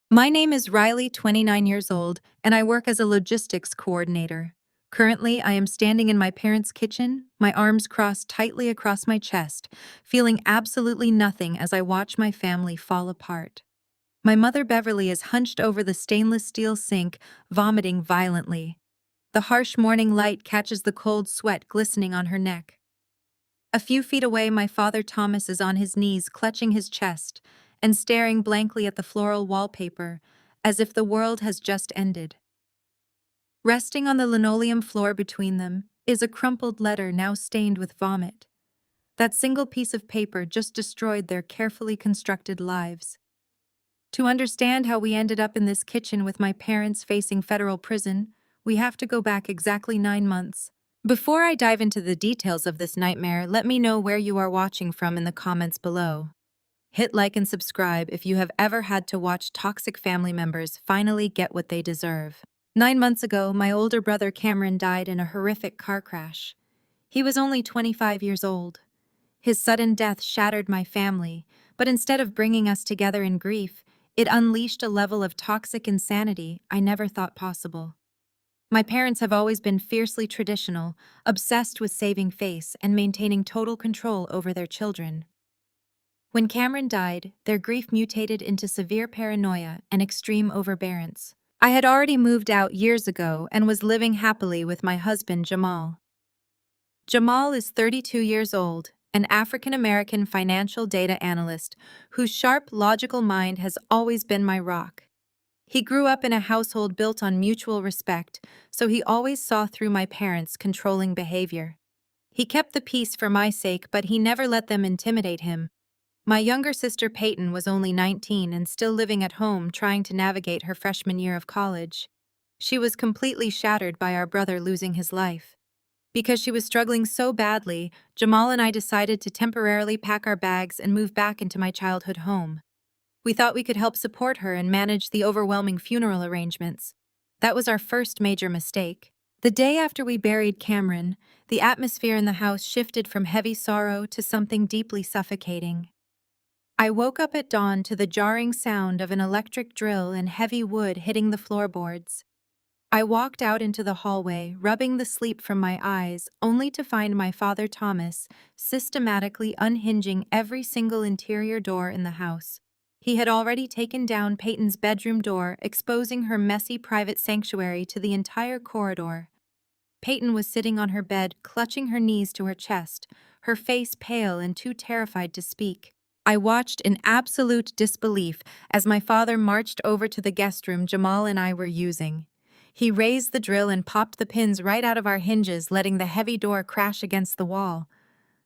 My name is Riley, 29 years old, and I work as a logistics coordinator. Currently, I am standing in my parents' kitchen, my arms crossed tightly across my chest, feeling absolutely nothing as I watch my family fall apart. My mother, Beverly, is hunched over the stainless steel sink, vomiting violently. The harsh morning light catches the cold sweat glistening on her neck. A few feet away, my father, Thomas, is on his knees, clutching his chest and staring blankly at the floral wallpaper, as if the world has just ended. Resting on the linoleum floor between them is a crumpled letter now stained with vomit. That single piece of paper just destroyed their carefully constructed lives. To understand how we ended up in this kitchen with my parents facing federal prison, we have to go back exactly 9 months. Before I dive into the details of this nightmare, let me know where you are watching from in the comments below. Hit like and subscribe if you have ever had to watch toxic family members finally get what they deserve. 9 months ago, my older brother Cameron died in a horrific car crash. He was only 25 years old. His sudden death shattered my family, but instead of bringing us together in grief, it unleashed a level of toxic insanity I never thought possible. My parents have always been fiercely traditional, obsessed with saving face and maintaining total control over their children. When Cameron died, their grief mutated into severe paranoia and extreme overbearance. I had already moved out years ago and was living happily with my husband, Jamal. Jamal is 32 years old, an African-American financial data analyst whose sharp, logical mind has always been my rock. He grew up in a household built on mutual respect, so he always saw through my parents' controlling behavior. He kept the peace for my sake, but he never let them intimidate him. My younger sister Peyton was only 19 and still living at home trying to navigate her freshman year of college. She was completely shattered by our brother losing his life. Because she was struggling so badly, Jamal and I decided to temporarily pack our bags and move back into my childhood home. We thought we could help support her and manage the overwhelming funeral arrangements. That was our first major mistake. The day after we buried Cameron, the atmosphere in the house shifted from heavy sorrow to something deeply suffocating. I woke up at dawn to the jarring sound of an electric drill and heavy wood hitting the floorboards. I walked out into the hallway, rubbing the sleep from my eyes, only to find my father Thomas systematically unhinging every single interior door in the house. He had already taken down Peyton's bedroom door, exposing her messy private sanctuary to the entire corridor. Peyton was sitting on her bed, clutching her knees to her chest, her face pale and too terrified to speak. I watched in absolute disbelief as my father marched over to the guest room Jamal and I were using. He raised the drill and popped the pins right out of our hinges, letting the heavy door crash against the wall.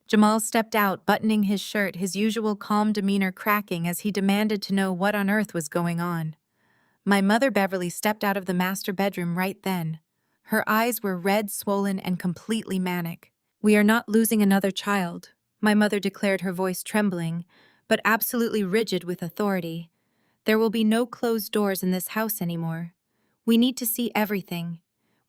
Jamal stepped out, buttoning his shirt, his usual calm demeanor cracking as he demanded to know what on earth was going on. My mother Beverly stepped out of the master bedroom right then. Her eyes were red, swollen, and completely manic. "We are not losing another child," my mother declared, her voice trembling, but absolutely rigid with authority. "There will be no closed doors in this house anymore. We need to see everything.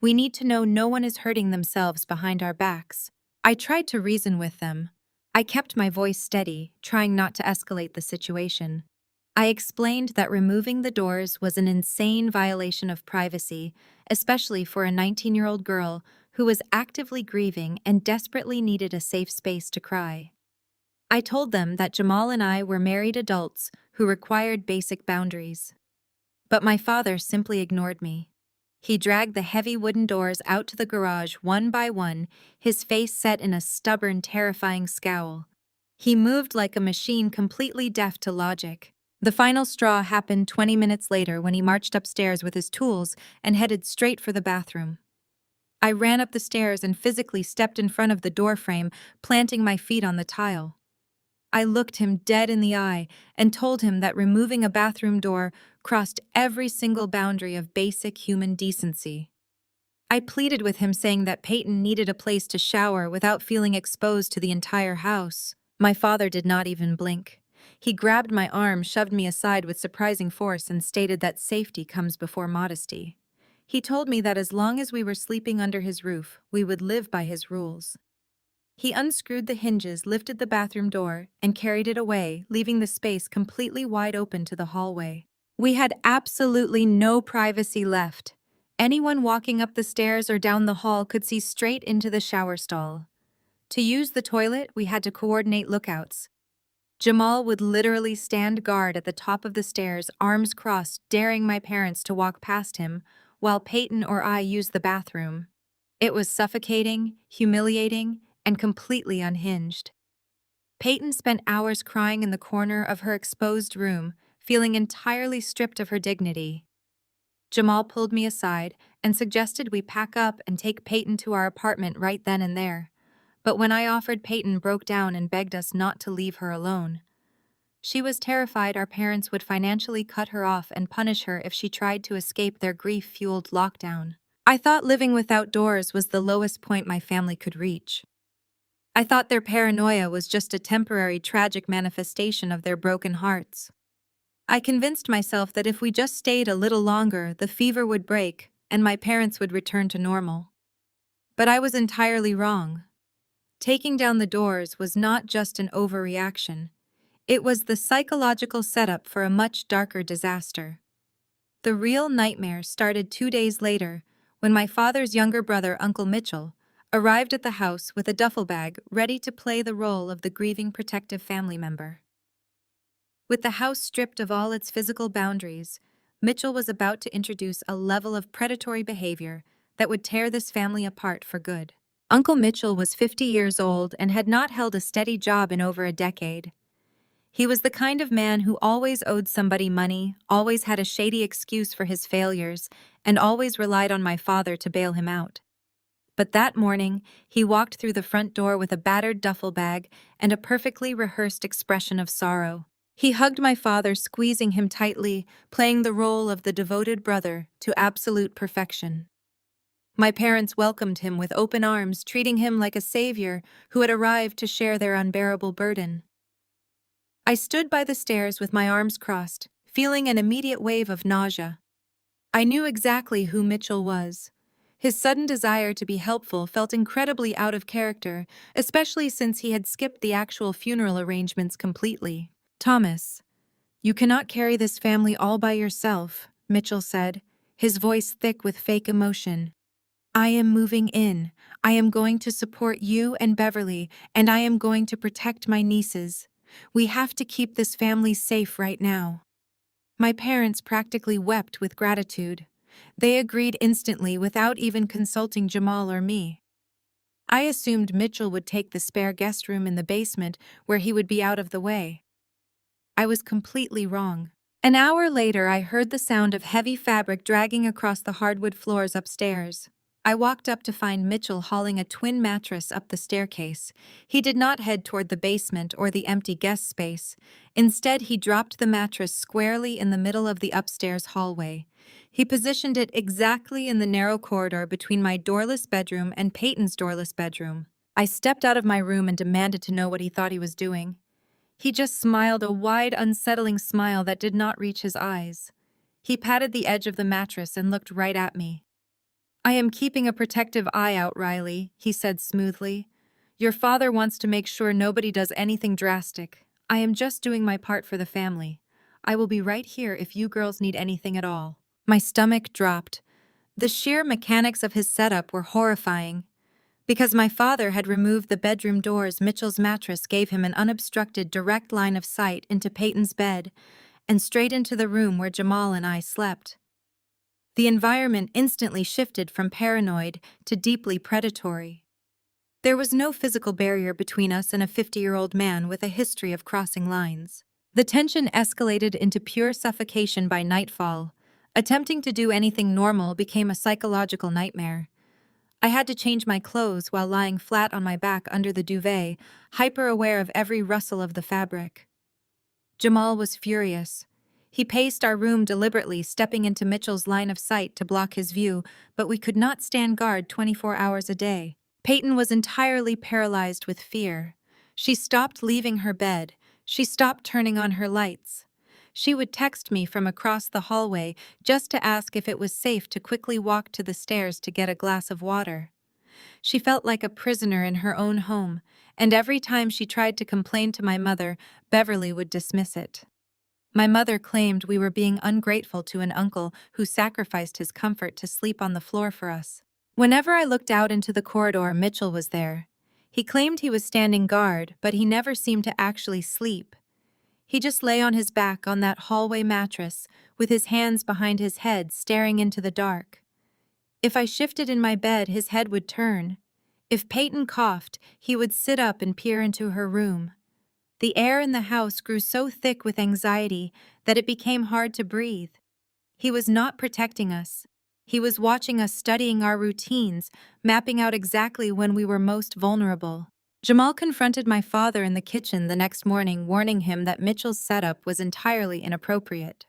We need to know no one is hurting themselves behind our backs." I tried to reason with them. I kept my voice steady, trying not to escalate the situation. I explained that removing the doors was an insane violation of privacy, especially for a 19-year-old girl who was actively grieving and desperately needed a safe space to cry. I told them that Jamal and I were married adults who required basic boundaries. But my father simply ignored me. He dragged the heavy wooden doors out to the garage one by one, his face set in a stubborn, terrifying scowl. He moved like a machine, completely deaf to logic. The final straw happened 20 minutes later when he marched upstairs with his tools and headed straight for the bathroom. I ran up the stairs and physically stepped in front of the doorframe, planting my feet on the tile. I looked him dead in the eye and told him that removing a bathroom door crossed every single boundary of basic human decency. I pleaded with him, saying that Peyton needed a place to shower without feeling exposed to the entire house. My father did not even blink. He grabbed my arm, shoved me aside with surprising force, and stated that safety comes before modesty. He told me that as long as we were sleeping under his roof, we would live by his rules. He unscrewed the hinges, lifted the bathroom door, and carried it away, leaving the space completely wide open to the hallway. We had absolutely no privacy left. Anyone walking up the stairs or down the hall could see straight into the shower stall. To use the toilet, we had to coordinate lookouts. Jamal would literally stand guard at the top of the stairs, arms crossed, daring my parents to walk past him, while Peyton or I used the bathroom. It was suffocating, humiliating, and completely unhinged. Peyton spent hours crying in the corner of her exposed room, feeling entirely stripped of her dignity. Jamal pulled me aside and suggested we pack up and take Peyton to our apartment right then and there. But when I offered, Peyton broke down and begged us not to leave her alone. She was terrified our parents would financially cut her off and punish her if she tried to escape their grief-fueled lockdown. I thought living without doors was the lowest point my family could reach. I thought their paranoia was just a temporary tragic manifestation of their broken hearts. I convinced myself that if we just stayed a little longer, the fever would break and my parents would return to normal. But I was entirely wrong. Taking down the doors was not just an overreaction. It was the psychological setup for a much darker disaster. The real nightmare started 2 days later when my father's younger brother, Uncle Mitchell, arrived at the house with a duffel bag ready to play the role of the grieving protective family member. With the house stripped of all its physical boundaries, Mitchell was about to introduce a level of predatory behavior that would tear this family apart for good. Uncle Mitchell was 50 years old and had not held a steady job in over a decade. He was the kind of man who always owed somebody money, always had a shady excuse for his failures, and always relied on my father to bail him out. But that morning, he walked through the front door with a battered duffel bag and a perfectly rehearsed expression of sorrow. He hugged my father, squeezing him tightly, playing the role of the devoted brother to absolute perfection. My parents welcomed him with open arms, treating him like a savior who had arrived to share their unbearable burden. I stood by the stairs with my arms crossed, feeling an immediate wave of nausea. I knew exactly who Mitchell was. His sudden desire to be helpful felt incredibly out of character, especially since he had skipped the actual funeral arrangements completely. "Thomas, you cannot carry this family all by yourself," Mitchell said, his voice thick with fake emotion. "I am moving in. I am going to support you and Beverly, and I am going to protect my nieces. We have to keep this family safe right now." My parents practically wept with gratitude. They agreed instantly without even consulting Jamal or me. I assumed Mitchell would take the spare guest room in the basement where he would be out of the way. I was completely wrong. An hour later, I heard the sound of heavy fabric dragging across the hardwood floors upstairs. I walked up to find Mitchell hauling a twin mattress up the staircase. He did not head toward the basement or the empty guest space. Instead, he dropped the mattress squarely in the middle of the upstairs hallway. He positioned it exactly in the narrow corridor between my doorless bedroom and Peyton's doorless bedroom. I stepped out of my room and demanded to know what he thought he was doing. He just smiled, a wide, unsettling smile that did not reach his eyes. He patted the edge of the mattress and looked right at me. "I am keeping a protective eye out, Riley," he said smoothly. "Your father wants to make sure nobody does anything drastic. I am just doing my part for the family. I will be right here if you girls need anything at all." My stomach dropped. The sheer mechanics of his setup were horrifying. Because my father had removed the bedroom doors, Mitchell's mattress gave him an unobstructed direct line of sight into Peyton's bed and straight into the room where Jamal and I slept. The environment instantly shifted from paranoid to deeply predatory. There was no physical barrier between us and a 50-year-old man with a history of crossing lines. The tension escalated into pure suffocation by nightfall. Attempting to do anything normal became a psychological nightmare. I had to change my clothes while lying flat on my back under the duvet, hyper-aware of every rustle of the fabric. Jamal was furious. He paced our room deliberately, stepping into Mitchell's line of sight to block his view, but we could not stand guard 24 hours a day. Peyton was entirely paralyzed with fear. She stopped leaving her bed. She stopped turning on her lights. She would text me from across the hallway just to ask if it was safe to quickly walk to the stairs to get a glass of water. She felt like a prisoner in her own home, and every time she tried to complain to my mother, Beverly would dismiss it. My mother claimed we were being ungrateful to an uncle who sacrificed his comfort to sleep on the floor for us. Whenever I looked out into the corridor, Mitchell was there. He claimed he was standing guard, but he never seemed to actually sleep. He just lay on his back on that hallway mattress, with his hands behind his head, staring into the dark. If I shifted in my bed, his head would turn. If Peyton coughed, he would sit up and peer into her room. The air in the house grew so thick with anxiety that it became hard to breathe. He was not protecting us. He was watching us, studying our routines, mapping out exactly when we were most vulnerable. Jamal confronted my father in the kitchen the next morning, warning him that Mitchell's setup was entirely inappropriate.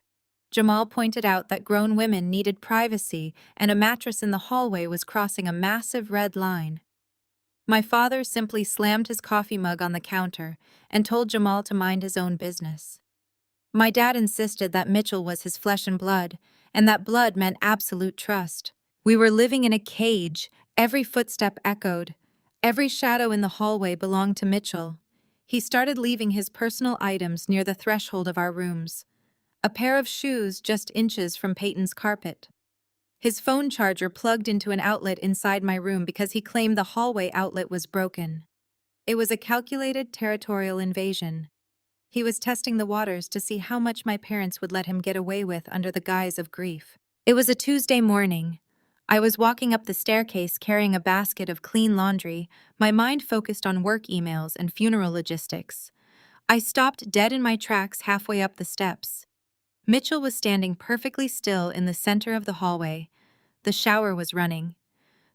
Jamal pointed out that grown women needed privacy, and a mattress in the hallway was crossing a massive red line. My father simply slammed his coffee mug on the counter and told Jamal to mind his own business. My dad insisted that Mitchell was his flesh and blood, and that blood meant absolute trust. We were living in a cage. Every footstep echoed. Every shadow in the hallway belonged to Mitchell. He started leaving his personal items near the threshold of our rooms. A pair of shoes just inches from Peyton's carpet. His phone charger plugged into an outlet inside my room because he claimed the hallway outlet was broken. It was a calculated territorial invasion. He was testing the waters to see how much my parents would let him get away with under the guise of grief. It was a Tuesday morning. I was walking up the staircase carrying a basket of clean laundry, my mind focused on work emails and funeral logistics. I stopped dead in my tracks halfway up the steps. Mitchell was standing perfectly still in the center of the hallway. The shower was running.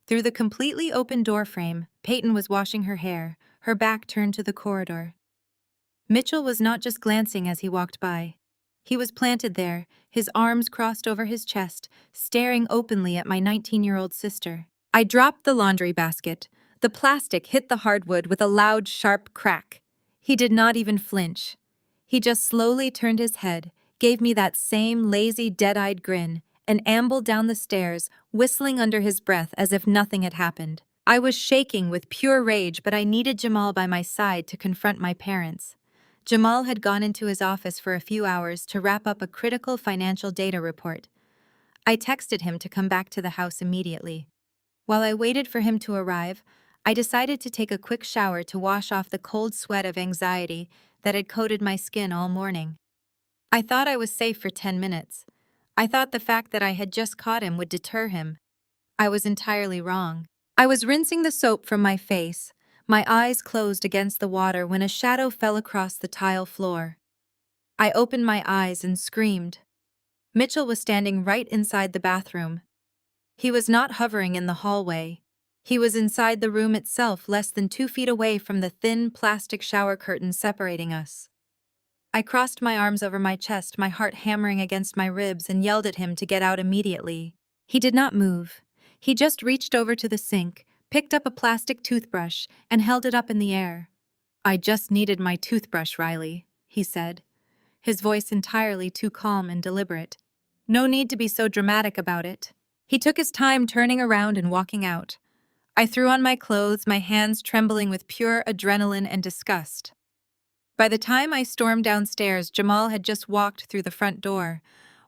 Through the completely open doorframe, Peyton was washing her hair, her back turned to the corridor. Mitchell was not just glancing as he walked by. He was planted there, his arms crossed over his chest, staring openly at my 19-year-old sister. I dropped the laundry basket. The plastic hit the hardwood with a loud, sharp crack. He did not even flinch. He just slowly turned his head, gave me that same lazy, dead-eyed grin, and ambled down the stairs, whistling under his breath as if nothing had happened. I was shaking with pure rage, but I needed Jamal by my side to confront my parents. Jamal had gone into his office for a few hours to wrap up a critical financial data report. I texted him to come back to the house immediately. While I waited for him to arrive, I decided to take a quick shower to wash off the cold sweat of anxiety that had coated my skin all morning. I thought I was safe for 10 minutes. I thought the fact that I had just caught him would deter him. I was entirely wrong. I was rinsing the soap from my face, my eyes closed against the water when a shadow fell across the tile floor. I opened my eyes and screamed. Mitchell was standing right inside the bathroom. He was not hovering in the hallway. He was inside the room itself, less than 2 feet away from the thin plastic shower curtain separating us. I crossed my arms over my chest, my heart hammering against my ribs, and yelled at him to get out immediately. He did not move. He just reached over to the sink, picked up a plastic toothbrush, and held it up in the air. "I just needed my toothbrush, Riley," he said, his voice entirely too calm and deliberate. "No need to be so dramatic about it." He took his time turning around and walking out. I threw on my clothes, my hands trembling with pure adrenaline and disgust. By the time I stormed downstairs, Jamal had just walked through the front door.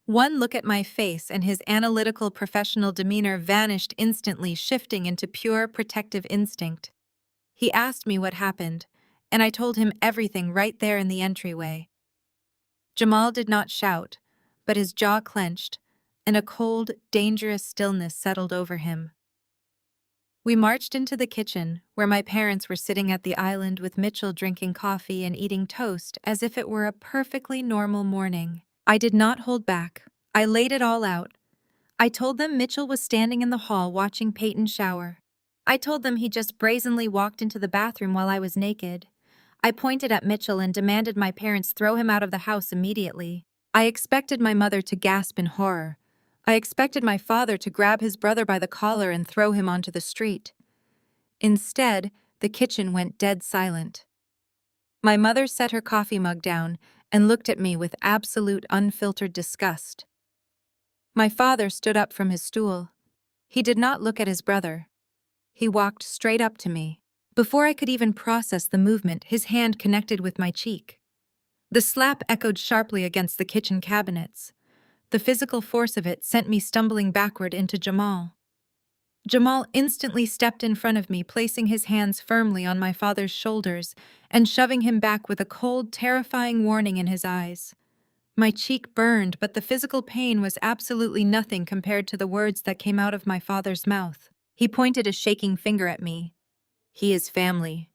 One look at my face and his analytical professional demeanor vanished instantly, shifting into pure protective instinct. He asked me what happened, and I told him everything right there in the entryway. Jamal did not shout, but his jaw clenched, and a cold, dangerous stillness settled over him. We marched into the kitchen, where my parents were sitting at the island with Mitchell drinking coffee and eating toast as if it were a perfectly normal morning. I did not hold back. I laid it all out. I told them Mitchell was standing in the hall watching Peyton shower. I told them he just brazenly walked into the bathroom while I was naked. I pointed at Mitchell and demanded my parents throw him out of the house immediately. I expected my mother to gasp in horror. I expected my father to grab his brother by the collar and throw him onto the street. Instead, the kitchen went dead silent. My mother set her coffee mug down and looked at me with absolute unfiltered disgust. My father stood up from his stool. He did not look at his brother. He walked straight up to me. Before I could even process the movement, his hand connected with my cheek. The slap echoed sharply against the kitchen cabinets. The physical force of it sent me stumbling backward into Jamal. Jamal instantly stepped in front of me, placing his hands firmly on my father's shoulders and shoving him back with a cold, terrifying warning in his eyes. My cheek burned, but the physical pain was absolutely nothing compared to the words that came out of my father's mouth. He pointed a shaking finger at me. He is family.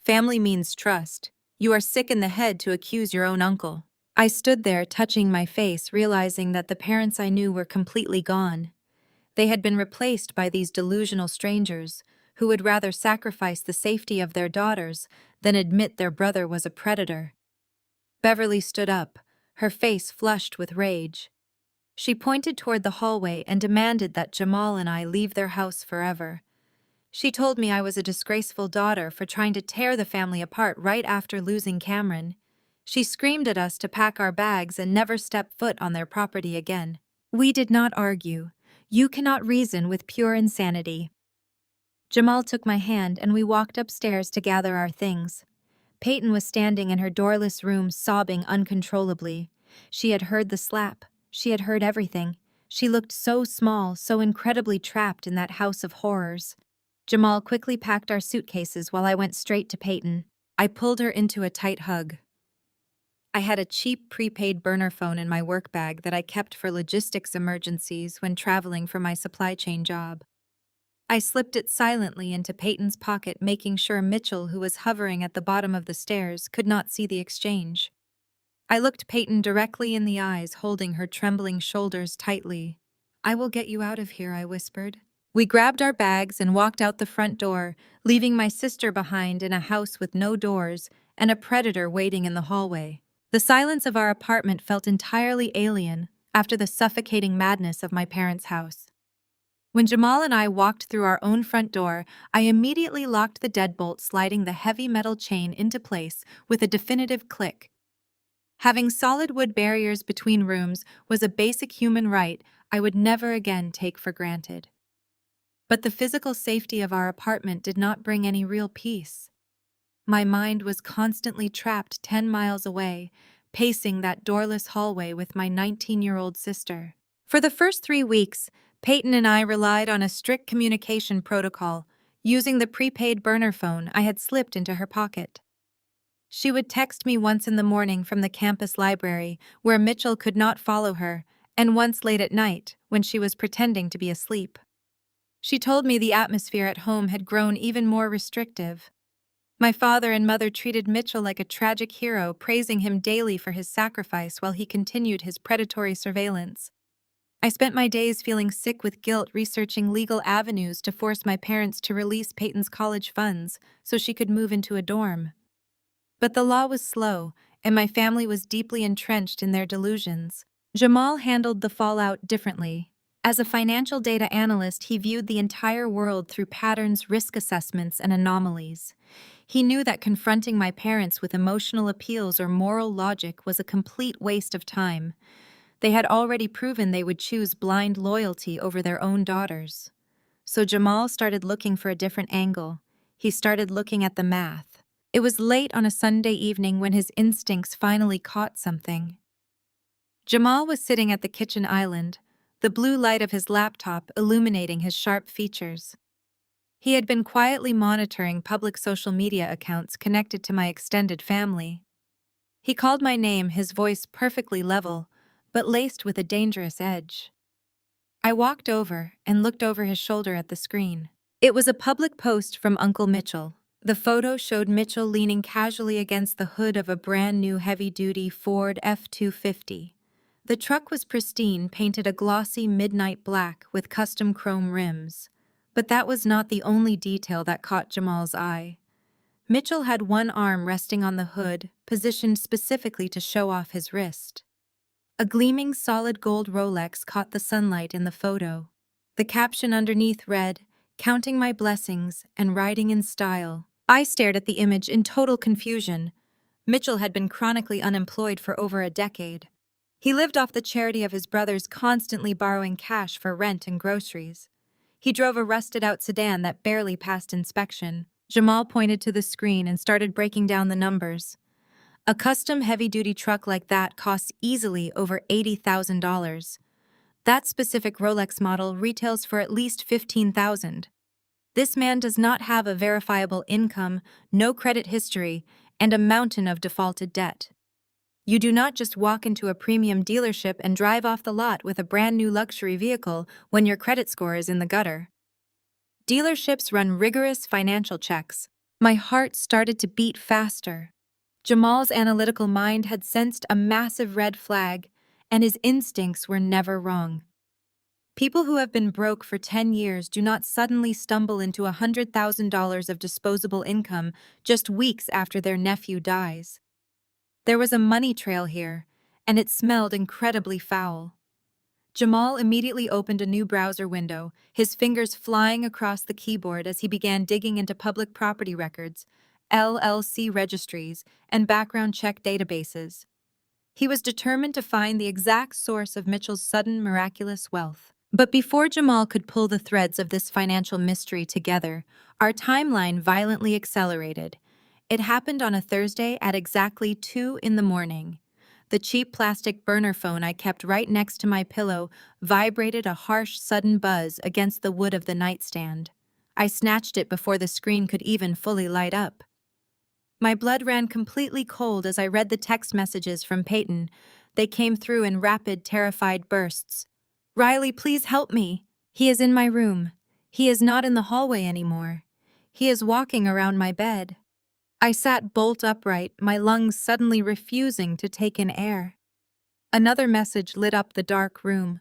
Family means trust. You are sick in the head to accuse your own uncle. I stood there, touching my face, realizing that the parents I knew were completely gone. They had been replaced by these delusional strangers who would rather sacrifice the safety of their daughters than admit their brother was a predator. Beverly stood up, her face flushed with rage. She pointed toward the hallway and demanded that Jamal and I leave their house forever. She told me I was a disgraceful daughter for trying to tear the family apart right after losing Cameron. She screamed at us to pack our bags and never step foot on their property again. We did not argue. You cannot reason with pure insanity. Jamal took my hand and we walked upstairs to gather our things. Peyton was standing in her doorless room sobbing uncontrollably. She had heard the slap. She had heard everything. She looked so small, so incredibly trapped in that house of horrors. Jamal quickly packed our suitcases while I went straight to Peyton. I pulled her into a tight hug. I had a cheap prepaid burner phone in my work bag that I kept for logistics emergencies when traveling for my supply chain job. I slipped it silently into Peyton's pocket, making sure Mitchell, who was hovering at the bottom of the stairs, could not see the exchange. I looked Peyton directly in the eyes, holding her trembling shoulders tightly. "I will get you out of here," I whispered. We grabbed our bags and walked out the front door, leaving my sister behind in a house with no doors and a predator waiting in the hallway. The silence of our apartment felt entirely alien after the suffocating madness of my parents' house. When Jamal and I walked through our own front door, I immediately locked the deadbolt, sliding the heavy metal chain into place with a definitive click. Having solid wood barriers between rooms was a basic human right I would never again take for granted. But the physical safety of our apartment did not bring any real peace. My mind was constantly trapped 10 miles away, pacing that doorless hallway with my 19-year-old sister. For the first 3 weeks, Peyton and I relied on a strict communication protocol, using the prepaid burner phone I had slipped into her pocket. She would text me once in the morning from the campus library, where Mitchell could not follow her, and once late at night, when she was pretending to be asleep. She told me the atmosphere at home had grown even more restrictive. My father and mother treated Mitchell like a tragic hero, praising him daily for his sacrifice while he continued his predatory surveillance. I spent my days feeling sick with guilt, researching legal avenues to force my parents to release Peyton's college funds so she could move into a dorm. But the law was slow, and my family was deeply entrenched in their delusions. Jamal handled the fallout differently. As a financial data analyst, he viewed the entire world through patterns, risk assessments, and anomalies. He knew that confronting my parents with emotional appeals or moral logic was a complete waste of time. They had already proven they would choose blind loyalty over their own daughters. So Jamal started looking for a different angle. He started looking at the math. It was late on a Sunday evening when his instincts finally caught something. Jamal was sitting at the kitchen island, the blue light of his laptop illuminating his sharp features. He had been quietly monitoring public social media accounts connected to my extended family. He called my name, his voice perfectly level, but laced with a dangerous edge. I walked over and looked over his shoulder at the screen. It was a public post from Uncle Mitchell. The photo showed Mitchell leaning casually against the hood of a brand-new heavy-duty Ford F-250. The truck was pristine, painted a glossy midnight black with custom chrome rims. But that was not the only detail that caught Jamal's eye. Mitchell had one arm resting on the hood, positioned specifically to show off his wrist. A gleaming solid gold Rolex caught the sunlight in the photo. The caption underneath read, "Counting my blessings and riding in style." I stared at the image in total confusion. Mitchell had been chronically unemployed for over a decade. He lived off the charity of his brothers, constantly borrowing cash for rent and groceries. He drove a rusted-out sedan that barely passed inspection. Jamal pointed to the screen and started breaking down the numbers. A custom heavy-duty truck like that costs easily over $80,000. That specific Rolex model retails for at least $15,000. This man does not have a verifiable income, no credit history, and a mountain of defaulted debt. You do not just walk into a premium dealership and drive off the lot with a brand new luxury vehicle when your credit score is in the gutter. Dealerships run rigorous financial checks. My heart started to beat faster. Jamal's analytical mind had sensed a massive red flag, and his instincts were never wrong. People who have been broke for 10 years do not suddenly stumble into $100,000 of disposable income just weeks after their nephew dies. There was a money trail here, and it smelled incredibly foul. Jamal immediately opened a new browser window, his fingers flying across the keyboard as he began digging into public property records, LLC registries, and background check databases. He was determined to find the exact source of Mitchell's sudden miraculous wealth. But before Jamal could pull the threads of this financial mystery together, our timeline violently accelerated. It happened on a Thursday at exactly 2 in the morning. The cheap plastic burner phone I kept right next to my pillow vibrated a harsh, sudden buzz against the wood of the nightstand. I snatched it before the screen could even fully light up. My blood ran completely cold as I read the text messages from Peyton. They came through in rapid, terrified bursts. "Riley, please help me. He is in my room. He is not in the hallway anymore. He is walking around my bed." I sat bolt upright, my lungs suddenly refusing to take in air. Another message lit up the dark room.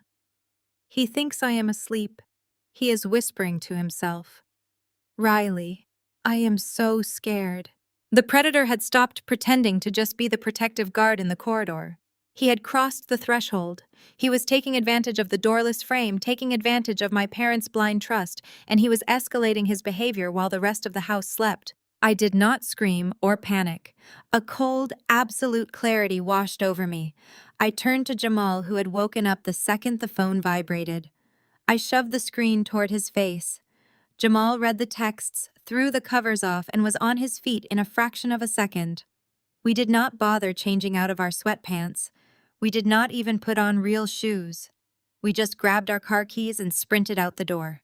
"He thinks I am asleep. He is whispering to himself. Riley, I am so scared." The predator had stopped pretending to just be the protective guard in the corridor. He had crossed the threshold. He was taking advantage of the doorless frame, taking advantage of my parents' blind trust, and he was escalating his behavior while the rest of the house slept. I did not scream or panic. A cold, absolute clarity washed over me. I turned to Jamal, who had woken up the second the phone vibrated. I shoved the screen toward his face. Jamal read the texts, threw the covers off, and was on his feet in a fraction of a second. We did not bother changing out of our sweatpants. We did not even put on real shoes. We just grabbed our car keys and sprinted out the door.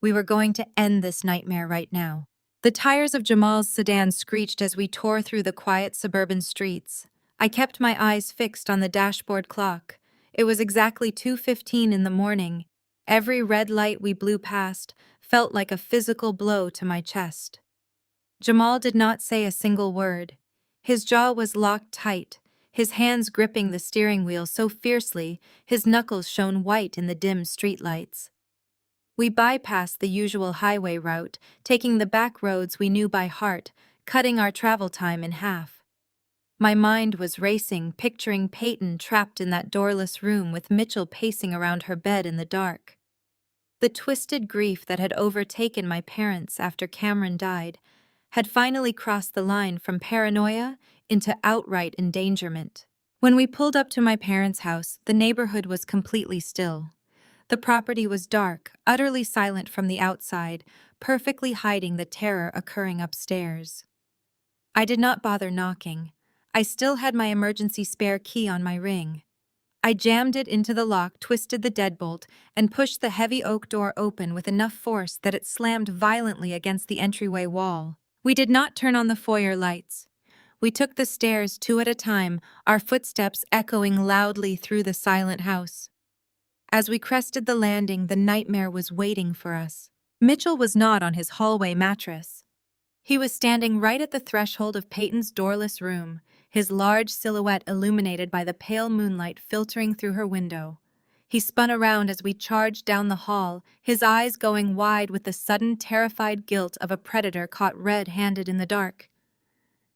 We were going to end this nightmare right now. The tires of Jamal's sedan screeched as we tore through the quiet suburban streets. I kept my eyes fixed on the dashboard clock. It was exactly 2:15 in the morning. Every red light we blew past felt like a physical blow to my chest. Jamal did not say a single word. His jaw was locked tight, his hands gripping the steering wheel so fiercely his knuckles shone white in the dim streetlights. We bypassed the usual highway route, taking the back roads we knew by heart, cutting our travel time in half. My mind was racing, picturing Peyton trapped in that doorless room with Mitchell pacing around her bed in the dark. The twisted grief that had overtaken my parents after Cameron died had finally crossed the line from paranoia into outright endangerment. When we pulled up to my parents' house, the neighborhood was completely still. The property was dark, utterly silent from the outside, perfectly hiding the terror occurring upstairs. I did not bother knocking. I still had my emergency spare key on my ring. I jammed it into the lock, twisted the deadbolt, and pushed the heavy oak door open with enough force that it slammed violently against the entryway wall. We did not turn on the foyer lights. We took the stairs 2 at a time, our footsteps echoing loudly through the silent house. As we crested the landing, the nightmare was waiting for us. Mitchell was not on his hallway mattress. He was standing right at the threshold of Peyton's doorless room, his large silhouette illuminated by the pale moonlight filtering through her window. He spun around as we charged down the hall, his eyes going wide with the sudden, terrified guilt of a predator caught red-handed in the dark.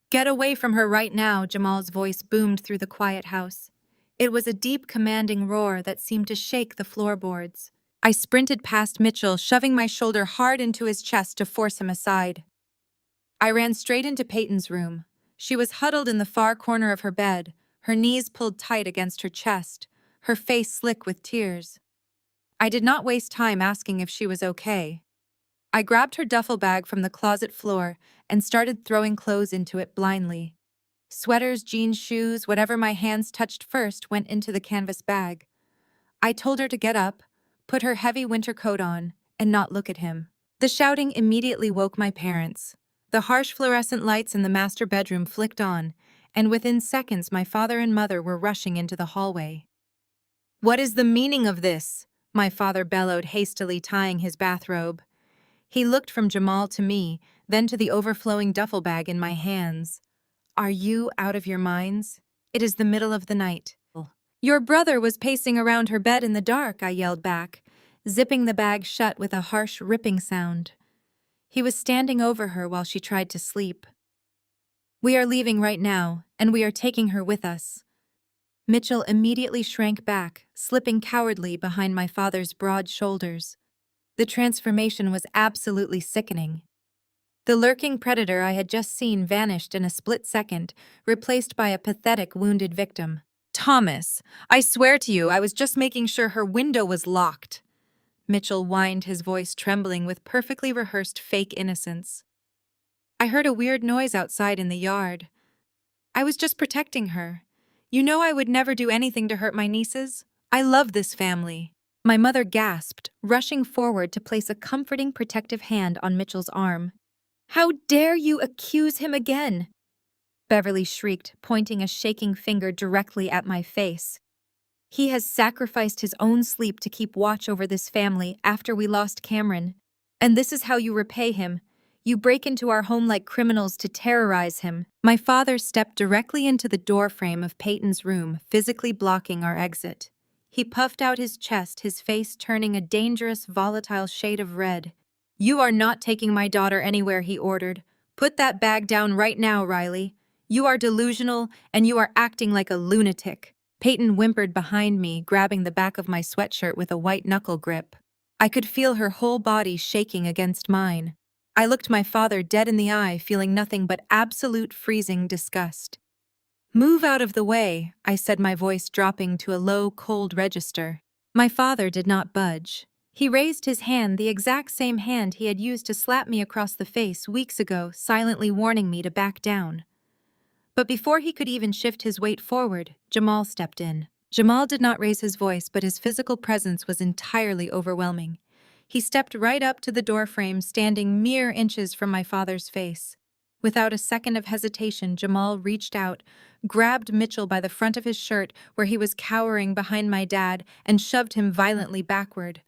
"Get away from her right now," Jamal's voice boomed through the quiet house. It was a deep, commanding roar that seemed to shake the floorboards. I sprinted past Mitchell, shoving my shoulder hard into his chest to force him aside. I ran straight into Peyton's room. She was huddled in the far corner of her bed, her knees pulled tight against her chest, her face slick with tears. I did not waste time asking if she was okay. I grabbed her duffel bag from the closet floor and started throwing clothes into it blindly. Sweaters, jeans, shoes, whatever my hands touched first went into the canvas bag. I told her to get up, put her heavy winter coat on, and not look at him. The shouting immediately woke my parents. The harsh fluorescent lights in the master bedroom flicked on, and within seconds my father and mother were rushing into the hallway. "What is the meaning of this?" my father bellowed, hastily tying his bathrobe. He looked from Jamal to me, then to the overflowing duffel bag in my hands. "Are you out of your minds? It is the middle of the night." "Your brother was pacing around her bed in the dark," I yelled back, zipping the bag shut with a harsh ripping sound. "He was standing over her while she tried to sleep. We are leaving right now, and we are taking her with us." Mitchell immediately shrank back, slipping cowardly behind my father's broad shoulders. The transformation was absolutely sickening. The lurking predator I had just seen vanished in a split second, replaced by a pathetic wounded victim. "Thomas, I swear to you, I was just making sure her window was locked." Mitchell whined, his voice trembling with perfectly rehearsed fake innocence. "I heard a weird noise outside in the yard. I was just protecting her. You know I would never do anything to hurt my nieces. I love this family." My mother gasped, rushing forward to place a comforting, protective hand on Mitchell's arm. "How dare you accuse him again?" Beverly shrieked, pointing a shaking finger directly at my face. "He has sacrificed his own sleep to keep watch over this family after we lost Cameron. And this is how you repay him. You break into our home like criminals to terrorize him." My father stepped directly into the doorframe of Peyton's room, physically blocking our exit. He puffed out his chest, his face turning a dangerous, volatile shade of red. "You are not taking my daughter anywhere," he ordered. "Put that bag down right now, Riley. You are delusional, and you are acting like a lunatic." Peyton whimpered behind me, grabbing the back of my sweatshirt with a white-knuckle grip. I could feel her whole body shaking against mine. I looked my father dead in the eye, feeling nothing but absolute freezing disgust. "Move out of the way," I said, my voice dropping to a low, cold register. My father did not budge. He raised his hand, the exact same hand he had used to slap me across the face weeks ago, silently warning me to back down. But before he could even shift his weight forward, Jamal stepped in. Jamal did not raise his voice, but his physical presence was entirely overwhelming. He stepped right up to the doorframe, standing mere inches from my father's face. Without a second of hesitation, Jamal reached out, grabbed Mitchell by the front of his shirt where he was cowering behind my dad, and shoved him violently backward.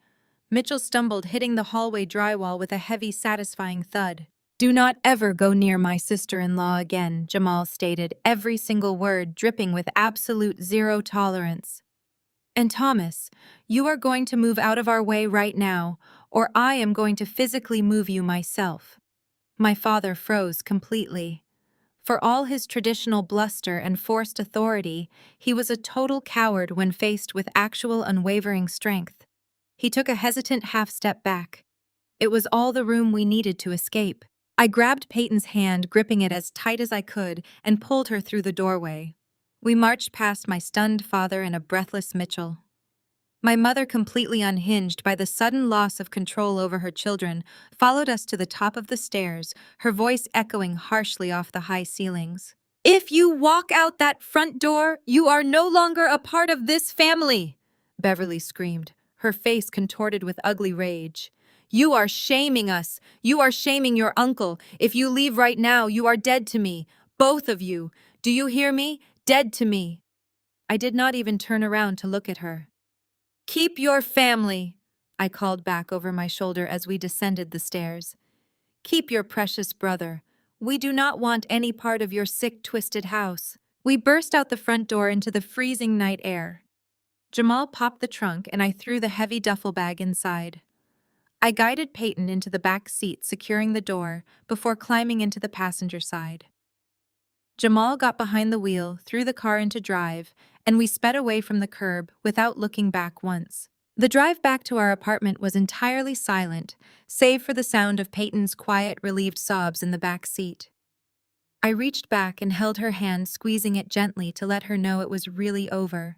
Mitchell stumbled, hitting the hallway drywall with a heavy, satisfying thud. "Do not ever go near my sister-in-law again," Jamal stated, every single word dripping with absolute zero tolerance. "And Thomas, you are going to move out of our way right now, or I am going to physically move you myself." My father froze completely. For all his traditional bluster and forced authority, he was a total coward when faced with actual unwavering strength. He took a hesitant half-step back. It was all the room we needed to escape. I grabbed Peyton's hand, gripping it as tight as I could, and pulled her through the doorway. We marched past my stunned father and a breathless Mitchell. My mother, completely unhinged by the sudden loss of control over her children, followed us to the top of the stairs, her voice echoing harshly off the high ceilings. "If you walk out that front door, you are no longer a part of this family," Beverly screamed, her face contorted with ugly rage. "You are shaming us. You are shaming your uncle. If you leave right now, you are dead to me. Both of you. Do you hear me? Dead to me." I did not even turn around to look at her. "Keep your family," I called back over my shoulder as we descended the stairs. "Keep your precious brother. We do not want any part of your sick, twisted house." We burst out the front door into the freezing night air. Jamal popped the trunk and I threw the heavy duffel bag inside. I guided Peyton into the back seat, securing the door, before climbing into the passenger side. Jamal got behind the wheel, threw the car into drive, and we sped away from the curb without looking back once. The drive back to our apartment was entirely silent, save for the sound of Peyton's quiet, relieved sobs in the back seat. I reached back and held her hand, squeezing it gently to let her know it was really over.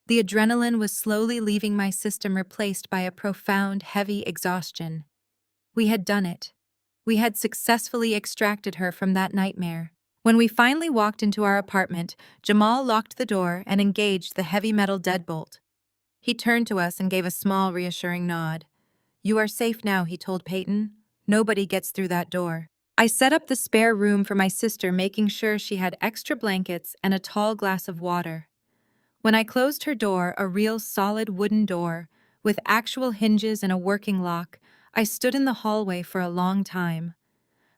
The adrenaline was slowly leaving my system, replaced by a profound, heavy exhaustion. We had done it. We had successfully extracted her from that nightmare. When we finally walked into our apartment, Jamal locked the door and engaged the heavy metal deadbolt. He turned to us and gave a small, reassuring nod. "You are safe now," he told Peyton. "Nobody gets through that door." I set up the spare room for my sister, making sure she had extra blankets and a tall glass of water. When I closed her door, a real solid wooden door, with actual hinges and a working lock, I stood in the hallway for a long time.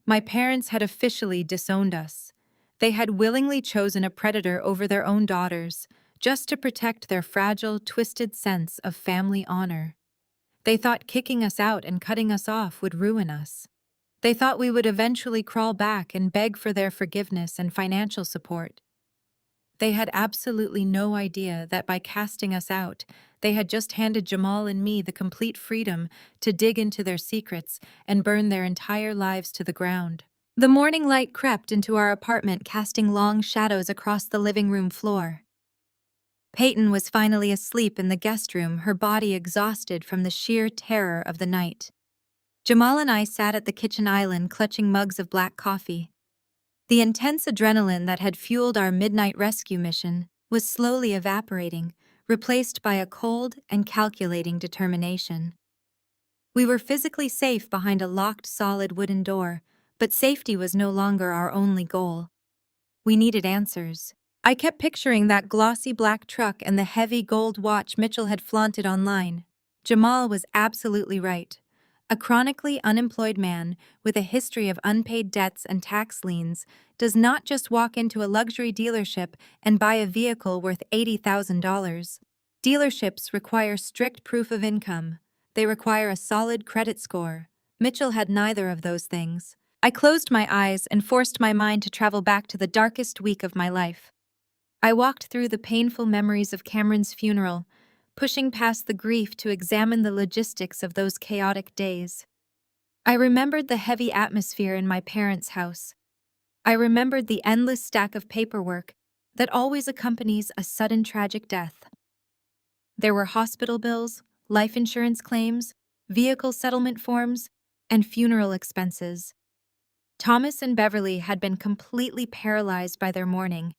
My parents had officially disowned us. They had willingly chosen a predator over their own daughters, just to protect their fragile, twisted sense of family honor. They thought kicking us out and cutting us off would ruin us. They thought we would eventually crawl back and beg for their forgiveness and financial support. They had absolutely no idea that by casting us out, they had just handed Jamal and me the complete freedom to dig into their secrets and burn their entire lives to the ground. The morning light crept into our apartment, casting long shadows across the living room floor. Peyton was finally asleep in the guest room, her body exhausted from the sheer terror of the night. Jamal and I sat at the kitchen island, clutching mugs of black coffee. The intense adrenaline that had fueled our midnight rescue mission was slowly evaporating, replaced by a cold and calculating determination. We were physically safe behind a locked, solid wooden door, but safety was no longer our only goal. We needed answers. I kept picturing that glossy black truck and the heavy gold watch Mitchell had flaunted online. Jamal was absolutely right. A chronically unemployed man with a history of unpaid debts and tax liens does not just walk into a luxury dealership and buy a vehicle worth $80,000. Dealerships require strict proof of income. They require a solid credit score. Mitchell had neither of those things. I closed my eyes and forced my mind to travel back to the darkest week of my life. I walked through the painful memories of Cameron's funeral, pushing past the grief to examine the logistics of those chaotic days. I remembered the heavy atmosphere in my parents' house. I remembered the endless stack of paperwork that always accompanies a sudden tragic death. There were hospital bills, life insurance claims, vehicle settlement forms, and funeral expenses. Thomas and Beverly had been completely paralyzed by their mourning.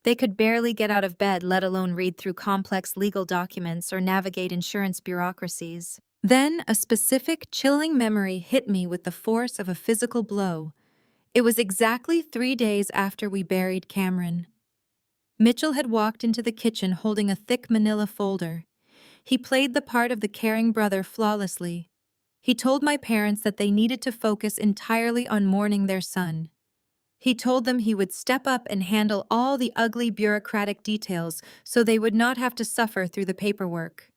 They could barely get out of bed, let alone read through complex legal documents or navigate insurance bureaucracies. Then, a specific, chilling memory hit me with the force of a physical blow. It was exactly 3 days after we buried Cameron. Mitchell had walked into the kitchen holding a thick manila folder. He played the part of the caring brother flawlessly. He told my parents that they needed to focus entirely on mourning their son. He told them he would step up and handle all the ugly bureaucratic details so they would not have to suffer through the paperwork.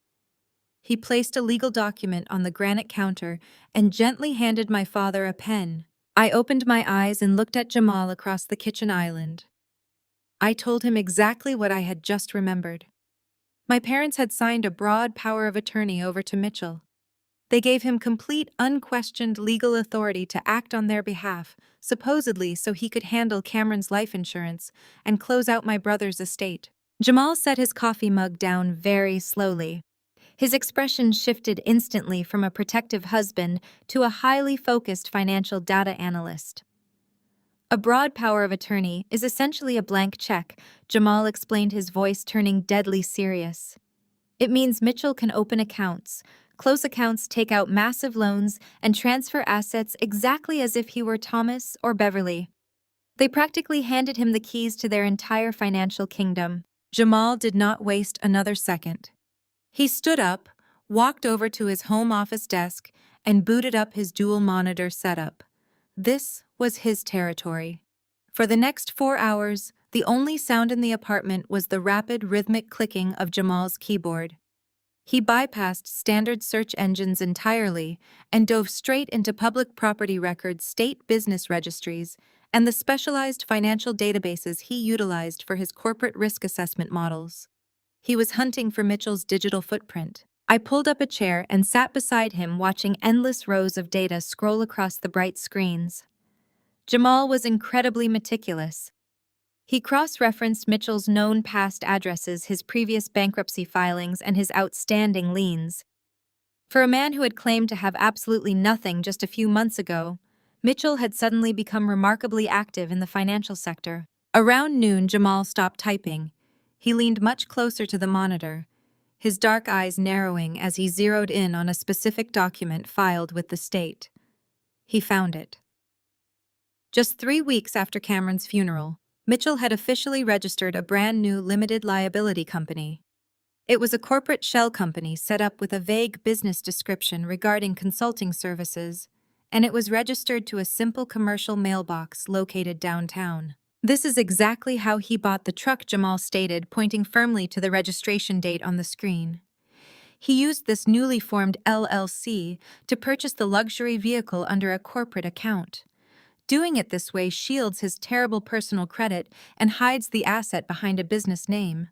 He placed a legal document on the granite counter and gently handed my father a pen. I opened my eyes and looked at Jamal across the kitchen island. I told him exactly what I had just remembered. My parents had signed a broad power of attorney over to Mitchell. They gave him complete, unquestioned legal authority to act on their behalf, supposedly so he could handle Cameron's life insurance and close out my brother's estate. Jamal set his coffee mug down very slowly. His expression shifted instantly from a protective husband to a highly focused financial data analyst. A broad power of attorney is essentially a blank check, Jamal explained, his voice turning deadly serious. It means Mitchell can open accounts, close accounts, take out massive loans, and transfer assets exactly as if he were Thomas or Beverly. They practically handed him the keys to their entire financial kingdom. Jamal did not waste another second. He stood up, walked over to his home office desk, and booted up his dual monitor setup. This was his territory. For the next 4 hours, the only sound in the apartment was the rapid, rhythmic clicking of Jamal's keyboard. He bypassed standard search engines entirely and dove straight into public property records, state business registries, and the specialized financial databases he utilized for his corporate risk assessment models. He was hunting for Mitchell's digital footprint. I pulled up a chair and sat beside him, watching endless rows of data scroll across the bright screens. Jamal was incredibly meticulous. He cross-referenced Mitchell's known past addresses, his previous bankruptcy filings, and his outstanding liens. For a man who had claimed to have absolutely nothing just a few months ago, Mitchell had suddenly become remarkably active in the financial sector. Around noon, Jamal stopped typing. He leaned much closer to the monitor, his dark eyes narrowing as he zeroed in on a specific document filed with the state. He found it. Just 3 weeks after Cameron's funeral, Mitchell had officially registered a brand new limited liability company. It was a corporate shell company set up with a vague business description regarding consulting services, and it was registered to a simple commercial mailbox located downtown. This is exactly how he bought the truck, Jamal stated, pointing firmly to the registration date on the screen. He used this newly formed LLC to purchase the luxury vehicle under a corporate account. Doing it this way shields his terrible personal credit and hides the asset behind a business name.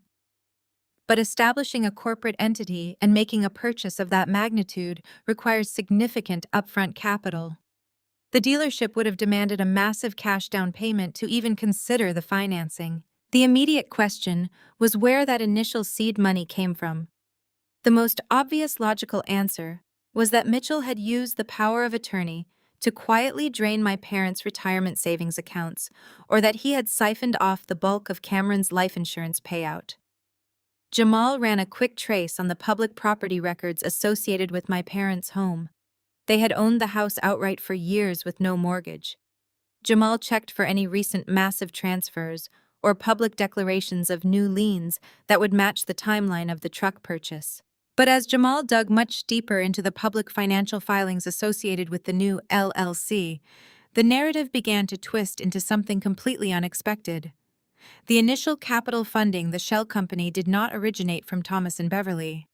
But establishing a corporate entity and making a purchase of that magnitude requires significant upfront capital. The dealership would have demanded a massive cash down payment to even consider the financing. The immediate question was where that initial seed money came from. The most obvious logical answer was that Mitchell had used the power of attorney to quietly drain my parents' retirement savings accounts, or that he had siphoned off the bulk of Cameron's life insurance payout. Jamal ran a quick trace on the public property records associated with my parents' home. They had owned the house outright for years with no mortgage. Jamal checked for any recent massive transfers or public declarations of new liens that would match the timeline of the truck purchase. But as Jamal dug much deeper into the public financial filings associated with the new LLC, the narrative began to twist into something completely unexpected. The initial capital funding the shell company did not originate from Thomas and Beverly.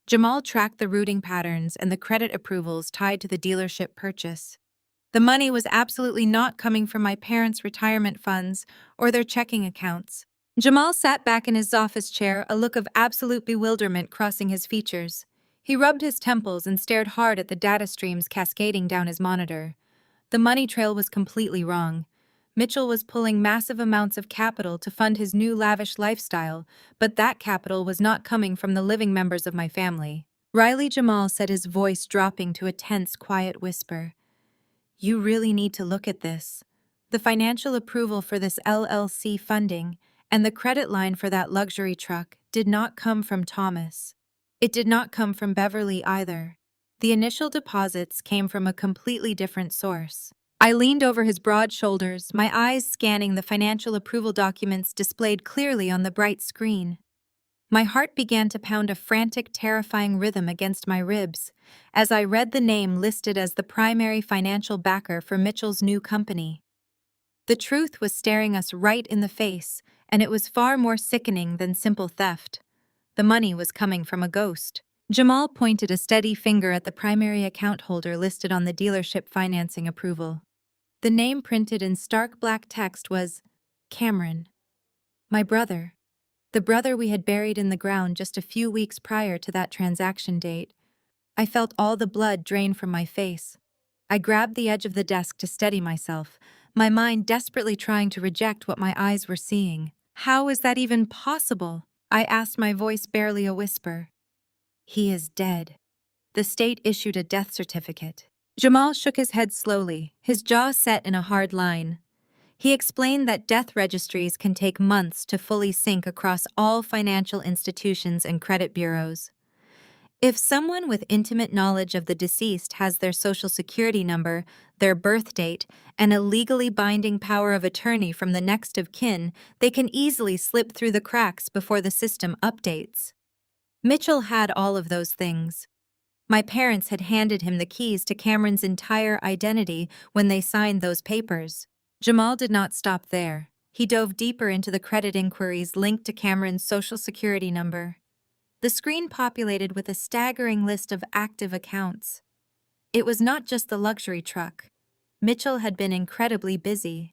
Jamal tracked the routing patterns and the credit approvals tied to the dealership purchase. The money was absolutely not coming from my parents' retirement funds or their checking accounts. Jamal sat back in his office chair, a look of absolute bewilderment crossing his features. He rubbed his temples and stared hard at the data streams cascading down his monitor. The money trail was completely wrong. Mitchell was pulling massive amounts of capital to fund his new lavish lifestyle, but that capital was not coming from the living members of my family. Riley, Jamal said, his voice dropping to a tense, quiet whisper. You really need to look at this. The financial approval for this LLC funding and the credit line for that luxury truck did not come from Thomas. It did not come from Beverly either. The initial deposits came from a completely different source. I leaned over his broad shoulders, my eyes scanning the financial approval documents displayed clearly on the bright screen. My heart began to pound a frantic, terrifying rhythm against my ribs as I read the name listed as the primary financial backer for Mitchell's new company. The truth was staring us right in the face, and it was far more sickening than simple theft. The money was coming from a ghost. Jamal pointed a steady finger at the primary account holder listed on the dealership financing approval. The name printed in stark black text was Cameron. My brother. The brother we had buried in the ground just a few weeks prior to that transaction date. I felt all the blood drain from my face. I grabbed the edge of the desk to steady myself, my mind desperately trying to reject what my eyes were seeing. How is that even possible? I asked, my voice barely a whisper. He is dead. The state issued a death certificate. Jamal shook his head slowly, his jaw set in a hard line. He explained that death registries can take months to fully sync across all financial institutions and credit bureaus. If someone with intimate knowledge of the deceased has their social security number, their birth date, and a legally binding power of attorney from the next of kin, they can easily slip through the cracks before the system updates. Mitchell had all of those things. My parents had handed him the keys to Cameron's entire identity when they signed those papers. Jamal did not stop there. He dove deeper into the credit inquiries linked to Cameron's social security number. The screen populated with a staggering list of active accounts. It was not just the luxury truck. Mitchell had been incredibly busy.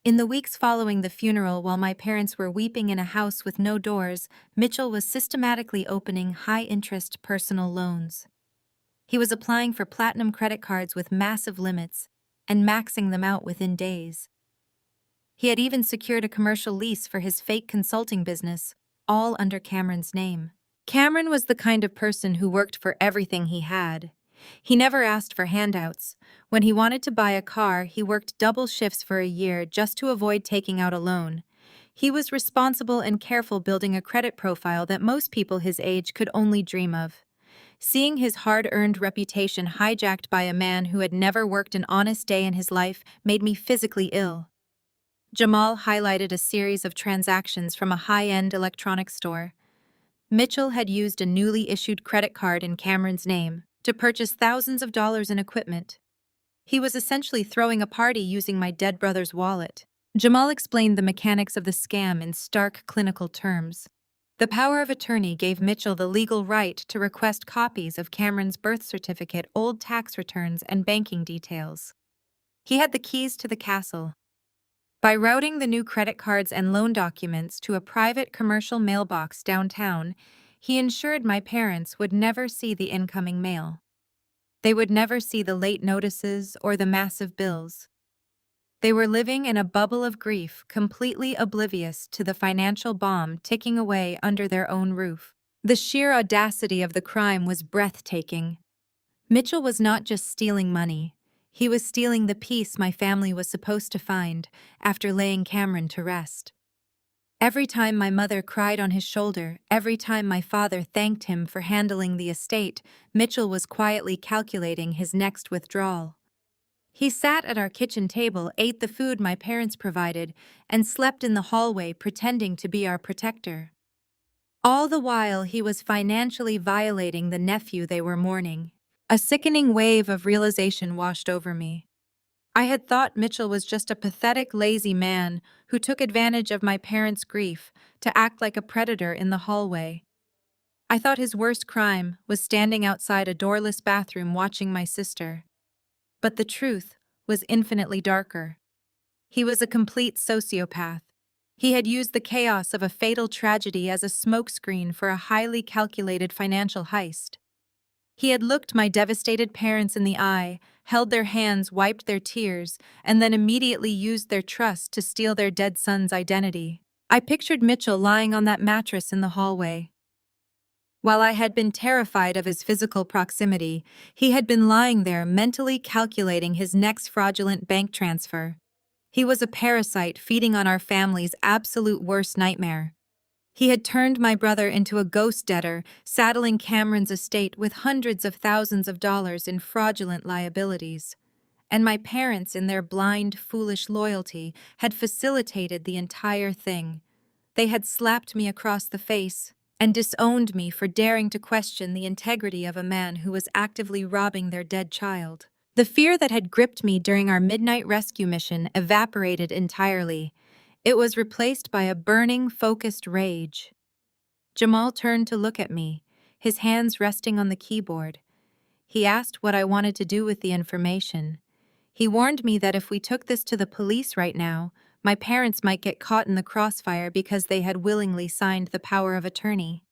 In the weeks following the funeral, while my parents were weeping in a house with no doors, Mitchell was systematically opening high-interest personal loans. He was applying for platinum credit cards with massive limits and maxing them out within days. He had even secured a commercial lease for his fake consulting business, all under Cameron's name. Cameron was the kind of person who worked for everything he had. He never asked for handouts. When he wanted to buy a car, he worked double shifts for a year just to avoid taking out a loan. He was responsible and careful, building a credit profile that most people his age could only dream of. Seeing his hard-earned reputation hijacked by a man who had never worked an honest day in his life made me physically ill. Jamal highlighted a series of transactions from a high-end electronics store. Mitchell had used a newly issued credit card in Cameron's name to purchase thousands of dollars in equipment. He was essentially throwing a party using my dead brother's wallet. Jamal explained the mechanics of the scam in stark clinical terms. The power of attorney gave Mitchell the legal right to request copies of Cameron's birth certificate, old tax returns, and banking details. He had the keys to the castle. By routing the new credit cards and loan documents to a private commercial mailbox downtown, he ensured my parents would never see the incoming mail. They would never see the late notices or the massive bills. They were living in a bubble of grief, completely oblivious to the financial bomb ticking away under their own roof. The sheer audacity of the crime was breathtaking. Mitchell was not just stealing money. He was stealing the peace my family was supposed to find after laying Cameron to rest. Every time my mother cried on his shoulder, every time my father thanked him for handling the estate, Mitchell was quietly calculating his next withdrawal. He sat at our kitchen table, ate the food my parents provided, and slept in the hallway pretending to be our protector. All the while, he was financially violating the nephew they were mourning. A sickening wave of realization washed over me. I had thought Mitchell was just a pathetic, lazy man who took advantage of my parents' grief to act like a predator in the hallway. I thought his worst crime was standing outside a doorless bathroom watching my sister. But the truth was infinitely darker. He was a complete sociopath. He had used the chaos of a fatal tragedy as a smokescreen for a highly calculated financial heist. He had looked my devastated parents in the eye, held their hands, wiped their tears, and then immediately used their trust to steal their dead son's identity. I pictured Mitchell lying on that mattress in the hallway. While I had been terrified of his physical proximity, he had been lying there mentally calculating his next fraudulent bank transfer. He was a parasite feeding on our family's absolute worst nightmare. He had turned my brother into a ghost debtor, saddling Cameron's estate with hundreds of thousands of dollars in fraudulent liabilities. And my parents, in their blind, foolish loyalty, had facilitated the entire thing. They had slapped me across the face and disowned me for daring to question the integrity of a man who was actively robbing their dead child. The fear that had gripped me during our midnight rescue mission evaporated entirely. It was replaced by a burning, focused rage. Jamal turned to look at me, his hands resting on the keyboard. He asked what I wanted to do with the information. He warned me that if we took this to the police right now, my parents might get caught in the crossfire because they had willingly signed the power of attorney.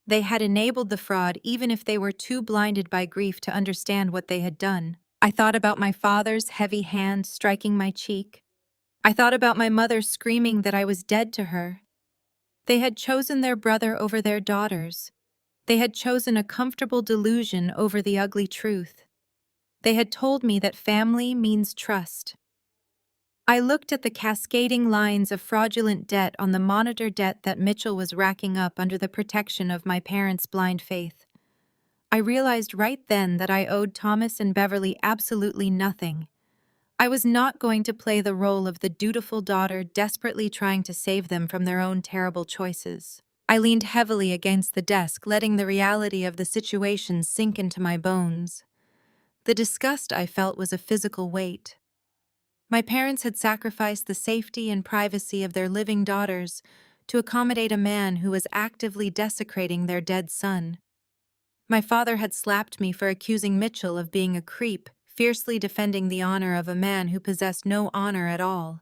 They had enabled the fraud even if they were too blinded by grief to understand what they had done. I thought about my father's heavy hand striking my cheek. I thought about my mother screaming that I was dead to her. They had chosen their brother over their daughters. They had chosen a comfortable delusion over the ugly truth. They had told me that family means trust. I looked at the cascading lines of fraudulent debt on the monitor debt that Mitchell was racking up under the protection of my parents' blind faith. I realized right then that I owed Thomas and Beverly absolutely nothing. I was not going to play the role of the dutiful daughter desperately trying to save them from their own terrible choices. I leaned heavily against the desk, letting the reality of the situation sink into my bones. The disgust I felt was a physical weight. My parents had sacrificed the safety and privacy of their living daughters to accommodate a man who was actively desecrating their dead son. My father had slapped me for accusing Mitchell of being a creep, fiercely defending the honor of a man who possessed no honor at all.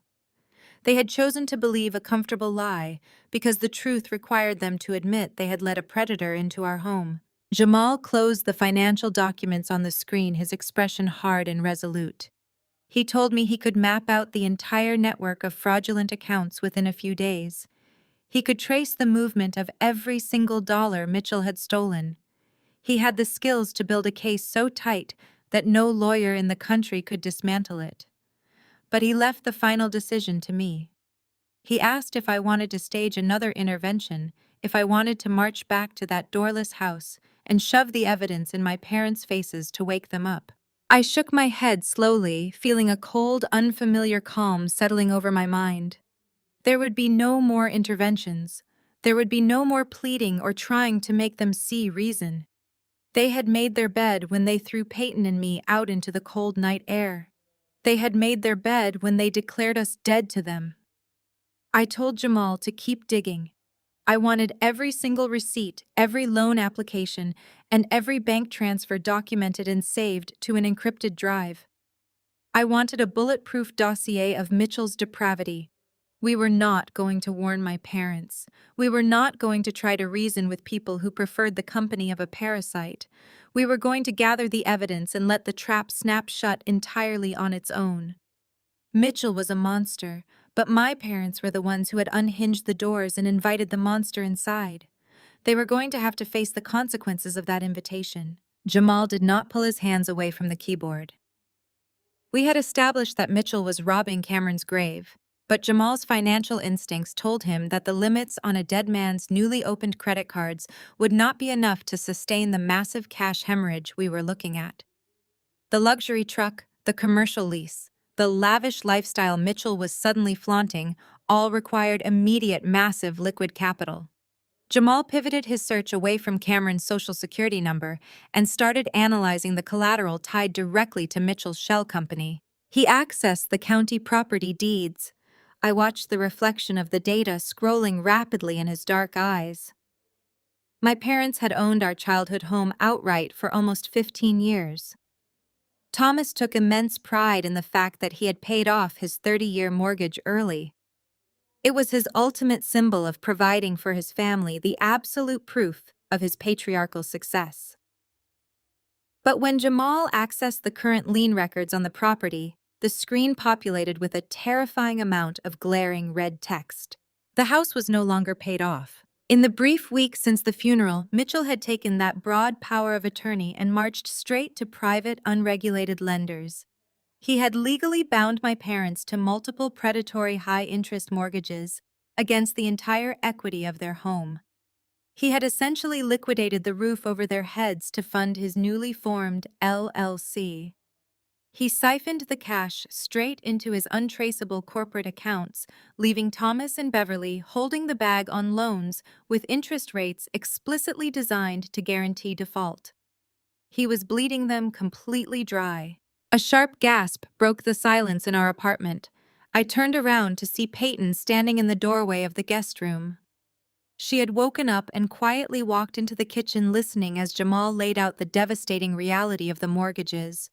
They had chosen to believe a comfortable lie because the truth required them to admit they had let a predator into our home. Jamal closed the financial documents on the screen, his expression hard and resolute. He told me he could map out the entire network of fraudulent accounts within a few days. He could trace the movement of every single dollar Mitchell had stolen. He had the skills to build a case so tight that no lawyer in the country could dismantle it. But he left the final decision to me. He asked if I wanted to stage another intervention, if I wanted to march back to that doorless house and shove the evidence in my parents' faces to wake them up. I shook my head slowly, feeling a cold, unfamiliar calm settling over my mind. There would be no more interventions. There would be no more pleading or trying to make them see reason. They had made their bed when they threw Peyton and me out into the cold night air. They had made their bed when they declared us dead to them. I told Jamal to keep digging. I wanted every single receipt, every loan application, and every bank transfer documented and saved to an encrypted drive. I wanted a bulletproof dossier of Mitchell's depravity. We were not going to warn my parents. We were not going to try to reason with people who preferred the company of a parasite. We were going to gather the evidence and let the trap snap shut entirely on its own. Mitchell was a monster, but my parents were the ones who had unhinged the doors and invited the monster inside. They were going to have to face the consequences of that invitation. Jamal did not pull his hands away from the keyboard. We had established that Mitchell was robbing Cameron's grave, but Jamal's financial instincts told him that the limits on a dead man's newly opened credit cards would not be enough to sustain the massive cash hemorrhage we were looking at. The luxury truck, the commercial lease, the lavish lifestyle Mitchell was suddenly flaunting all required immediate massive liquid capital. Jamal pivoted his search away from Cameron's social security number and started analyzing the collateral tied directly to Mitchell's shell company. He accessed the county property deeds. I watched the reflection of the data scrolling rapidly in his dark eyes. My parents had owned our childhood home outright for almost 15 years. Thomas took immense pride in the fact that he had paid off his 30-year mortgage early. It was his ultimate symbol of providing for his family, the absolute proof of his patriarchal success. But when Jamal accessed the current lien records on the property, the screen populated with a terrifying amount of glaring red text. The house was no longer paid off. In the brief week since the funeral, Mitchell had taken that broad power of attorney and marched straight to private, unregulated lenders. He had legally bound my parents to multiple predatory high-interest mortgages against the entire equity of their home. He had essentially liquidated the roof over their heads to fund his newly formed LLC. He siphoned the cash straight into his untraceable corporate accounts, leaving Thomas and Beverly holding the bag on loans with interest rates explicitly designed to guarantee default. He was bleeding them completely dry. A sharp gasp broke the silence in our apartment. I turned around to see Peyton standing in the doorway of the guest room. She had woken up and quietly walked into the kitchen listening as Jamal laid out the devastating reality of the mortgages.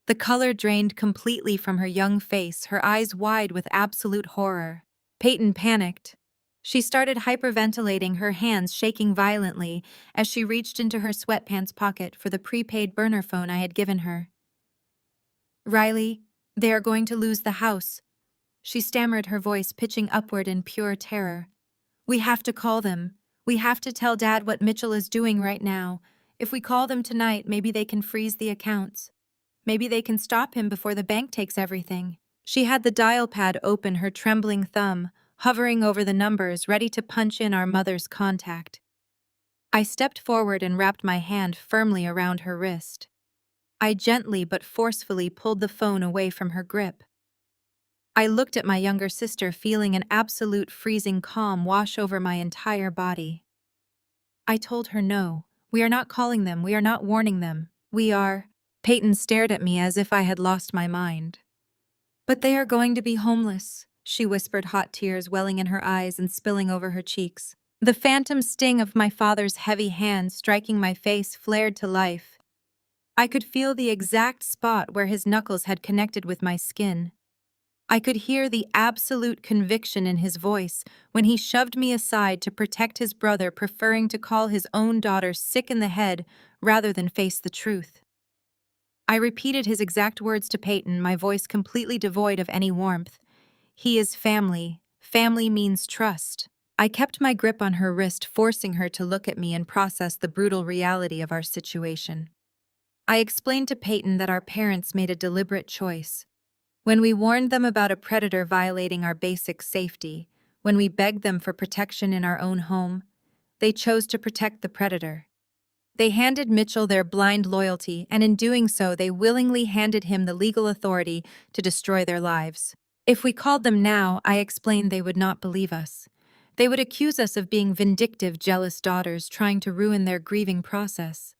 The color drained completely from her young face, her eyes wide with absolute horror. Peyton panicked. She started hyperventilating, her hands shaking violently as she reached into her sweatpants pocket for the prepaid burner phone I had given her. "Riley, they are going to lose the house," she stammered, her voice pitching upward in pure terror. "We have to call them. We have to tell Dad what Mitchell is doing right now. If we call them tonight, maybe they can freeze the accounts. Maybe they can stop him before the bank takes everything." She had the dial pad open, her trembling thumb hovering over the numbers, ready to punch in our mother's contact. I stepped forward and wrapped my hand firmly around her wrist. I gently but forcefully pulled the phone away from her grip. I looked at my younger sister, feeling an absolute freezing calm wash over my entire body. I told her no. We are not calling them. We are not warning them. We are... Peyton stared at me as if I had lost my mind. "But they are going to be homeless," she whispered, hot tears welling in her eyes and spilling over her cheeks. The phantom sting of my father's heavy hand striking my face flared to life. I could feel the exact spot where his knuckles had connected with my skin. I could hear the absolute conviction in his voice when he shoved me aside to protect his brother, preferring to call his own daughter sick in the head rather than face the truth. I repeated his exact words to Peyton, my voice completely devoid of any warmth. "He is family. Family means trust." I kept my grip on her wrist, forcing her to look at me and process the brutal reality of our situation. I explained to Peyton that our parents made a deliberate choice. When we warned them about a predator violating our basic safety, when we begged them for protection in our own home, they chose to protect the predator. They handed Mitchell their blind loyalty, and in doing so, they willingly handed him the legal authority to destroy their lives. If we called them now, I explained, they would not believe us. They would accuse us of being vindictive, jealous daughters trying to ruin their grieving process.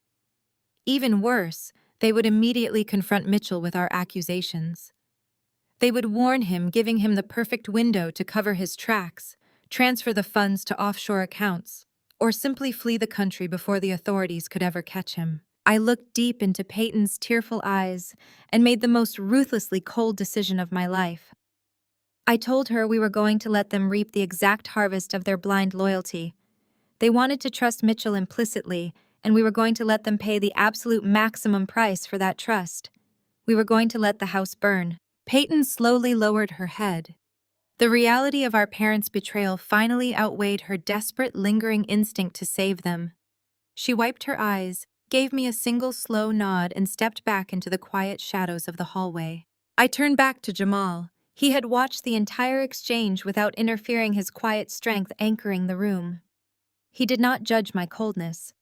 Even worse, they would immediately confront Mitchell with our accusations. They would warn him, giving him the perfect window to cover his tracks, transfer the funds to offshore accounts, or simply flee the country before the authorities could ever catch him. I looked deep into Peyton's tearful eyes and made the most ruthlessly cold decision of my life. I told her we were going to let them reap the exact harvest of their blind loyalty. They wanted to trust Mitchell implicitly, and we were going to let them pay the absolute maximum price for that trust. We were going to let the house burn. Peyton slowly lowered her head. The reality of our parents' betrayal finally outweighed her desperate, lingering instinct to save them. She wiped her eyes, gave me a single slow nod, and stepped back into the quiet shadows of the hallway. I turned back to Jamal. He had watched the entire exchange without interfering, his quiet strength anchoring the room. He did not judge my coldness.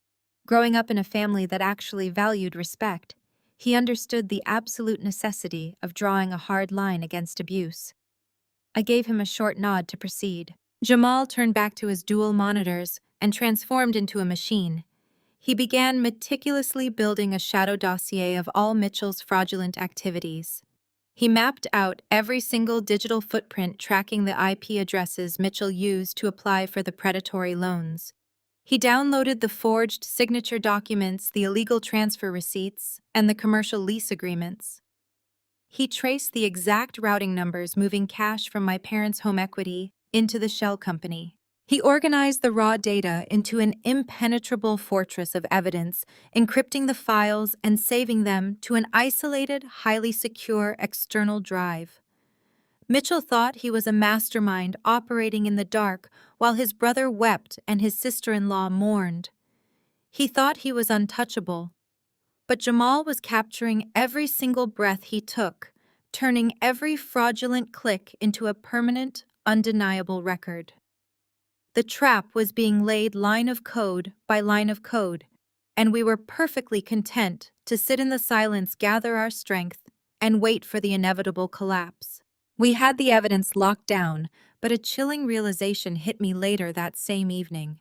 Growing up in a family that actually valued respect, he understood the absolute necessity of drawing a hard line against abuse. I gave him a short nod to proceed. Jamal turned back to his dual monitors and transformed into a machine. He began meticulously building a shadow dossier of all Mitchell's fraudulent activities. He mapped out every single digital footprint, tracking the IP addresses Mitchell used to apply for the predatory loans. He downloaded the forged signature documents, the illegal transfer receipts, and the commercial lease agreements. He traced the exact routing numbers moving cash from my parents' home equity into the shell company. He organized the raw data into an impenetrable fortress of evidence, encrypting the files and saving them to an isolated, highly secure external drive. Mitchell thought he was a mastermind operating in the dark while his brother wept and his sister-in-law mourned. He thought he was untouchable, but Jamal was capturing every single breath he took, turning every fraudulent click into a permanent, undeniable record. The trap was being laid line of code by line of code, and we were perfectly content to sit in the silence, gather our strength, and wait for the inevitable collapse. We had the evidence locked down, but a chilling realization hit me later that same evening.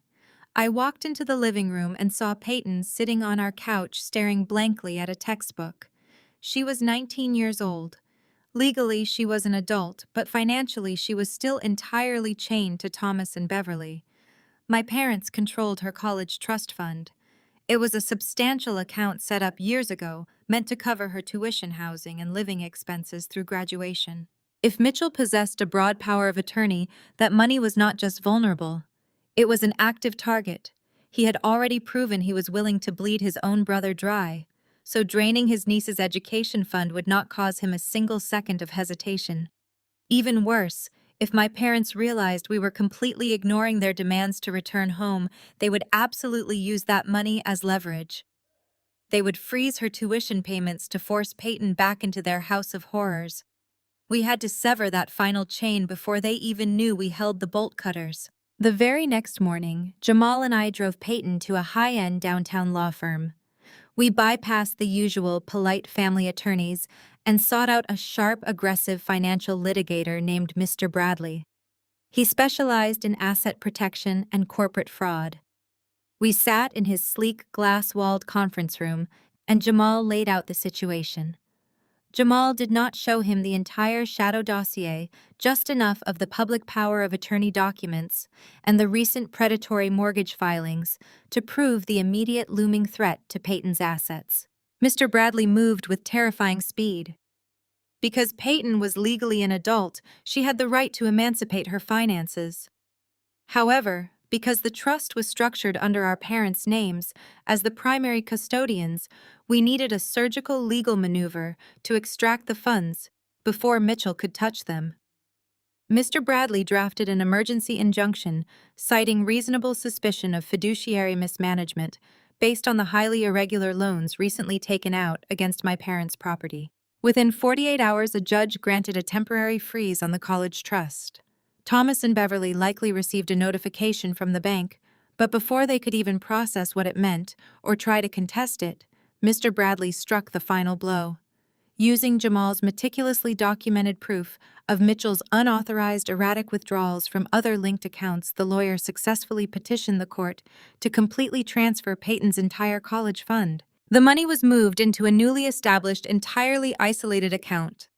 I walked into the living room and saw Peyton sitting on our couch staring blankly at a textbook. She was 19 years old. Legally, she was an adult, but financially she was still entirely chained to Thomas and Beverly. My parents controlled her college trust fund. It was a substantial account set up years ago, meant to cover her tuition, housing, and living expenses through graduation. If Mitchell possessed a broad power of attorney, that money was not just vulnerable. It was an active target. He had already proven he was willing to bleed his own brother dry, so draining his niece's education fund would not cause him a single second of hesitation. Even worse, if my parents realized we were completely ignoring their demands to return home, they would absolutely use that money as leverage. They would freeze her tuition payments to force Peyton back into their house of horrors. We had to sever that final chain before they even knew we held the bolt cutters. The very next morning, Jamal and I drove Peyton to a high-end downtown law firm. We bypassed the usual polite family attorneys and sought out a sharp, aggressive financial litigator named Mr. Bradley. He specialized in asset protection and corporate fraud. We sat in his sleek, glass-walled conference room, and Jamal laid out the situation. Jamal did not show him the entire shadow dossier, just enough of the public power of attorney documents and the recent predatory mortgage filings to prove the immediate looming threat to Peyton's assets. Mr. Bradley moved with terrifying speed. Because Peyton was legally an adult, she had the right to emancipate her finances. However, because the trust was structured under our parents' names as the primary custodians, we needed a surgical legal maneuver to extract the funds before Mitchell could touch them. Mr. Bradley drafted an emergency injunction citing reasonable suspicion of fiduciary mismanagement based on the highly irregular loans recently taken out against my parents' property. Within 48 hours, a judge granted a temporary freeze on the college trust. Thomas and Beverly likely received a notification from the bank, but before they could even process what it meant or try to contest it, Mr. Bradley struck the final blow. Using Jamal's meticulously documented proof of Mitchell's unauthorized erratic withdrawals from other linked accounts, the lawyer successfully petitioned the court to completely transfer Peyton's entire college fund. The money was moved into a newly established, entirely isolated account.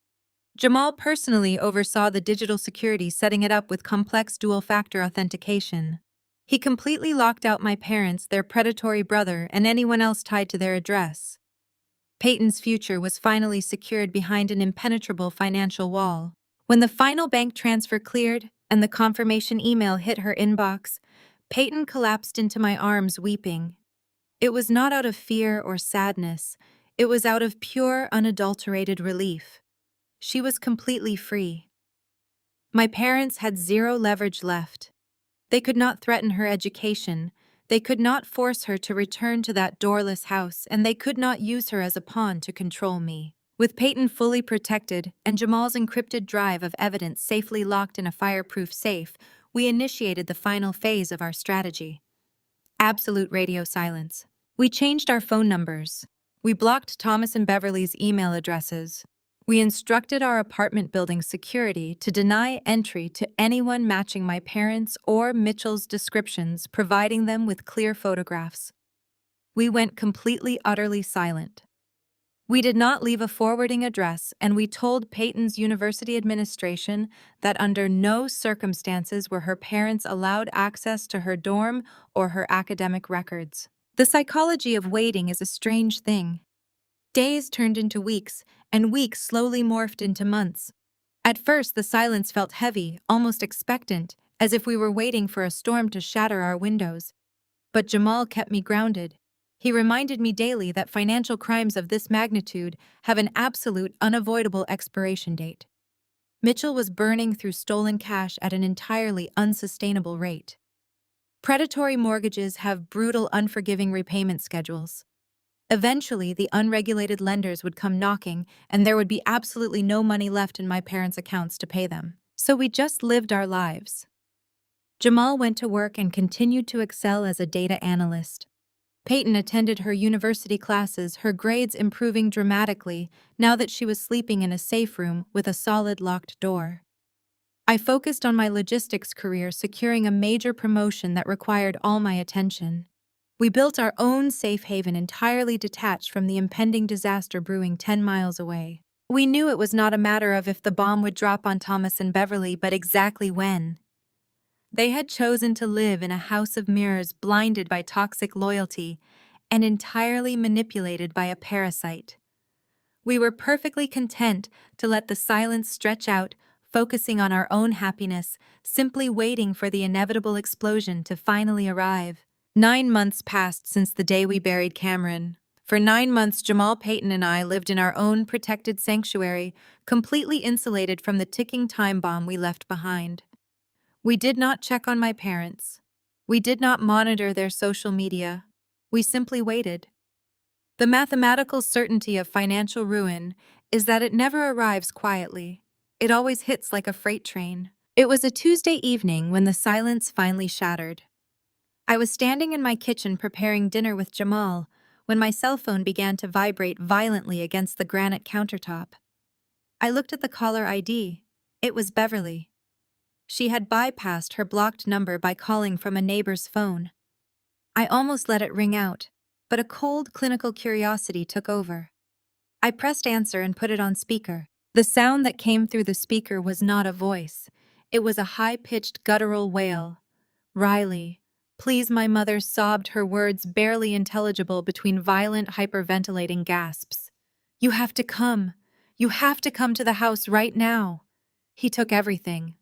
Jamal personally oversaw the digital security, setting it up with complex dual-factor authentication. He completely locked out my parents, their predatory brother, and anyone else tied to their address. Peyton's future was finally secured behind an impenetrable financial wall. When the final bank transfer cleared and the confirmation email hit her inbox, Peyton collapsed into my arms weeping. It was not out of fear or sadness. It was out of pure, unadulterated relief. She was completely free. My parents had zero leverage left. They could not threaten her education. They could not force her to return to that doorless house, and they could not use her as a pawn to control me. With Peyton fully protected and Jamal's encrypted drive of evidence safely locked in a fireproof safe, we initiated the final phase of our strategy. Absolute radio silence. We changed our phone numbers. We blocked Thomas and Beverly's email addresses. We instructed our apartment building security to deny entry to anyone matching my parents' or Mitchell's descriptions, providing them with clear photographs. We went completely, utterly silent. We did not leave a forwarding address, and we told Peyton's university administration that under no circumstances were her parents allowed access to her dorm or her academic records. The psychology of waiting is a strange thing. Days turned into weeks, and weeks slowly morphed into months. At first, the silence felt heavy, almost expectant, as if we were waiting for a storm to shatter our windows. But Jamal kept me grounded. He reminded me daily that financial crimes of this magnitude have an absolute, unavoidable expiration date. Mitchell was burning through stolen cash at an entirely unsustainable rate. Predatory mortgages have brutal, unforgiving repayment schedules. Eventually, the unregulated lenders would come knocking, and there would be absolutely no money left in my parents' accounts to pay them. So we just lived our lives. Jamal went to work and continued to excel as a data analyst. Peyton attended her university classes, her grades improving dramatically now that she was sleeping in a safe room with a solid locked door. I focused on my logistics career, securing a major promotion that required all my attention. We built our own safe haven entirely detached from the impending disaster brewing 10 miles away. We knew it was not a matter of if the bomb would drop on Thomas and Beverly, but exactly when. They had chosen to live in a house of mirrors, blinded by toxic loyalty and entirely manipulated by a parasite. We were perfectly content to let the silence stretch out, focusing on our own happiness, simply waiting for the inevitable explosion to finally arrive. 9 months passed since the day we buried Cameron. For 9 months, Jamal, Peyton, and I lived in our own protected sanctuary, completely insulated from the ticking time bomb we left behind. We did not check on my parents. We did not monitor their social media. We simply waited. The mathematical certainty of financial ruin is that it never arrives quietly. It always hits like a freight train. It was a Tuesday evening when the silence finally shattered. I was standing in my kitchen preparing dinner with Jamal when my cell phone began to vibrate violently against the granite countertop. I looked at the caller ID. It was Beverly. She had bypassed her blocked number by calling from a neighbor's phone. I almost let it ring out, but a cold, clinical curiosity took over. I pressed answer and put it on speaker. The sound that came through the speaker was not a voice. It was a high-pitched, guttural wail. "Riley, please," my mother sobbed, her words barely intelligible between violent, hyperventilating gasps. "You have to come. You have to come to the house right now. He took everything."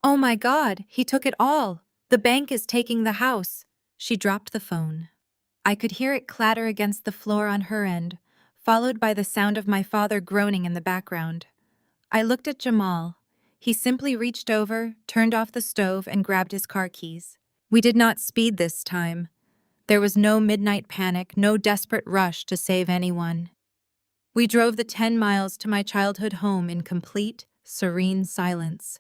"Oh my God, he took it all. The bank is taking the house." She dropped the phone. I could hear it clatter against the floor on her end, followed by the sound of my father groaning in the background. I looked at Jamal. He simply reached over, turned off the stove, and grabbed his car keys. We did not speed this time. There was no midnight panic, no desperate rush to save anyone. We drove the 10 miles to my childhood home in complete, serene silence.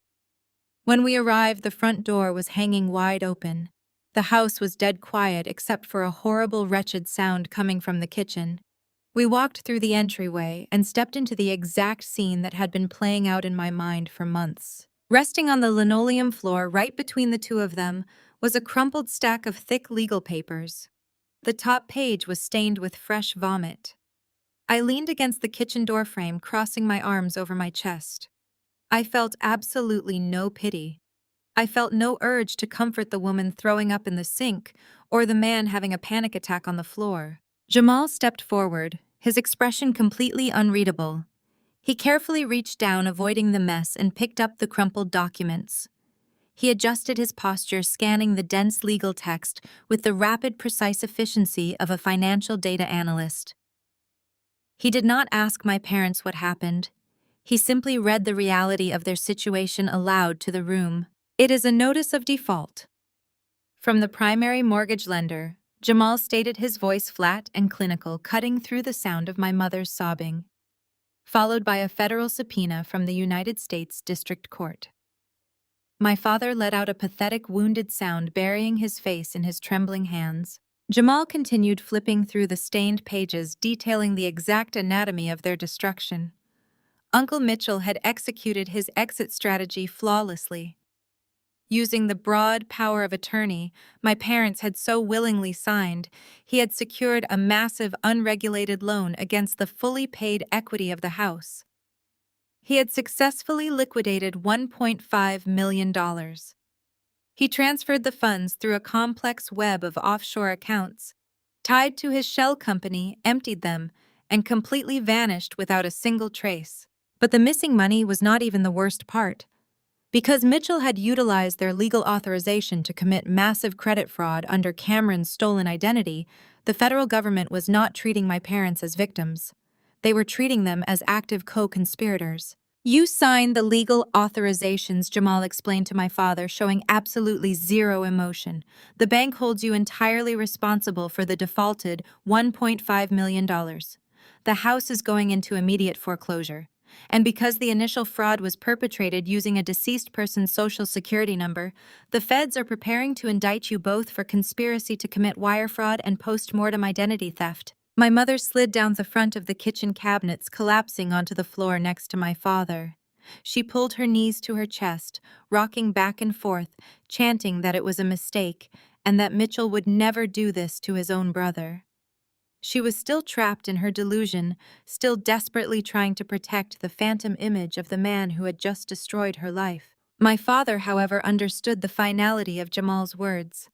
When we arrived, the front door was hanging wide open. The house was dead quiet except for a horrible, wretched sound coming from the kitchen. We walked through the entryway and stepped into the exact scene that had been playing out in my mind for months. Resting on the linoleum floor right between the two of them was a crumpled stack of thick legal papers. The top page was stained with fresh vomit. I leaned against the kitchen doorframe, crossing my arms over my chest. I felt absolutely no pity. I felt no urge to comfort the woman throwing up in the sink or the man having a panic attack on the floor. Jamal stepped forward, his expression completely unreadable. He carefully reached down, avoiding the mess, and picked up the crumpled documents. He adjusted his posture, scanning the dense legal text with the rapid, precise efficiency of a financial data analyst. He did not ask my parents what happened. He simply read the reality of their situation aloud to the room. It is a notice of default. From the primary mortgage lender, Jamal stated, his voice flat and clinical, cutting through the sound of my mother's sobbing, followed by a federal subpoena from the United States District Court. My father let out a pathetic, wounded sound, burying his face in his trembling hands. Jamal continued flipping through the stained pages, detailing the exact anatomy of their destruction. Uncle Mitchell had executed his exit strategy flawlessly. Using the broad power of attorney my parents had so willingly signed, he had secured a massive unregulated loan against the fully paid equity of the house. He had successfully liquidated $1.5 million. He transferred the funds through a complex web of offshore accounts, tied to his shell company, emptied them, and completely vanished without a single trace. But the missing money was not even the worst part. Because Mitchell had utilized their legal authorization to commit massive credit fraud under Cameron's stolen identity, the federal government was not treating my parents as victims. They were treating them as active co-conspirators. "You signed the legal authorizations," Jamal explained to my father, showing absolutely zero emotion. "The bank holds you entirely responsible for the defaulted $1.5 million. The house is going into immediate foreclosure. And because the initial fraud was perpetrated using a deceased person's social security number, the feds are preparing to indict you both for conspiracy to commit wire fraud and post-mortem identity theft." My mother slid down the front of the kitchen cabinets, collapsing onto the floor next to my father. She pulled her knees to her chest, rocking back and forth, chanting that it was a mistake and that Mitchell would never do this to his own brother. She was still trapped in her delusion, still desperately trying to protect the phantom image of the man who had just destroyed her life. My father, however, understood the finality of Jamal's words.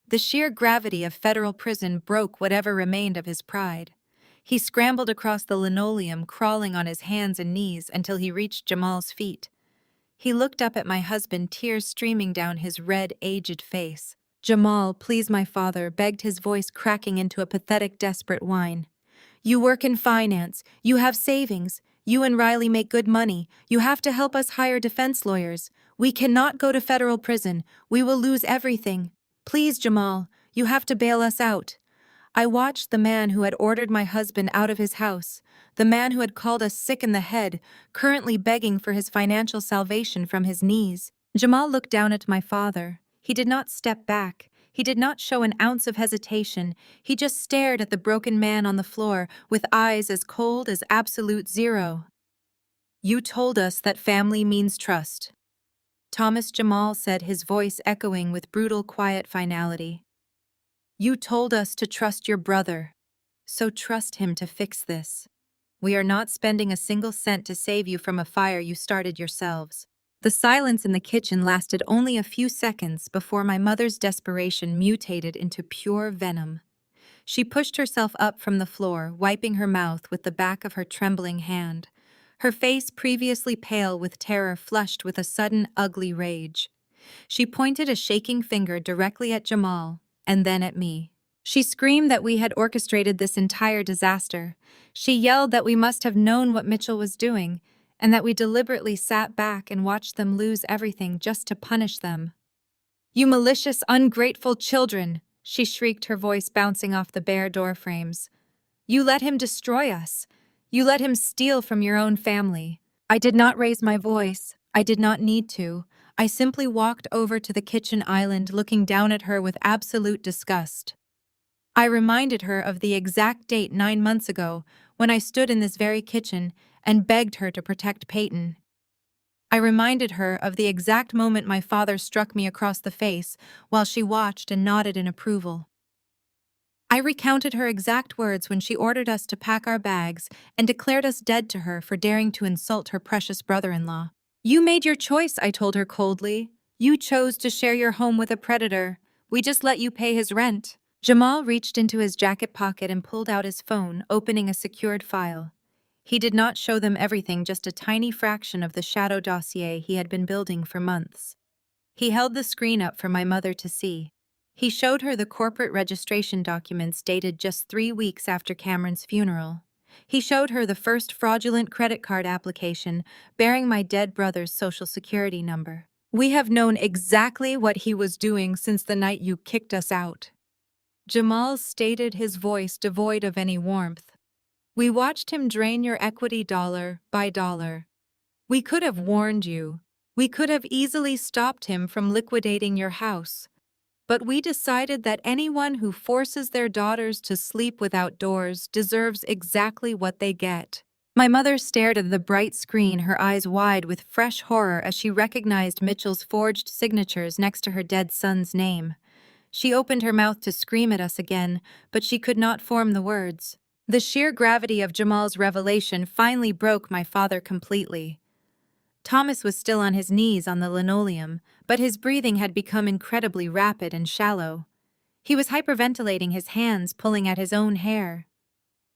The sheer gravity of federal prison broke whatever remained of his pride. He scrambled across the linoleum, crawling on his hands and knees until he reached Jamal's feet. He looked up at my husband, tears streaming down his red, aged face. "Jamal, please," my father begged, his voice cracking into a pathetic, desperate whine. "You work in finance. You have savings. You and Riley make good money. You have to help us hire defense lawyers. We cannot go to federal prison. We will lose everything. Please, Jamal, you have to bail us out." I watched the man who had ordered my husband out of his house, the man who had called us sick in the head, currently begging for his financial salvation from his knees. Jamal looked down at my father. He did not step back. He did not show an ounce of hesitation. He just stared at the broken man on the floor with eyes as cold as absolute zero. "You told us that family means trust," Thomas Jamal said, his voice echoing with brutal, quiet finality. "You told us to trust your brother, so trust him to fix this. We are not spending a single cent to save you from a fire you started yourselves." The silence in the kitchen lasted only a few seconds before my mother's desperation mutated into pure venom. She pushed herself up from the floor, wiping her mouth with the back of her trembling hand. Her face, previously pale with terror, flushed with a sudden, ugly rage. She pointed a shaking finger directly at Jamal, and then at me. She screamed that we had orchestrated this entire disaster. She yelled that we must have known what Mitchell was doing, and that we deliberately sat back and watched them lose everything just to punish them. "You malicious, ungrateful children!" she shrieked, her voice bouncing off the bare door frames. "You let him destroy us. You let him steal from your own family." I did not raise my voice. I did not need to. I simply walked over to the kitchen island, looking down at her with absolute disgust. I reminded her of the exact date 9 months ago, when I stood in this very kitchen and begged her to protect Peyton. I reminded her of the exact moment my father struck me across the face while she watched and nodded in approval. I recounted her exact words when she ordered us to pack our bags and declared us dead to her for daring to insult her precious brother-in-law. "You made your choice," I told her coldly. "You chose to share your home with a predator. We just let you pay his rent." Jamal reached into his jacket pocket and pulled out his phone, opening a secured file. He did not show them everything, just a tiny fraction of the shadow dossier he had been building for months. He held the screen up for my mother to see. He showed her the corporate registration documents dated just 3 weeks after Cameron's funeral. He showed her the first fraudulent credit card application bearing my dead brother's social security number. "We have known exactly what he was doing since the night you kicked us out," Jamal stated, his voice devoid of any warmth. "We watched him drain your equity dollar by dollar. We could have warned you. We could have easily stopped him from liquidating your house. But we decided that anyone who forces their daughters to sleep without doors deserves exactly what they get." My mother stared at the bright screen, her eyes wide with fresh horror as she recognized Mitchell's forged signatures next to her dead son's name. She opened her mouth to scream at us again, but she could not form the words. The sheer gravity of Jamal's revelation finally broke my father completely. Thomas was still on his knees on the linoleum, but his breathing had become incredibly rapid and shallow. He was hyperventilating, his hands pulling at his own hair.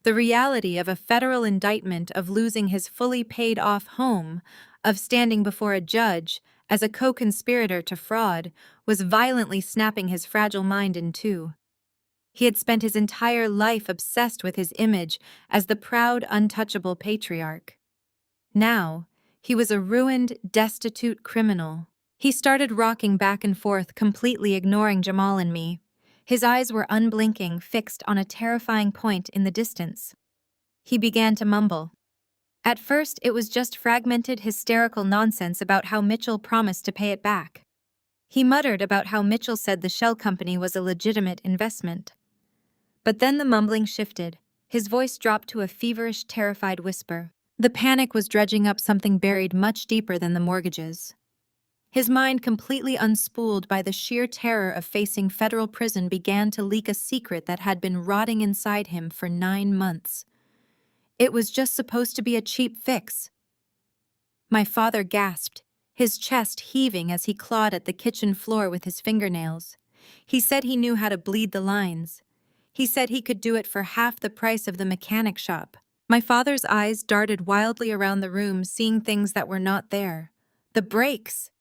The reality of a federal indictment, of losing his fully paid-off home, of standing before a judge as a co-conspirator to fraud, was violently snapping his fragile mind in two. He had spent his entire life obsessed with his image as the proud, untouchable patriarch. Now, he was a ruined, destitute criminal. He started rocking back and forth, completely ignoring Jamal and me. His eyes were unblinking, fixed on a terrifying point in the distance. He began to mumble. At first, it was just fragmented, hysterical nonsense about how Mitchell promised to pay it back. He muttered about how Mitchell said the shell company was a legitimate investment. But then the mumbling shifted. His voice dropped to a feverish, terrified whisper. The panic was dredging up something buried much deeper than the mortgages. His mind, completely unspooled by the sheer terror of facing federal prison, began to leak a secret that had been rotting inside him for 9 months. It was just supposed to be a cheap fix. My father gasped, his chest heaving as he clawed at the kitchen floor with his fingernails. He said he knew how to bleed the lines. He said he could do it for half the price of the mechanic shop. My father's eyes darted wildly around the room, seeing things that were not there. "The brakes!"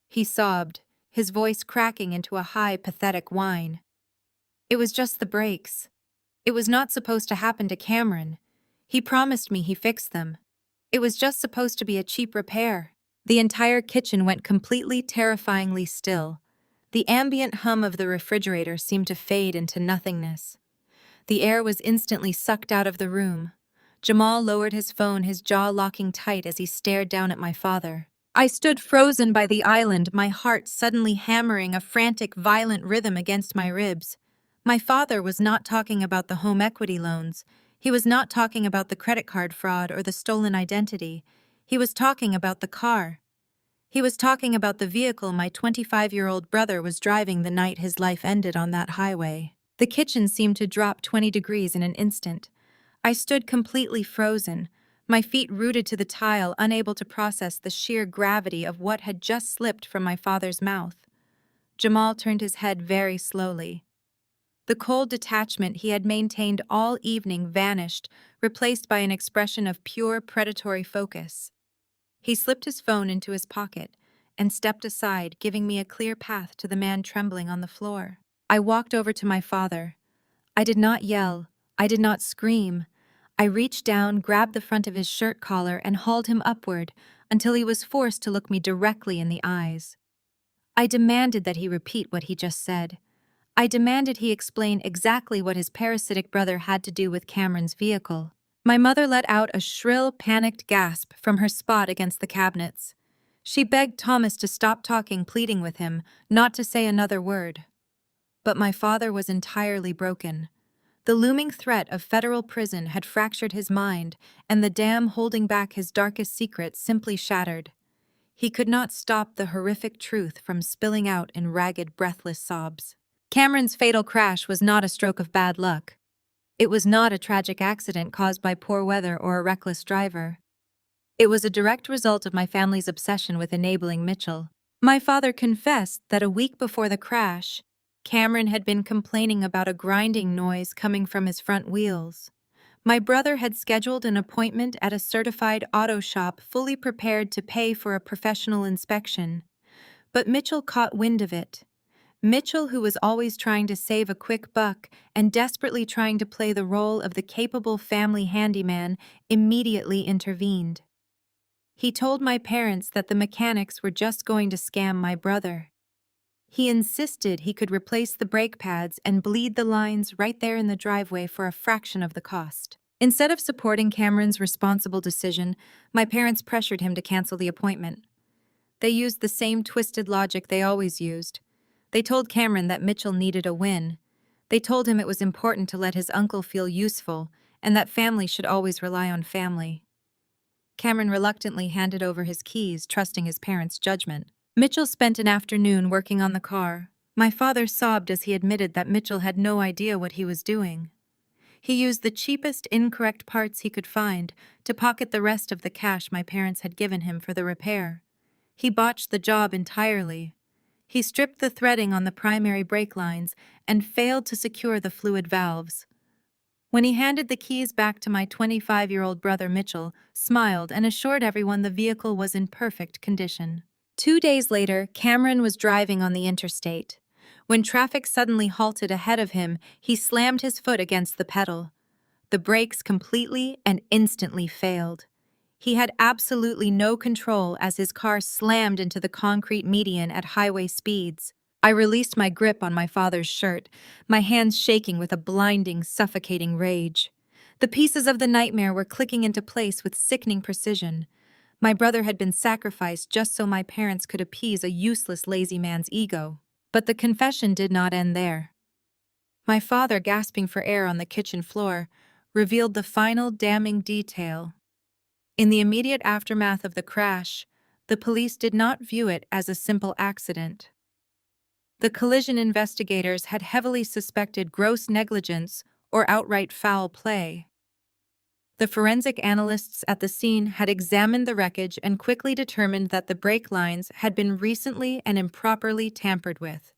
he sobbed, his voice cracking into a high, pathetic whine. "It was just the brakes. It was not supposed to happen to Cameron. He promised me he fixed them. It was just supposed to be a cheap repair." The entire kitchen went completely, terrifyingly still. The ambient hum of the refrigerator seemed to fade into nothingness. The air was instantly sucked out of the room. Jamal lowered his phone, his jaw locking tight as he stared down at my father. I stood frozen by the island, my heart suddenly hammering a frantic, violent rhythm against my ribs. My father was not talking about the home equity loans. He was not talking about the credit card fraud or the stolen identity. He was talking about the car. He was talking about the vehicle my 25-year-old brother was driving the night his life ended on that highway. The kitchen seemed to drop 20 degrees in an instant. I stood completely frozen, my feet rooted to the tile, unable to process the sheer gravity of what had just slipped from my father's mouth. Jamal turned his head very slowly. The cold detachment he had maintained all evening vanished, replaced by an expression of pure predatory focus. He slipped his phone into his pocket and stepped aside, giving me a clear path to the man trembling on the floor. I walked over to my father. I did not yell. I did not scream. I reached down, grabbed the front of his shirt collar, and hauled him upward until he was forced to look me directly in the eyes. I demanded that he repeat what he just said. I demanded he explain exactly what his parasitic brother had to do with Cameron's vehicle. My mother let out a shrill, panicked gasp from her spot against the cabinets. She begged Thomas to stop talking, pleading with him not to say another word. But my father was entirely broken. The looming threat of federal prison had fractured his mind, and the dam holding back his darkest secret simply shattered. He could not stop the horrific truth from spilling out in ragged, breathless sobs. Cameron's fatal crash was not a stroke of bad luck. It was not a tragic accident caused by poor weather or a reckless driver. It was a direct result of my family's obsession with enabling Mitchell. My father confessed that a week before the crash, Cameron had been complaining about a grinding noise coming from his front wheels. My brother had scheduled an appointment at a certified auto shop fully prepared to pay for a professional inspection. But Mitchell caught wind of it. Mitchell, who was always trying to save a quick buck and desperately trying to play the role of the capable family handyman, immediately intervened. He told my parents that the mechanics were just going to scam my brother. He insisted he could replace the brake pads and bleed the lines right there in the driveway for a fraction of the cost. Instead of supporting Cameron's responsible decision, my parents pressured him to cancel the appointment. They used the same twisted logic they always used. They told Cameron that Mitchell needed a win. They told him it was important to let his uncle feel useful and that family should always rely on family. Cameron reluctantly handed over his keys, trusting his parents' judgment. Mitchell spent an afternoon working on the car. My father sobbed as he admitted that Mitchell had no idea what he was doing. He used the cheapest, incorrect parts he could find to pocket the rest of the cash my parents had given him for the repair. He botched the job entirely. He stripped the threading on the primary brake lines and failed to secure the fluid valves. When he handed the keys back to my 25-year-old brother, Mitchell smiled and assured everyone the vehicle was in perfect condition. 2 days later, Cameron was driving on the interstate. When traffic suddenly halted ahead of him, he slammed his foot against the pedal. The brakes completely and instantly failed. He had absolutely no control as his car slammed into the concrete median at highway speeds. I released my grip on my father's shirt, my hands shaking with a blinding, suffocating rage. The pieces of the nightmare were clicking into place with sickening precision. My brother had been sacrificed just so my parents could appease a useless, lazy man's ego. But the confession did not end there. My father, gasping for air on the kitchen floor, revealed the final damning detail. In the immediate aftermath of the crash, the police did not view it as a simple accident. The collision investigators had heavily suspected gross negligence or outright foul play. The forensic analysts at the scene had examined the wreckage and quickly determined that the brake lines had been recently and improperly tampered with.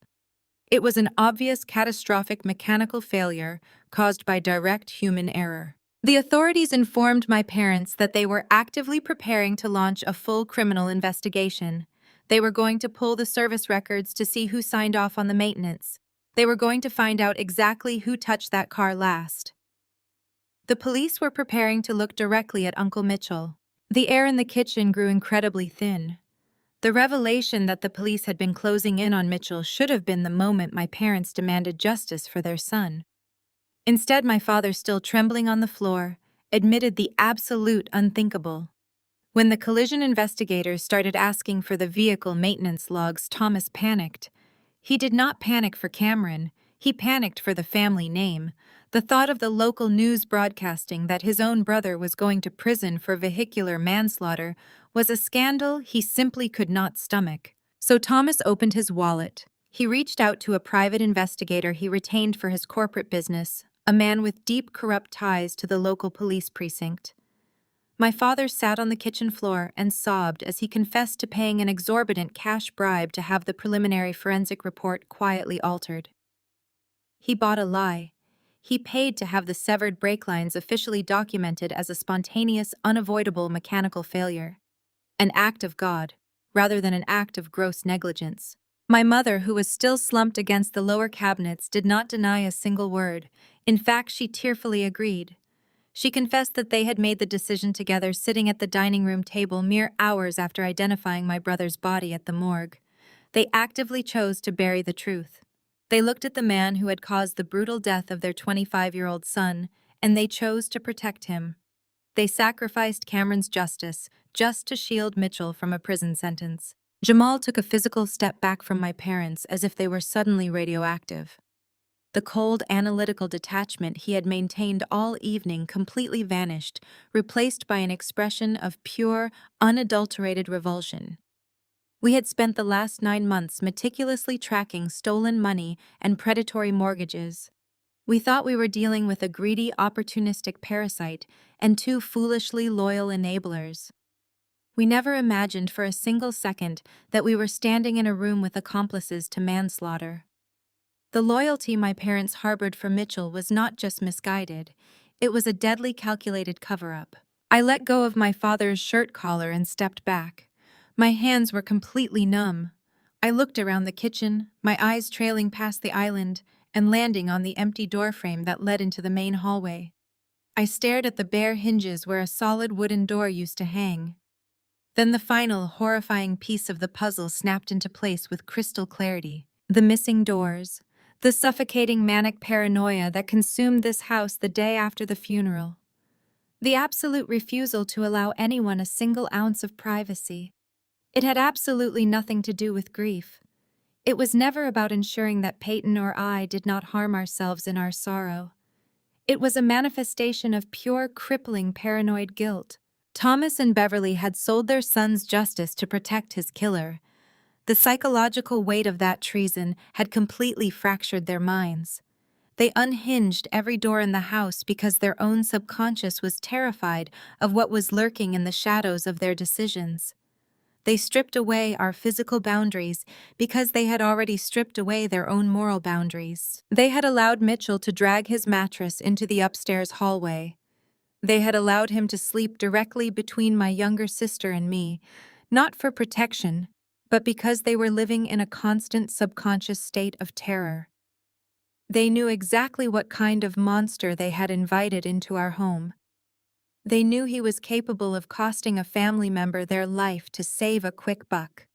It was an obvious catastrophic mechanical failure caused by direct human error. The authorities informed my parents that they were actively preparing to launch a full criminal investigation. They were going to pull the service records to see who signed off on the maintenance. They were going to find out exactly who touched that car last. The police were preparing to look directly at Uncle Mitchell. The air in the kitchen grew incredibly thin. The revelation that the police had been closing in on Mitchell should have been the moment my parents demanded justice for their son. Instead, my father, still trembling on the floor, admitted the absolute unthinkable. When the collision investigators started asking for the vehicle maintenance logs, Thomas panicked. He did not panic for Cameron. He panicked for the family name. The thought of the local news broadcasting that his own brother was going to prison for vehicular manslaughter was a scandal he simply could not stomach. So Thomas opened his wallet. He reached out to a private investigator he retained for his corporate business, a man with deep corrupt ties to the local police precinct. My father sat on the kitchen floor and sobbed as he confessed to paying an exorbitant cash bribe to have the preliminary forensic report quietly altered. He bought a lie. He paid to have the severed brake lines officially documented as a spontaneous, unavoidable mechanical failure. An act of God, rather than an act of gross negligence. My mother, who was still slumped against the lower cabinets, did not deny a single word. In fact, she tearfully agreed. She confessed that they had made the decision together sitting at the dining room table mere hours after identifying my brother's body at the morgue. They actively chose to bury the truth. They looked at the man who had caused the brutal death of their 25-year-old son, and they chose to protect him. They sacrificed Cameron's justice just to shield Mitchell from a prison sentence. Jamal took a physical step back from my parents as if they were suddenly radioactive. The cold, analytical detachment he had maintained all evening completely vanished, replaced by an expression of pure, unadulterated revulsion. We had spent the last 9 months meticulously tracking stolen money and predatory mortgages. We thought we were dealing with a greedy, opportunistic parasite and two foolishly loyal enablers. We never imagined for a single second that we were standing in a room with accomplices to manslaughter. The loyalty my parents harbored for Mitchell was not just misguided, it was a deadly calculated cover-up. I let go of my father's shirt collar and stepped back. My hands were completely numb. I looked around the kitchen, my eyes trailing past the island and landing on the empty doorframe that led into the main hallway. I stared at the bare hinges where a solid wooden door used to hang. Then the final, horrifying piece of the puzzle snapped into place with crystal clarity. The missing doors. The suffocating manic paranoia that consumed this house the day after the funeral. The absolute refusal to allow anyone a single ounce of privacy. It had absolutely nothing to do with grief. It was never about ensuring that Peyton or I did not harm ourselves in our sorrow. It was a manifestation of pure, crippling paranoid guilt. Thomas and Beverly had sold their son's justice to protect his killer. The psychological weight of that treason had completely fractured their minds. They unhinged every door in the house because their own subconscious was terrified of what was lurking in the shadows of their decisions. They stripped away our physical boundaries because they had already stripped away their own moral boundaries. They had allowed Mitchell to drag his mattress into the upstairs hallway. They had allowed him to sleep directly between my younger sister and me, not for protection, but because they were living in a constant subconscious state of terror. They knew exactly what kind of monster they had invited into our home. They knew he was capable of costing a family member their life to save a quick buck.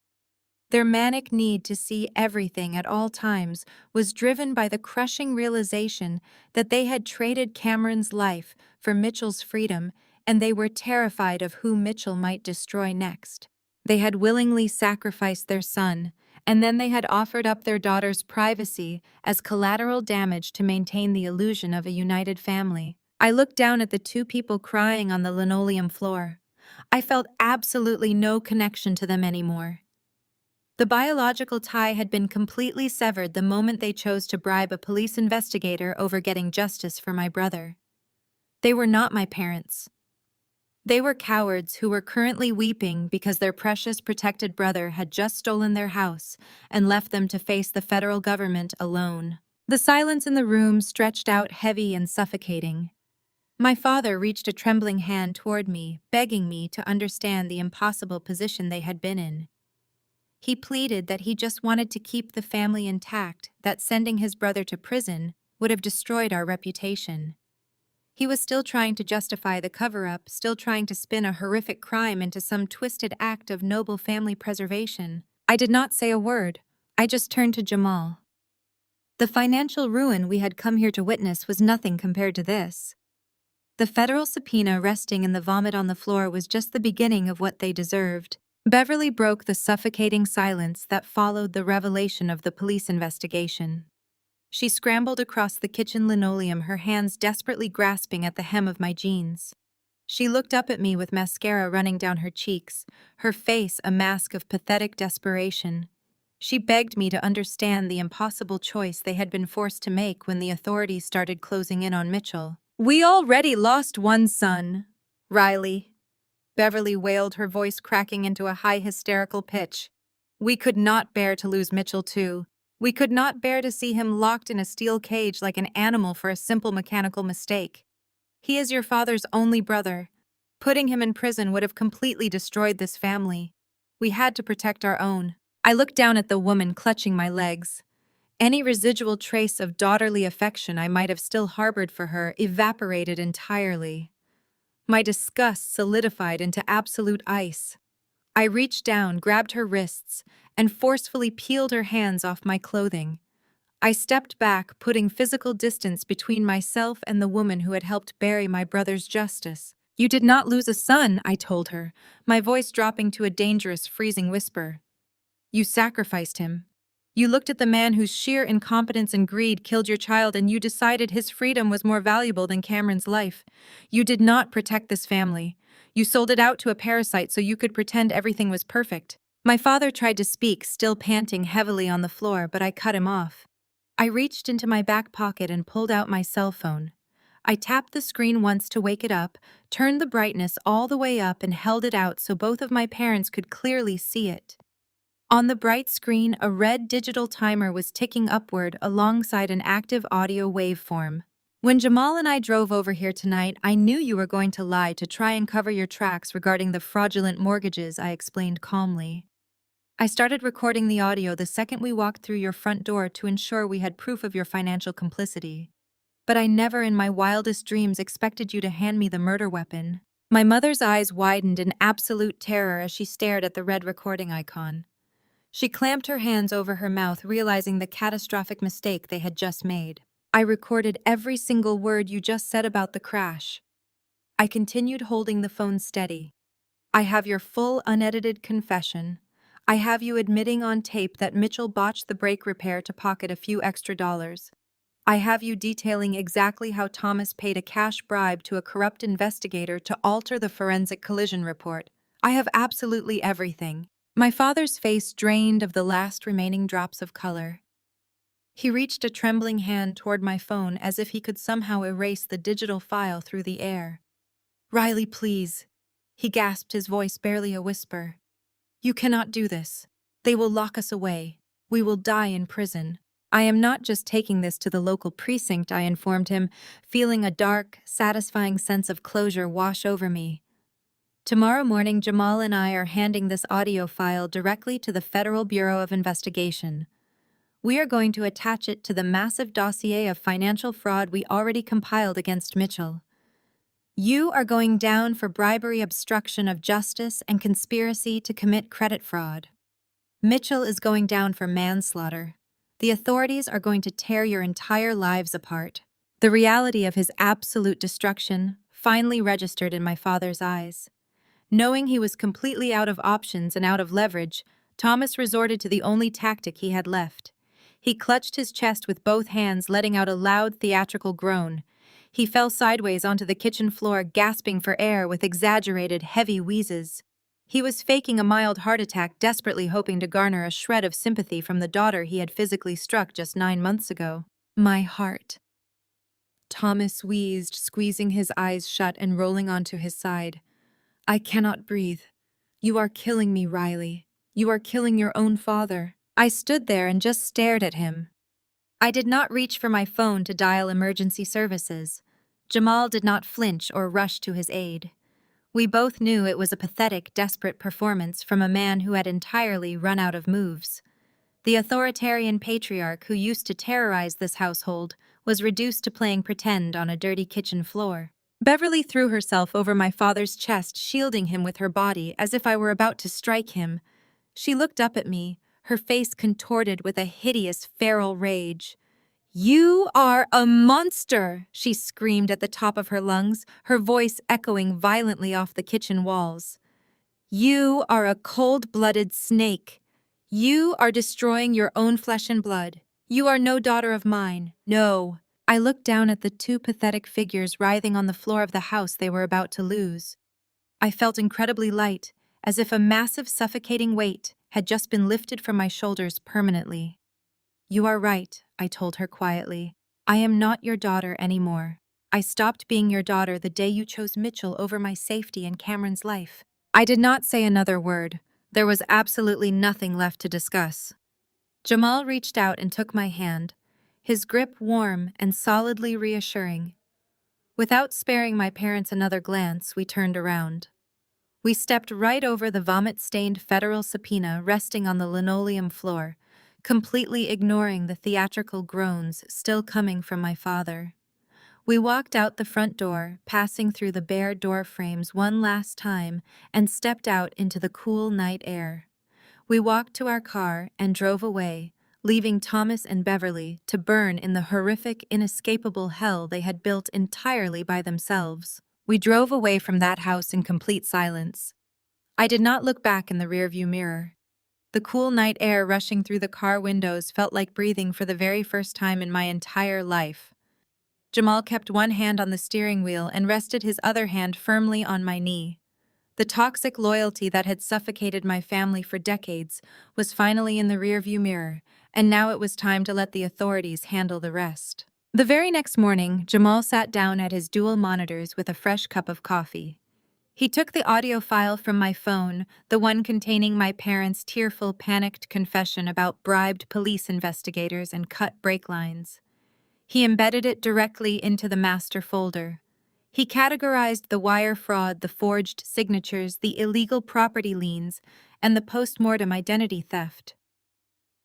Their manic need to see everything at all times was driven by the crushing realization that they had traded Cameron's life for Mitchell's freedom, and they were terrified of who Mitchell might destroy next. They had willingly sacrificed their son, and then they had offered up their daughter's privacy as collateral damage to maintain the illusion of a united family. I looked down at the two people crying on the linoleum floor. I felt absolutely no connection to them anymore. The biological tie had been completely severed the moment they chose to bribe a police investigator over getting justice for my brother. They were not my parents. They were cowards who were currently weeping because their precious protected brother had just stolen their house and left them to face the federal government alone. The silence in the room stretched out heavy and suffocating. My father reached a trembling hand toward me, begging me to understand the impossible position they had been in. He pleaded that he just wanted to keep the family intact, that sending his brother to prison would have destroyed our reputation. He was still trying to justify the cover-up, still trying to spin a horrific crime into some twisted act of noble family preservation. I did not say a word. I just turned to Jamal. The financial ruin we had come here to witness was nothing compared to this. The federal subpoena resting in the vomit on the floor was just the beginning of what they deserved. Beverly broke the suffocating silence that followed the revelation of the police investigation. She scrambled across the kitchen linoleum, her hands desperately grasping at the hem of my jeans. She looked up at me with mascara running down her cheeks, her face a mask of pathetic desperation. She begged me to understand the impossible choice they had been forced to make when the authorities started closing in on Mitchell. "We already lost one son, Riley," Beverly wailed, her voice cracking into a high hysterical pitch. "We could not bear to lose Mitchell too. We could not bear to see him locked in a steel cage like an animal for a simple mechanical mistake. He is your father's only brother. Putting him in prison would have completely destroyed this family. We had to protect our own." I looked down at the woman clutching my legs. Any residual trace of daughterly affection I might have still harbored for her evaporated entirely. My disgust solidified into absolute ice. I reached down, grabbed her wrists, and forcefully peeled her hands off my clothing. I stepped back, putting physical distance between myself and the woman who had helped bury my brother's justice. "You did not lose a son," I told her, my voice dropping to a dangerous, freezing whisper. "You sacrificed him. You looked at the man whose sheer incompetence and greed killed your child, and you decided his freedom was more valuable than Cameron's life. You did not protect this family. You sold it out to a parasite so you could pretend everything was perfect." My father tried to speak, still panting heavily on the floor, but I cut him off. I reached into my back pocket and pulled out my cell phone. I tapped the screen once to wake it up, turned the brightness all the way up, and held it out so both of my parents could clearly see it. On the bright screen, a red digital timer was ticking upward alongside an active audio waveform. "When Jamal and I drove over here tonight, I knew you were going to lie to try and cover your tracks regarding the fraudulent mortgages," I explained calmly. "I started recording the audio the second we walked through your front door to ensure we had proof of your financial complicity. But I never in my wildest dreams expected you to hand me the murder weapon." My mother's eyes widened in absolute terror as she stared at the red recording icon. She clamped her hands over her mouth, realizing the catastrophic mistake they had just made. "I recorded every single word you just said about the crash." I continued, holding the phone steady. "I have your full, unedited confession. I have you admitting on tape that Mitchell botched the brake repair to pocket a few extra dollars. I have you detailing exactly how Thomas paid a cash bribe to a corrupt investigator to alter the forensic collision report. I have absolutely everything." My father's face drained of the last remaining drops of color. He reached a trembling hand toward my phone as if he could somehow erase the digital file through the air. "Riley, please," he gasped, his voice barely a whisper. "You cannot do this. They will lock us away. We will die in prison." "I am not just taking this to the local precinct," I informed him, feeling a dark, satisfying sense of closure wash over me. "Tomorrow morning, Jamal and I are handing this audio file directly to the Federal Bureau of Investigation. We are going to attach it to the massive dossier of financial fraud we already compiled against Mitchell. You are going down for bribery, obstruction of justice, and conspiracy to commit credit fraud. Mitchell is going down for manslaughter. The authorities are going to tear your entire lives apart." The reality of his absolute destruction finally registered in my father's eyes. Knowing he was completely out of options and out of leverage, Thomas resorted to the only tactic he had left. He clutched his chest with both hands, letting out a loud, theatrical groan. He fell sideways onto the kitchen floor, gasping for air with exaggerated, heavy wheezes. He was faking a mild heart attack, desperately hoping to garner a shred of sympathy from the daughter he had physically struck just 9 months ago. "My heart," Thomas wheezed, squeezing his eyes shut and rolling onto his side. "I cannot breathe. You are killing me, Riley. You are killing your own father." I stood there and just stared at him. I did not reach for my phone to dial emergency services. Jamal did not flinch or rush to his aid. We both knew it was a pathetic, desperate performance from a man who had entirely run out of moves. The authoritarian patriarch who used to terrorize this household was reduced to playing pretend on a dirty kitchen floor. Beverly threw herself over my father's chest, shielding him with her body as if I were about to strike him. She looked up at me, her face contorted with a hideous, feral rage. "You are a monster!" she screamed at the top of her lungs, her voice echoing violently off the kitchen walls. "You are a cold-blooded snake. You are destroying your own flesh and blood. You are no daughter of mine. No." I looked down at the two pathetic figures writhing on the floor of the house they were about to lose. I felt incredibly light, as if a massive, suffocating weight had just been lifted from my shoulders permanently. "You are right," I told her quietly. "I am not your daughter anymore. I stopped being your daughter the day you chose Mitchell over my safety and Cameron's life." I did not say another word. There was absolutely nothing left to discuss. Jamal reached out and took my hand, his grip warm and solidly reassuring. Without sparing my parents another glance, we turned around. We stepped right over the vomit-stained federal subpoena resting on the linoleum floor, completely ignoring the theatrical groans still coming from my father. We walked out the front door, passing through the bare door frames one last time, and stepped out into the cool night air. We walked to our car and drove away, leaving Thomas and Beverly to burn in the horrific, inescapable hell they had built entirely by themselves. We drove away from that house in complete silence. I did not look back in the rearview mirror. The cool night air rushing through the car windows felt like breathing for the very first time in my entire life. Jamal kept one hand on the steering wheel and rested his other hand firmly on my knee. The toxic loyalty that had suffocated my family for decades was finally in the rearview mirror, and now it was time to let the authorities handle the rest. The very next morning, Jamal sat down at his dual monitors with a fresh cup of coffee. He took the audio file from my phone, the one containing my parents' tearful, panicked confession about bribed police investigators and cut brake lines. He embedded it directly into the master folder. He categorized the wire fraud, the forged signatures, the illegal property liens, and the post-mortem identity theft.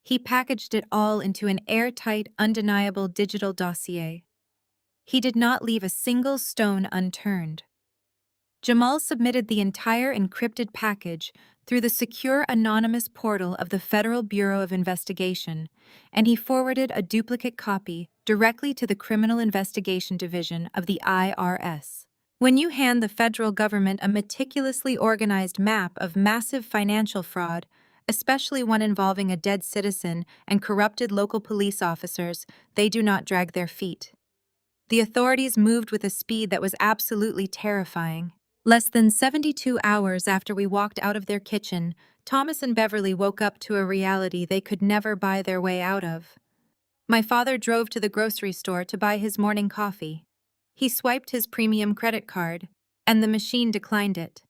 He packaged it all into an airtight, undeniable digital dossier. He did not leave a single stone unturned. Jamal submitted the entire encrypted package through the secure anonymous portal of the Federal Bureau of Investigation, and he forwarded a duplicate copy directly to the Criminal Investigation Division of the IRS. When you hand the federal government a meticulously organized map of massive financial fraud, especially one involving a dead citizen and corrupted local police officers, they do not drag their feet. The authorities moved with a speed that was absolutely terrifying. Less than 72 hours after we walked out of their kitchen, Thomas and Beverly woke up to a reality they could never buy their way out of. My father drove to the grocery store to buy his morning coffee. He swiped his premium credit card, and the machine declined it.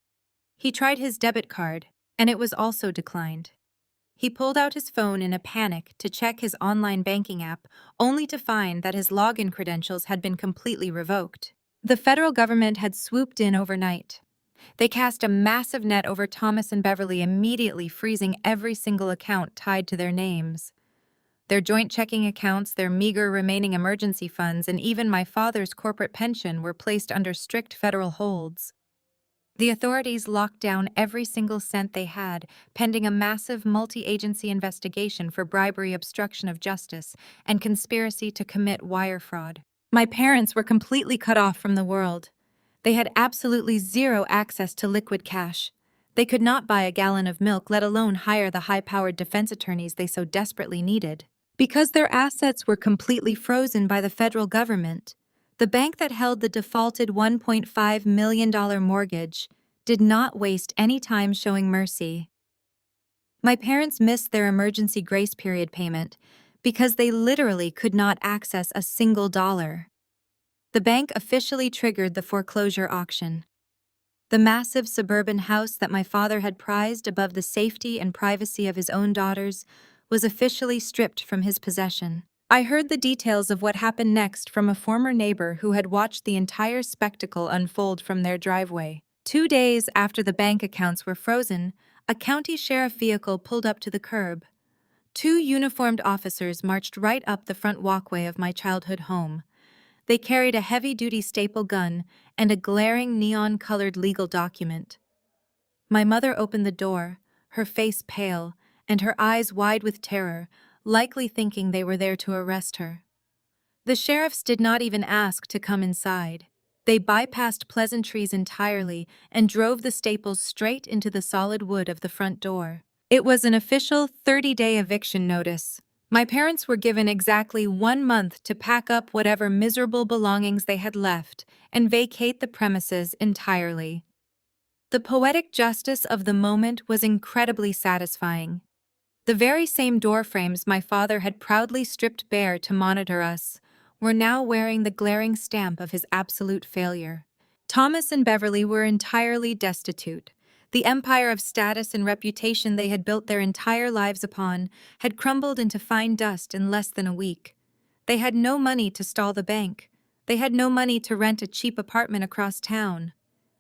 He tried his debit card, and it was also declined. He pulled out his phone in a panic to check his online banking app, only to find that his login credentials had been completely revoked. The federal government had swooped in overnight. They cast a massive net over Thomas and Beverly, immediately freezing every single account tied to their names. Their joint checking accounts, their meager remaining emergency funds, and even my father's corporate pension were placed under strict federal holds. The authorities locked down every single cent they had, pending a massive multi-agency investigation for bribery, obstruction of justice, and conspiracy to commit wire fraud. My parents were completely cut off from the world. They had absolutely zero access to liquid cash. They could not buy a gallon of milk, let alone hire the high-powered defense attorneys they so desperately needed. Because their assets were completely frozen by the federal government, the bank that held the defaulted $1.5 million mortgage did not waste any time showing mercy. My parents missed their emergency grace period payment because they literally could not access a single dollar. The bank officially triggered the foreclosure auction. The massive suburban house that my father had prized above the safety and privacy of his own daughters was officially stripped from his possession. I heard the details of what happened next from a former neighbor who had watched the entire spectacle unfold from their driveway. 2 days after the bank accounts were frozen, a county sheriff vehicle pulled up to the curb. 2 uniformed officers marched right up the front walkway of my childhood home. They carried a heavy-duty staple gun and a glaring neon-colored legal document. My mother opened the door, her face pale, and her eyes wide with terror, likely thinking they were there to arrest her. The sheriffs did not even ask to come inside. They bypassed pleasantries entirely and drove the staples straight into the solid wood of the front door. It was an official 30-day eviction notice. My parents were given exactly 1 month to pack up whatever miserable belongings they had left and vacate the premises entirely. The poetic justice of the moment was incredibly satisfying. The very same door frames my father had proudly stripped bare to monitor us were now wearing the glaring stamp of his absolute failure. Thomas and Beverly were entirely destitute. The empire of status and reputation they had built their entire lives upon had crumbled into fine dust in less than a week. They had no money to stall the bank. They had no money to rent a cheap apartment across town.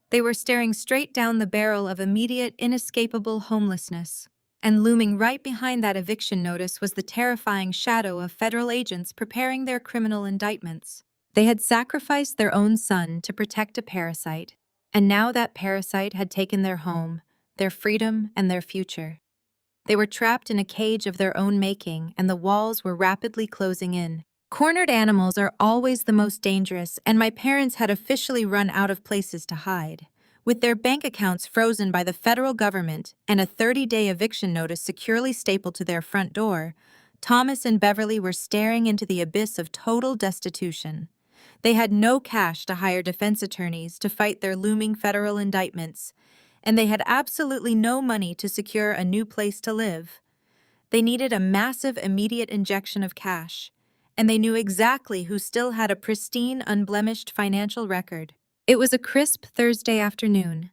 They were staring straight down the barrel of immediate, inescapable homelessness. And looming right behind that eviction notice was the terrifying shadow of federal agents preparing their criminal indictments. They had sacrificed their own son to protect a parasite, and now that parasite had taken their home, their freedom, and their future. They were trapped in a cage of their own making, and the walls were rapidly closing in. Cornered animals are always the most dangerous, and my parents had officially run out of places to hide. With their bank accounts frozen by the federal government and a 30-day eviction notice securely stapled to their front door, Thomas and Beverly were staring into the abyss of total destitution. They had no cash to hire defense attorneys to fight their looming federal indictments, and they had absolutely no money to secure a new place to live. They needed a massive immediate injection of cash, and they knew exactly who still had a pristine, unblemished financial record. It was a crisp Thursday afternoon.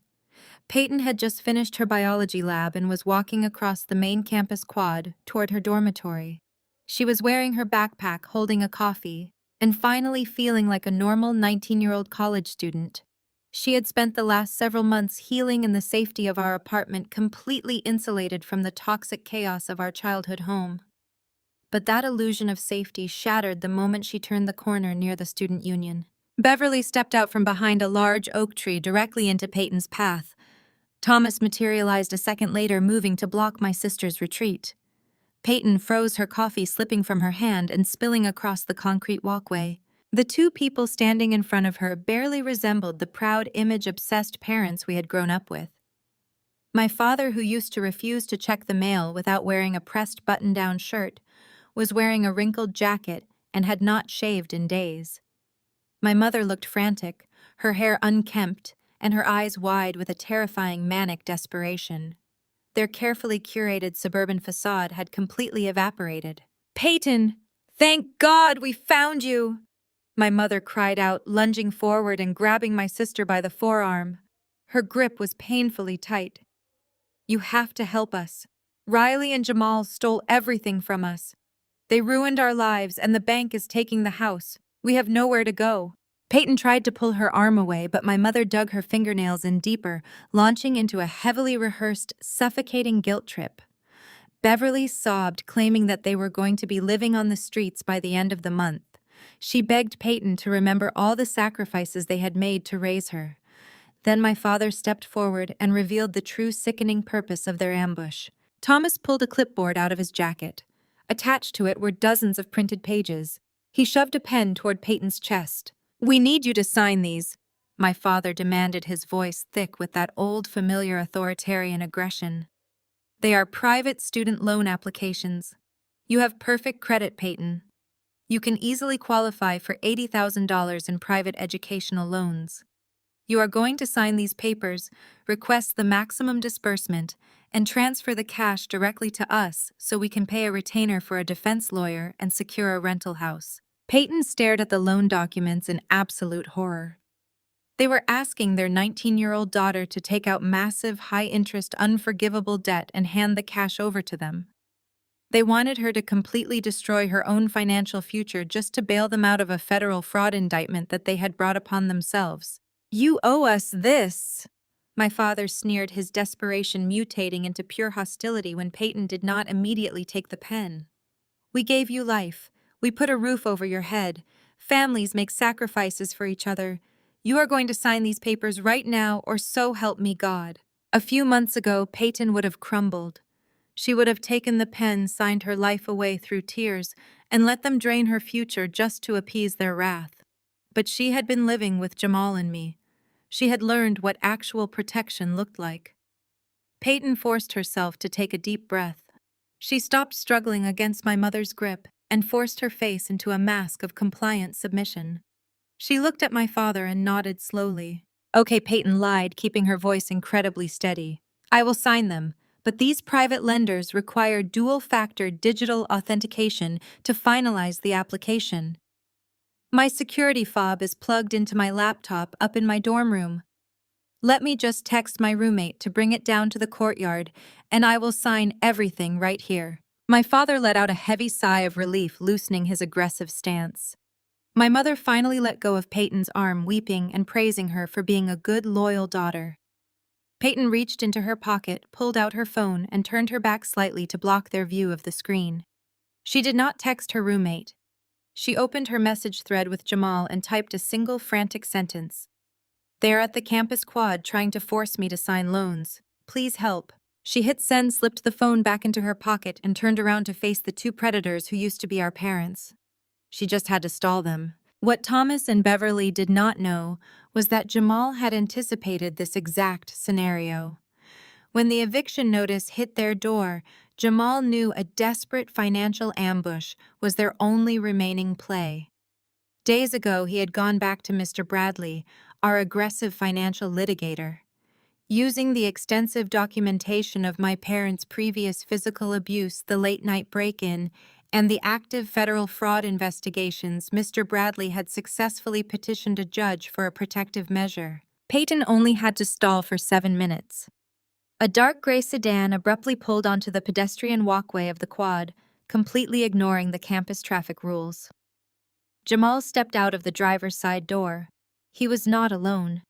Peyton had just finished her biology lab and was walking across the main campus quad toward her dormitory. She was wearing her backpack, holding a coffee, and finally feeling like a normal 19-year-old college student. She had spent the last several months healing in the safety of our apartment, completely insulated from the toxic chaos of our childhood home. But that illusion of safety shattered the moment she turned the corner near the student union. Beverly stepped out from behind a large oak tree directly into Peyton's path. Thomas materialized a second later, moving to block my sister's retreat. Peyton froze, her coffee slipping from her hand and spilling across the concrete walkway. The two people standing in front of her barely resembled the proud, image-obsessed parents we had grown up with. My father, who used to refuse to check the mail without wearing a pressed button-down shirt, was wearing a wrinkled jacket and had not shaved in days. My mother looked frantic, her hair unkempt, and her eyes wide with a terrifying manic desperation. Their carefully curated suburban facade had completely evaporated. "Peyton! Thank God we found you!" My mother cried out, lunging forward and grabbing my sister by the forearm. Her grip was painfully tight. "You have to help us. Riley and Jamal stole everything from us. They ruined our lives, and the bank is taking the house. We have nowhere to go." Peyton tried to pull her arm away, but my mother dug her fingernails in deeper, launching into a heavily rehearsed, suffocating guilt trip. Beverly sobbed, claiming that they were going to be living on the streets by the end of the month. She begged Peyton to remember all the sacrifices they had made to raise her. Then my father stepped forward and revealed the true sickening purpose of their ambush. Thomas pulled a clipboard out of his jacket. Attached to it were dozens of printed pages. He shoved a pen toward Peyton's chest. "We need you to sign these," my father demanded, his voice thick with that old familiar authoritarian aggression. "They are private student loan applications. You have perfect credit, Peyton. You can easily qualify for $80,000 in private educational loans. You are going to sign these papers, request the maximum disbursement, and transfer the cash directly to us so we can pay a retainer for a defense lawyer and secure a rental house." Peyton stared at the loan documents in absolute horror. They were asking their 19-year-old daughter to take out massive, high-interest, unforgivable debt and hand the cash over to them. They wanted her to completely destroy her own financial future just to bail them out of a federal fraud indictment that they had brought upon themselves. "You owe us this," my father sneered, his desperation mutating into pure hostility when Peyton did not immediately take the pen. "We gave you life. We put a roof over your head. Families make sacrifices for each other. You are going to sign these papers right now, or so help me God." A few months ago, Peyton would have crumbled. She would have taken the pen, signed her life away through tears, and let them drain her future just to appease their wrath. But she had been living with Jamal and me. She had learned what actual protection looked like. Peyton forced herself to take a deep breath. She stopped struggling against my mother's grip and forced her face into a mask of compliant submission. She looked at my father and nodded slowly. "Okay," Peyton lied, keeping her voice incredibly steady. "I will sign them, but these private lenders require dual-factor digital authentication to finalize the application. My security fob is plugged into my laptop up in my dorm room. Let me just text my roommate to bring it down to the courtyard, and I will sign everything right here." My father let out a heavy sigh of relief, loosening his aggressive stance. My mother finally let go of Peyton's arm, weeping and praising her for being a good, loyal daughter. Peyton reached into her pocket, pulled out her phone, and turned her back slightly to block their view of the screen. She did not text her roommate. She opened her message thread with Jamal and typed a single frantic sentence. "They're at the campus quad trying to force me to sign loans. Please help." She hit send, slipped the phone back into her pocket, and turned around to face the two predators who used to be our parents. She just had to stall them. What Thomas and Beverly did not know was that Jamal had anticipated this exact scenario. When the eviction notice hit their door, Jamal knew a desperate financial ambush was their only remaining play. Days ago, he had gone back to Mr. Bradley, our aggressive financial litigator. Using the extensive documentation of my parents' previous physical abuse, the late-night break-in, and the active federal fraud investigations, Mr. Bradley had successfully petitioned a judge for a protective measure. Peyton only had to stall for 7 minutes. A dark gray sedan abruptly pulled onto the pedestrian walkway of the quad, completely ignoring the campus traffic rules. Jamal stepped out of the driver's side door. He was not alone.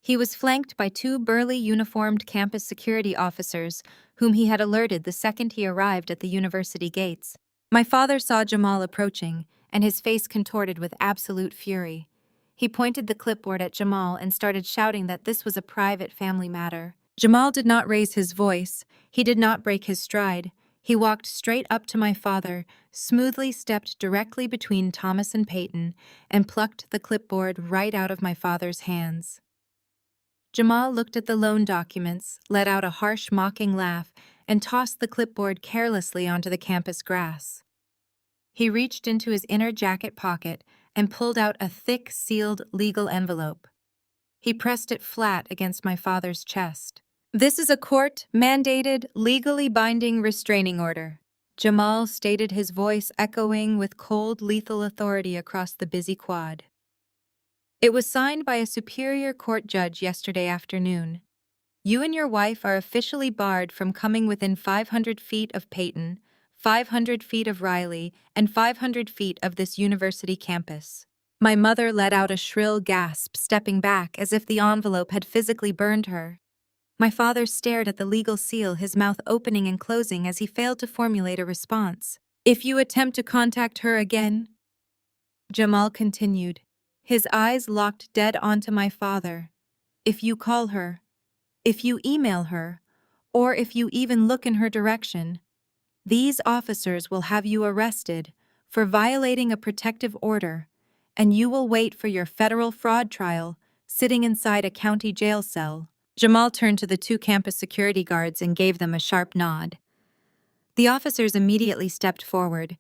He was flanked by two burly uniformed campus security officers, whom he had alerted the second he arrived at the university gates. My father saw Jamal approaching, and his face contorted with absolute fury. He pointed the clipboard at Jamal and started shouting that this was a private family matter. Jamal did not raise his voice. He did not break his stride. He walked straight up to my father, smoothly stepped directly between Thomas and Peyton, and plucked the clipboard right out of my father's hands. Jamal looked at the loan documents, let out a harsh, mocking laugh, and tossed the clipboard carelessly onto the campus grass. He reached into his inner jacket pocket and pulled out a thick, sealed legal envelope. He pressed it flat against my father's chest. "This is a court-mandated, legally binding restraining order," Jamal stated, his voice echoing with cold, lethal authority across the busy quad. "It was signed by a superior court judge yesterday afternoon. You and your wife are officially barred from coming within 500 feet of Peyton, 500 feet of Riley, and 500 feet of this university campus." My mother let out a shrill gasp, stepping back as if the envelope had physically burned her. My father stared at the legal seal, his mouth opening and closing as he failed to formulate a response. "If you attempt to contact her again," Jamal continued, his eyes locked dead onto my father, "if you call her, if you email her, or if you even look in her direction, these officers will have you arrested for violating a protective order, and you will wait for your federal fraud trial, sitting inside a county jail cell." Jamal turned to the two campus security guards and gave them a sharp nod. The officers immediately stepped forward.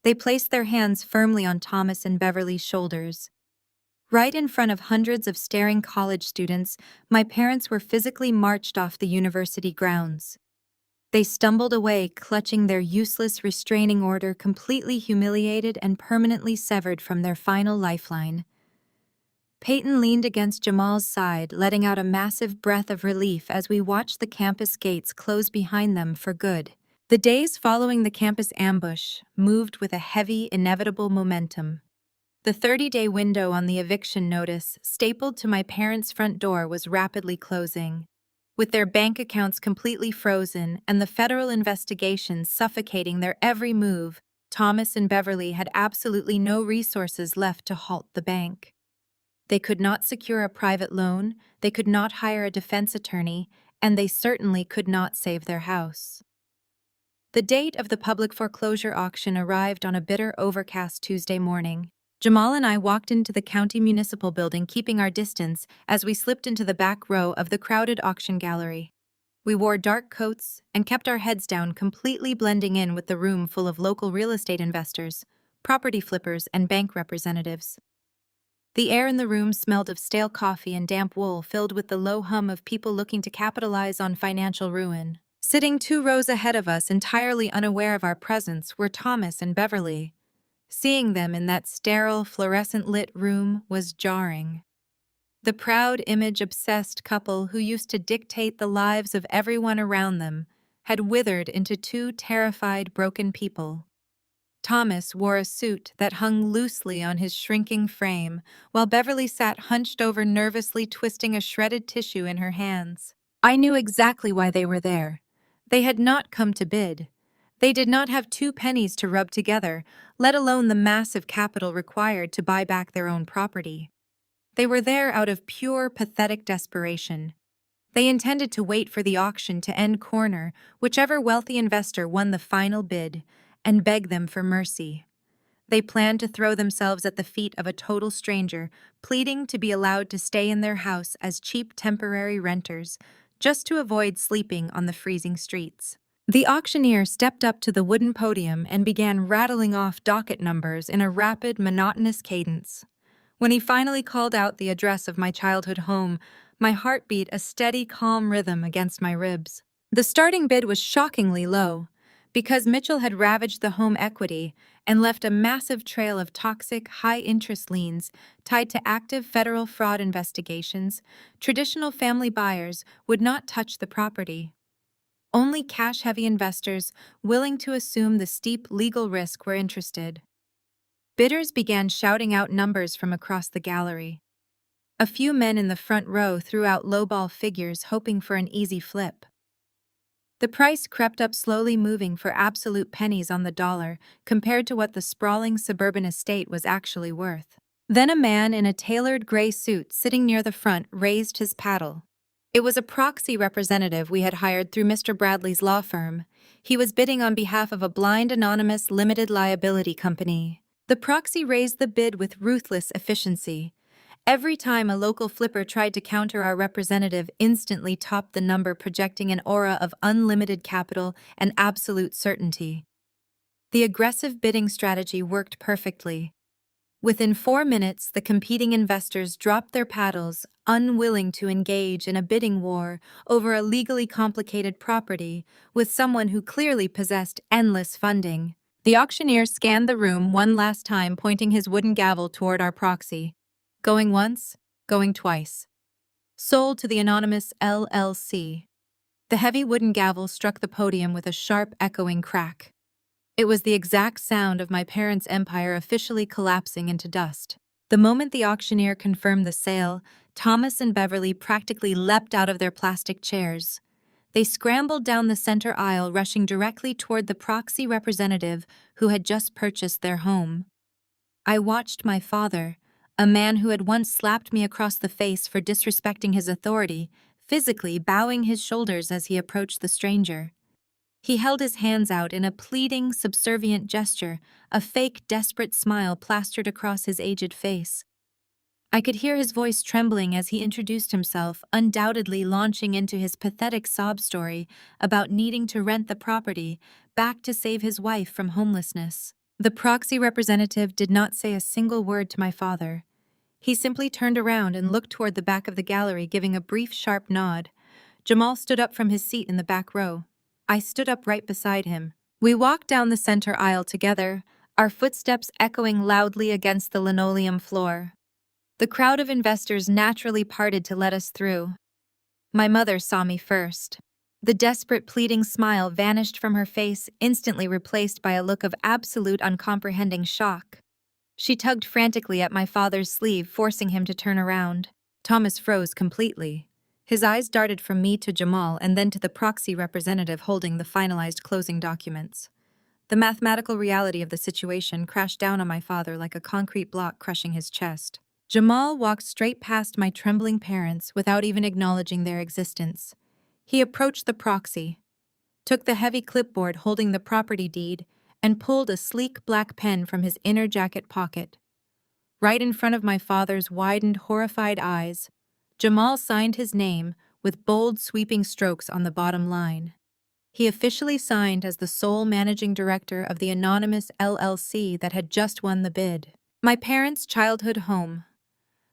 They placed their hands firmly on Thomas and Beverly's shoulders. Right in front of hundreds of staring college students, my parents were physically marched off the university grounds. They stumbled away, clutching their useless restraining order, completely humiliated and permanently severed from their final lifeline. Peyton leaned against Jamal's side, letting out a massive breath of relief as we watched the campus gates close behind them for good. The days following the campus ambush moved with a heavy, inevitable momentum. The 30-day window on the eviction notice, stapled to my parents' front door, was rapidly closing. With their bank accounts completely frozen and the federal investigation suffocating their every move, Thomas and Beverly had absolutely no resources left to halt the bank. They could not secure a private loan, they could not hire a defense attorney, and they certainly could not save their house. The date of the public foreclosure auction arrived on a bitter, overcast Tuesday morning. Jamal and I walked into the county municipal building, keeping our distance as we slipped into the back row of the crowded auction gallery. We wore dark coats and kept our heads down, completely blending in with the room full of local real estate investors, property flippers, and bank representatives. The air in the room smelled of stale coffee and damp wool, filled with the low hum of people looking to capitalize on financial ruin. Sitting 2 rows ahead of us, entirely unaware of our presence, were Thomas and Beverly. Seeing them in that sterile, fluorescent-lit room was jarring. The proud, image-obsessed couple who used to dictate the lives of everyone around them had withered into 2 terrified, broken people. Thomas wore a suit that hung loosely on his shrinking frame, while Beverly sat hunched over, nervously twisting a shredded tissue in her hands. I knew exactly why they were there. They had not come to bid. They did not have 2 pennies to rub together, let alone the massive capital required to buy back their own property. They were there out of pure, pathetic desperation. They intended to wait for the auction to end corner, whichever wealthy investor won the final bid, and beg them for mercy. They planned to throw themselves at the feet of a total stranger, pleading to be allowed to stay in their house as cheap temporary renters, just to avoid sleeping on the freezing streets. The auctioneer stepped up to the wooden podium and began rattling off docket numbers in a rapid, monotonous cadence. When he finally called out the address of my childhood home, my heart beat a steady, calm rhythm against my ribs. The starting bid was shockingly low, because Mitchell had ravaged the home equity and left a massive trail of toxic, high-interest liens tied to active federal fraud investigations. Traditional family buyers would not touch the property. Only cash-heavy investors willing to assume the steep legal risk were interested. Bidders began shouting out numbers from across the gallery. A few men in the front row threw out lowball figures hoping for an easy flip. The price crept up slowly, moving for absolute pennies on the dollar compared to what the sprawling suburban estate was actually worth. Then a man in a tailored gray suit sitting near the front raised his paddle. It was a proxy representative we had hired through Mr. Bradley's law firm. He was bidding on behalf of a blind anonymous limited liability company. The proxy raised the bid with ruthless efficiency. Every time a local flipper tried to counter, our representative instantly topped the number, projecting an aura of unlimited capital and absolute certainty. The aggressive bidding strategy worked perfectly. Within 4 minutes, the competing investors dropped their paddles, unwilling to engage in a bidding war over a legally complicated property with someone who clearly possessed endless funding. The auctioneer scanned the room one last time, pointing his wooden gavel toward our proxy. Going once, going twice. Sold to the anonymous LLC. The heavy wooden gavel struck the podium with a sharp, echoing crack. It was the exact sound of my parents' empire officially collapsing into dust. The moment the auctioneer confirmed the sale, Thomas and Beverly practically leapt out of their plastic chairs. They scrambled down the center aisle, rushing directly toward the proxy representative who had just purchased their home. I watched my father, a man who had once slapped me across the face for disrespecting his authority, physically bowing his shoulders as he approached the stranger. He held his hands out in a pleading, subservient gesture, a fake, desperate smile plastered across his aged face. I could hear his voice trembling as he introduced himself, undoubtedly launching into his pathetic sob story about needing to rent the property back to save his wife from homelessness. The proxy representative did not say a single word to my father. He simply turned around and looked toward the back of the gallery, giving a brief, sharp nod. Jamal stood up from his seat in the back row. I stood up right beside him. We walked down the center aisle together, our footsteps echoing loudly against the linoleum floor. The crowd of investors naturally parted to let us through. My mother saw me first. The desperate, pleading smile vanished from her face, instantly replaced by a look of absolute, uncomprehending shock. She tugged frantically at my father's sleeve, forcing him to turn around. Thomas froze completely. His eyes darted from me to Jamal and then to the proxy representative holding the finalized closing documents. The mathematical reality of the situation crashed down on my father like a concrete block crushing his chest. Jamal walked straight past my trembling parents without even acknowledging their existence. He approached the proxy, took the heavy clipboard holding the property deed, and pulled a sleek black pen from his inner jacket pocket. Right in front of my father's widened, horrified eyes, Jamal signed his name with bold, sweeping strokes on the bottom line. He officially signed as the sole managing director of the anonymous LLC that had just won the bid. My parents' childhood home,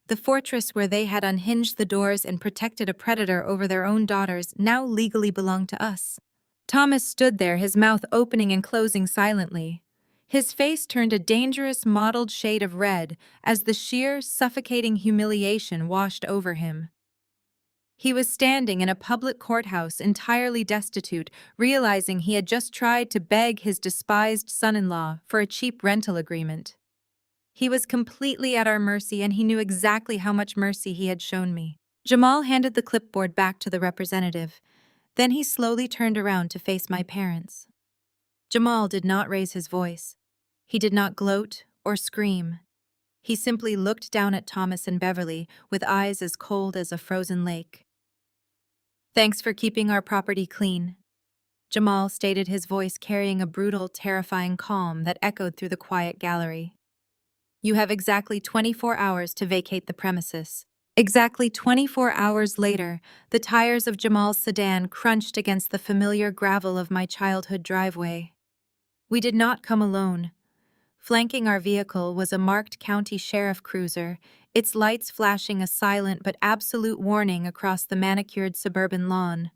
the fortress where they had unhinged the doors and protected a predator over their own daughters, now legally belonged to us. Thomas stood there, his mouth opening and closing silently. His face turned a dangerous, mottled shade of red as the sheer, suffocating humiliation washed over him. He was standing in a public courthouse, entirely destitute, realizing he had just tried to beg his despised son-in-law for a cheap rental agreement. He was completely at our mercy, and he knew exactly how much mercy he had shown me. Jamal handed the clipboard back to the representative. Then he slowly turned around to face my parents. Jamal did not raise his voice. He did not gloat or scream. He simply looked down at Thomas and Beverly with eyes as cold as a frozen lake. "Thanks for keeping our property clean," Jamal stated, his voice carrying a brutal, terrifying calm that echoed through the quiet gallery. "You have exactly 24 hours to vacate the premises." Exactly 24 hours later, the tires of Jamal's sedan crunched against the familiar gravel of my childhood driveway. We did not come alone. Flanking our vehicle was a marked county sheriff cruiser, its lights flashing a silent but absolute warning across the manicured suburban lawn.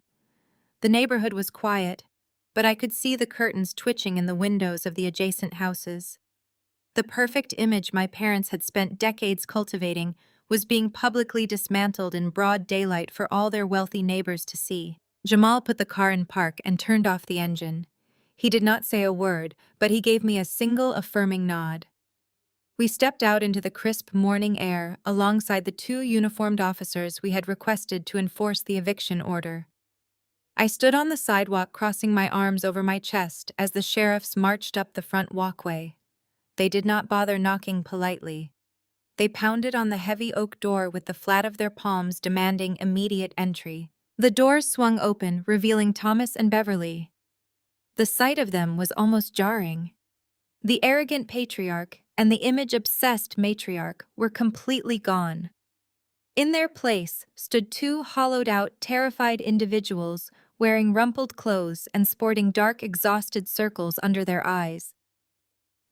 The neighborhood was quiet, but I could see the curtains twitching in the windows of the adjacent houses. The perfect image my parents had spent decades cultivating was being publicly dismantled in broad daylight for all their wealthy neighbors to see. Jamal put the car in park and turned off the engine. He did not say a word, but he gave me a single affirming nod. We stepped out into the crisp morning air alongside the two uniformed officers we had requested to enforce the eviction order. I stood on the sidewalk, crossing my arms over my chest as the sheriffs marched up the front walkway. They did not bother knocking politely. They pounded on the heavy oak door with the flat of their palms, demanding immediate entry. The door swung open, revealing Thomas and Beverly. The sight of them was almost jarring. The arrogant patriarch and the image-obsessed matriarch were completely gone. In their place stood two hollowed-out, terrified individuals wearing rumpled clothes and sporting dark, exhausted circles under their eyes.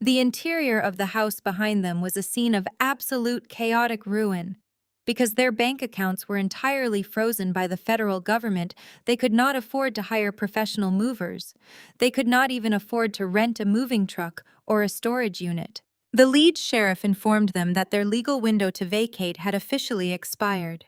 The interior of the house behind them was a scene of absolute chaotic ruin. Because their bank accounts were entirely frozen by the federal government, they could not afford to hire professional movers. They could not even afford to rent a moving truck or a storage unit. The lead sheriff informed them that their legal window to vacate had officially expired.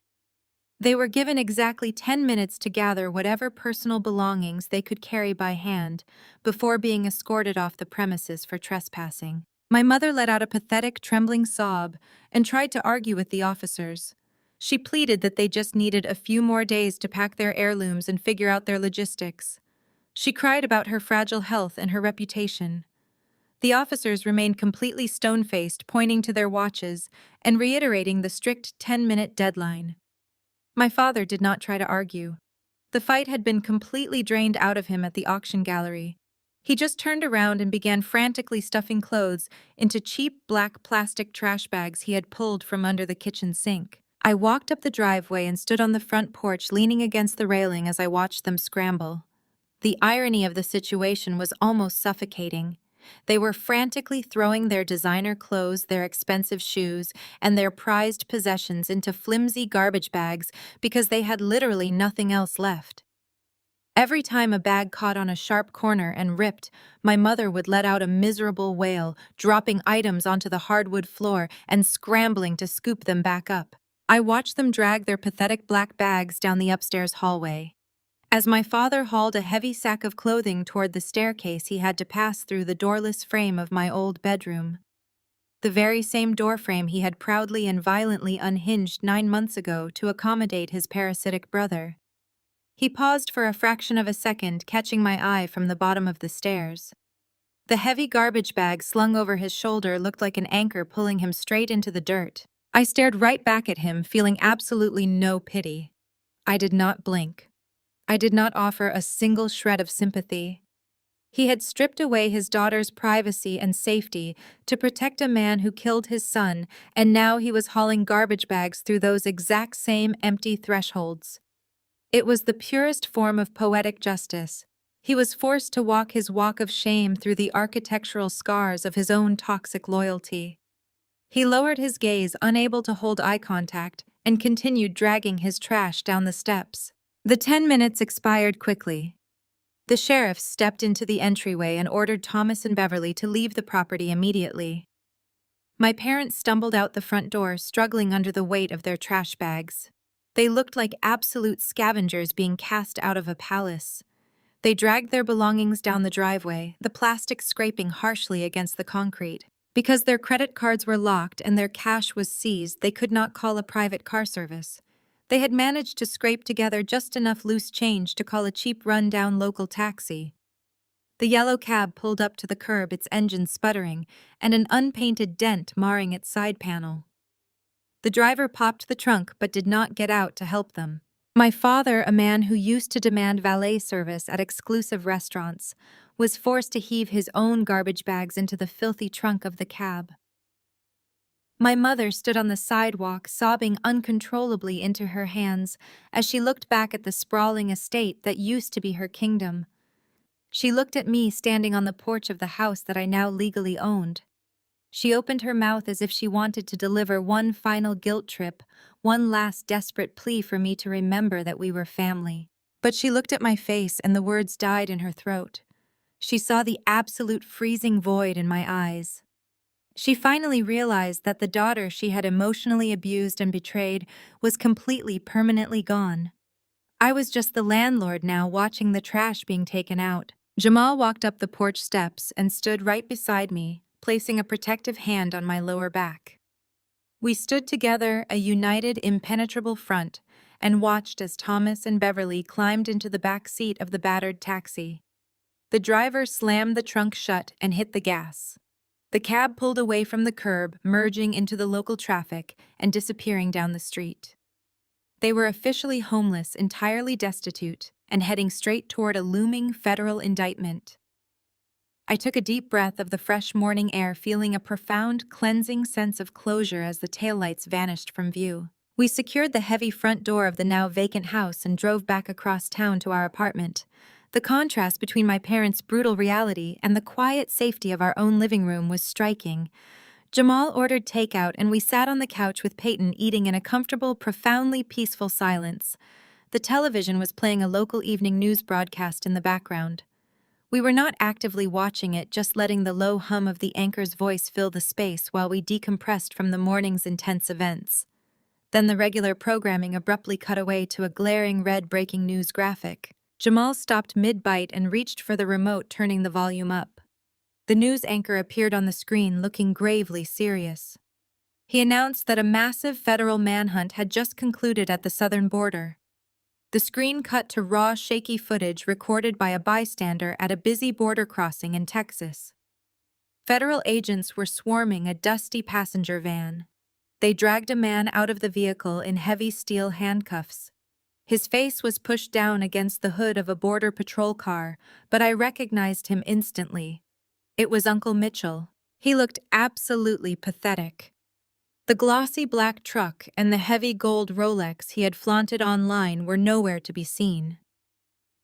They were given exactly 10 minutes to gather whatever personal belongings they could carry by hand before being escorted off the premises for trespassing. My mother let out a pathetic, trembling sob and tried to argue with the officers. She pleaded that they just needed a few more days to pack their heirlooms and figure out their logistics. She cried about her fragile health and her reputation. The officers remained completely stone-faced, pointing to their watches and reiterating the strict 10-minute deadline. My father did not try to argue. The fight had been completely drained out of him at the auction gallery. He just turned around and began frantically stuffing clothes into cheap black plastic trash bags he had pulled from under the kitchen sink. I walked up the driveway and stood on the front porch, leaning against the railing as I watched them scramble. The irony of the situation was almost suffocating. They were frantically throwing their designer clothes, their expensive shoes, and their prized possessions into flimsy garbage bags because they had literally nothing else left. Every time a bag caught on a sharp corner and ripped, my mother would let out a miserable wail, dropping items onto the hardwood floor and scrambling to scoop them back up. I watched them drag their pathetic black bags down the upstairs hallway. As my father hauled a heavy sack of clothing toward the staircase, he had to pass through the doorless frame of my old bedroom. The very same doorframe he had proudly and violently unhinged 9 months ago to accommodate his parasitic brother. He paused for a fraction of a second, catching my eye from the bottom of the stairs. The heavy garbage bag slung over his shoulder looked like an anchor pulling him straight into the dirt. I stared right back at him, feeling absolutely no pity. I did not blink. I did not offer a single shred of sympathy. He had stripped away his daughter's privacy and safety to protect a man who killed his son, and now he was hauling garbage bags through those exact same empty thresholds. It was the purest form of poetic justice. He was forced to walk his walk of shame through the architectural scars of his own toxic loyalty. He lowered his gaze, unable to hold eye contact, and continued dragging his trash down the steps. The 10 minutes expired quickly. The sheriff stepped into the entryway and ordered Thomas and Beverly to leave the property immediately. My parents stumbled out the front door, struggling under the weight of their trash bags. They looked like absolute scavengers being cast out of a palace. They dragged their belongings down the driveway, the plastic scraping harshly against the concrete. Because their credit cards were locked and their cash was seized, they could not call a private car service. They had managed to scrape together just enough loose change to call a cheap run-down local taxi. The yellow cab pulled up to the curb, its engine sputtering, and an unpainted dent marring its side panel. The driver popped the trunk but did not get out to help them. My father, a man who used to demand valet service at exclusive restaurants, was forced to heave his own garbage bags into the filthy trunk of the cab. My mother stood on the sidewalk, sobbing uncontrollably into her hands as she looked back at the sprawling estate that used to be her kingdom. She looked at me standing on the porch of the house that I now legally owned. She opened her mouth as if she wanted to deliver one final guilt trip, one last desperate plea for me to remember that we were family. But she looked at my face and the words died in her throat. She saw the absolute freezing void in my eyes. She finally realized that the daughter she had emotionally abused and betrayed was completely, permanently gone. I was just the landlord now, watching the trash being taken out. Jamal walked up the porch steps and stood right beside me, placing a protective hand on my lower back. We stood together, a united, impenetrable front, and watched as Thomas and Beverly climbed into the back seat of the battered taxi. The driver slammed the trunk shut and hit the gas. The cab pulled away from the curb, merging into the local traffic and disappearing down the street. They were officially homeless, entirely destitute, and heading straight toward a looming federal indictment. I took a deep breath of the fresh morning air, feeling a profound, cleansing sense of closure as the taillights vanished from view. We secured the heavy front door of the now vacant house and drove back across town to our apartment. The contrast between my parents' brutal reality and the quiet safety of our own living room was striking. Jamal ordered takeout, and we sat on the couch with Peyton, eating in a comfortable, profoundly peaceful silence. The television was playing a local evening news broadcast in the background. We were not actively watching it, just letting the low hum of the anchor's voice fill the space while we decompressed from the morning's intense events. Then the regular programming abruptly cut away to a glaring red breaking news graphic. Jamal stopped mid-bite and reached for the remote, turning the volume up. The news anchor appeared on the screen, looking gravely serious. He announced that a massive federal manhunt had just concluded at the southern border. The screen cut to raw, shaky footage recorded by a bystander at a busy border crossing in Texas. Federal agents were swarming a dusty passenger van. They dragged a man out of the vehicle in heavy steel handcuffs. His face was pushed down against the hood of a border patrol car, but I recognized him instantly. It was Uncle Mitchell. He looked absolutely pathetic. The glossy black truck and the heavy gold Rolex he had flaunted online were nowhere to be seen.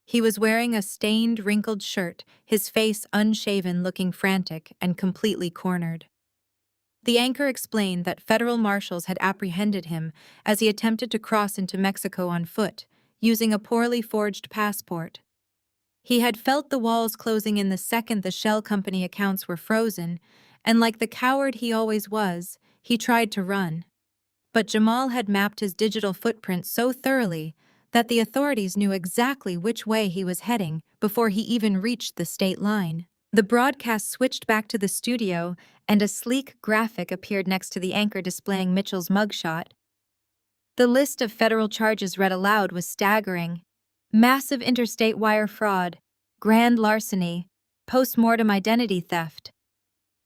He was wearing a stained, wrinkled shirt, his face unshaven, looking frantic and completely cornered. The anchor explained that federal marshals had apprehended him as he attempted to cross into Mexico on foot, using a poorly forged passport. He had felt the walls closing in the second the shell company accounts were frozen, and like the coward he always was, he tried to run. But Jamal had mapped his digital footprint so thoroughly that the authorities knew exactly which way he was heading before he even reached the state line. The broadcast switched back to the studio, and a sleek graphic appeared next to the anchor displaying Mitchell's mugshot. The list of federal charges read aloud was staggering. Massive interstate wire fraud, grand larceny, post-mortem identity theft.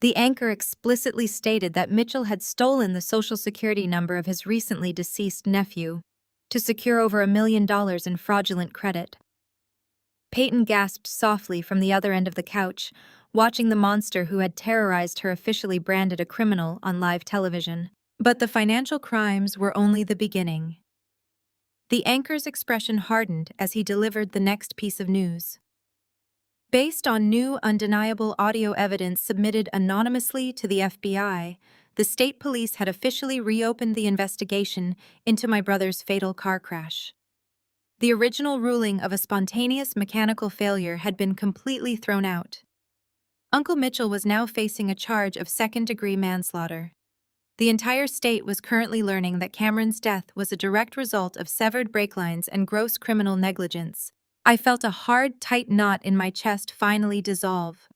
The anchor explicitly stated that Mitchell had stolen the Social Security number of his recently deceased nephew to secure over $1 million in fraudulent credit. Peyton gasped softly from the other end of the couch, watching the monster who had terrorized her officially branded a criminal on live television. But the financial crimes were only the beginning. The anchor's expression hardened as he delivered the next piece of news. Based on new, undeniable audio evidence submitted anonymously to the FBI, the state police had officially reopened the investigation into my brother's fatal car crash. The original ruling of a spontaneous mechanical failure had been completely thrown out. Uncle Mitchell was now facing a charge of second-degree manslaughter. The entire state was currently learning that Cameron's death was a direct result of severed brake lines and gross criminal negligence. I felt a hard, tight knot in my chest finally dissolve.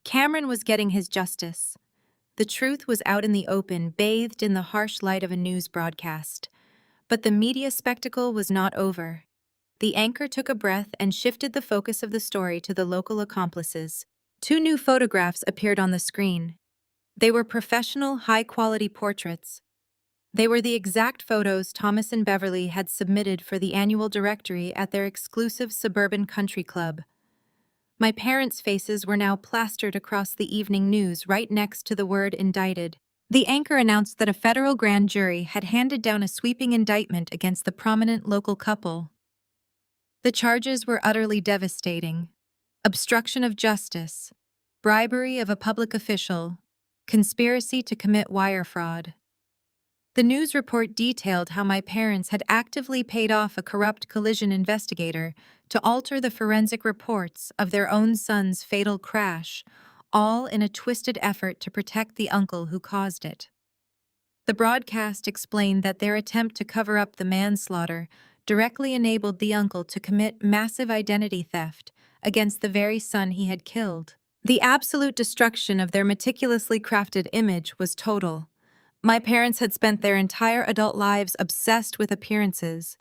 Cameron was getting his justice. The truth was out in the open, bathed in the harsh light of a news broadcast. But the media spectacle was not over. The anchor took a breath and shifted the focus of the story to the local accomplices. Two new photographs appeared on the screen. They were professional, high-quality portraits. They were the exact photos Thomas and Beverly had submitted for the annual directory at their exclusive suburban country club. My parents' faces were now plastered across the evening news right next to the word indicted. The anchor announced that a federal grand jury had handed down a sweeping indictment against the prominent local couple. The charges were utterly devastating: obstruction of justice, bribery of a public official, conspiracy to commit wire fraud. The news report detailed how my parents had actively paid off a corrupt collision investigator to alter the forensic reports of their own son's fatal crash, all in a twisted effort to protect the uncle who caused it. The broadcast explained that their attempt to cover up the manslaughter directly enabled the uncle to commit massive identity theft against the very son he had killed. The absolute destruction of their meticulously crafted image was total. My parents had spent their entire adult lives obsessed with appearances.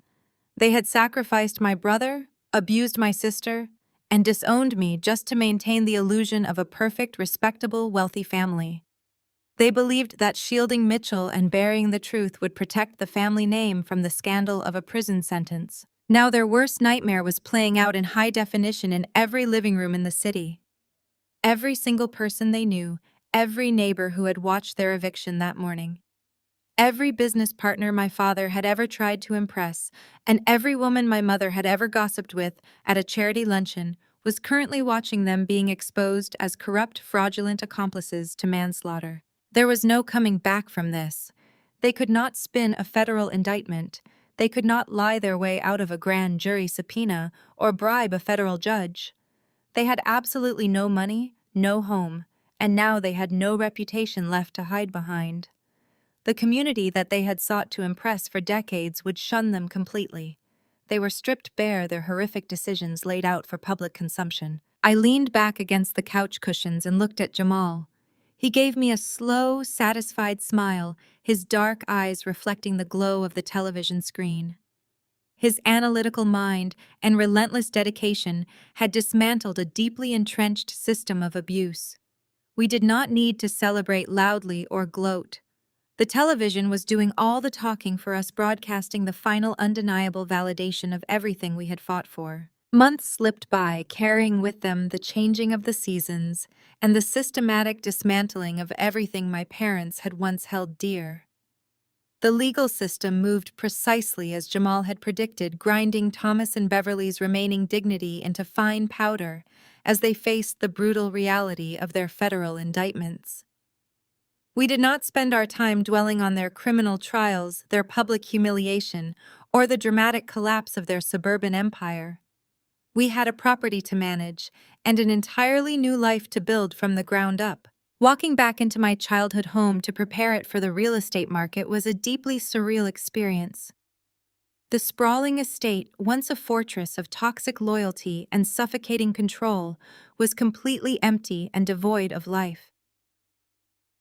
They had sacrificed my brother, abused my sister, and disowned me just to maintain the illusion of a perfect, respectable, wealthy family. They believed that shielding Mitchell and burying the truth would protect the family name from the scandal of a prison sentence. Now their worst nightmare was playing out in high definition in every living room in the city. Every single person they knew, every neighbor who had watched their eviction that morning, every business partner my father had ever tried to impress, and every woman my mother had ever gossiped with at a charity luncheon was currently watching them being exposed as corrupt, fraudulent accomplices to manslaughter. There was no coming back from this. They could not spin a federal indictment. They could not lie their way out of a grand jury subpoena or bribe a federal judge. They had absolutely no money, no home, and now they had no reputation left to hide behind. The community that they had sought to impress for decades would shun them completely. They were stripped bare, their horrific decisions laid out for public consumption. I leaned back against the couch cushions and looked at Jamal. He gave me a slow, satisfied smile, his dark eyes reflecting the glow of the television screen. His analytical mind and relentless dedication had dismantled a deeply entrenched system of abuse. We did not need to celebrate loudly or gloat. The television was doing all the talking for us, broadcasting the final undeniable validation of everything we had fought for. Months slipped by, carrying with them the changing of the seasons and the systematic dismantling of everything my parents had once held dear. The legal system moved precisely as Jamal had predicted, grinding Thomas and Beverly's remaining dignity into fine powder as they faced the brutal reality of their federal indictments. We did not spend our time dwelling on their criminal trials, their public humiliation, or the dramatic collapse of their suburban empire. We had a property to manage and an entirely new life to build from the ground up. Walking back into my childhood home to prepare it for the real estate market was a deeply surreal experience. The sprawling estate, once a fortress of toxic loyalty and suffocating control, was completely empty and devoid of life.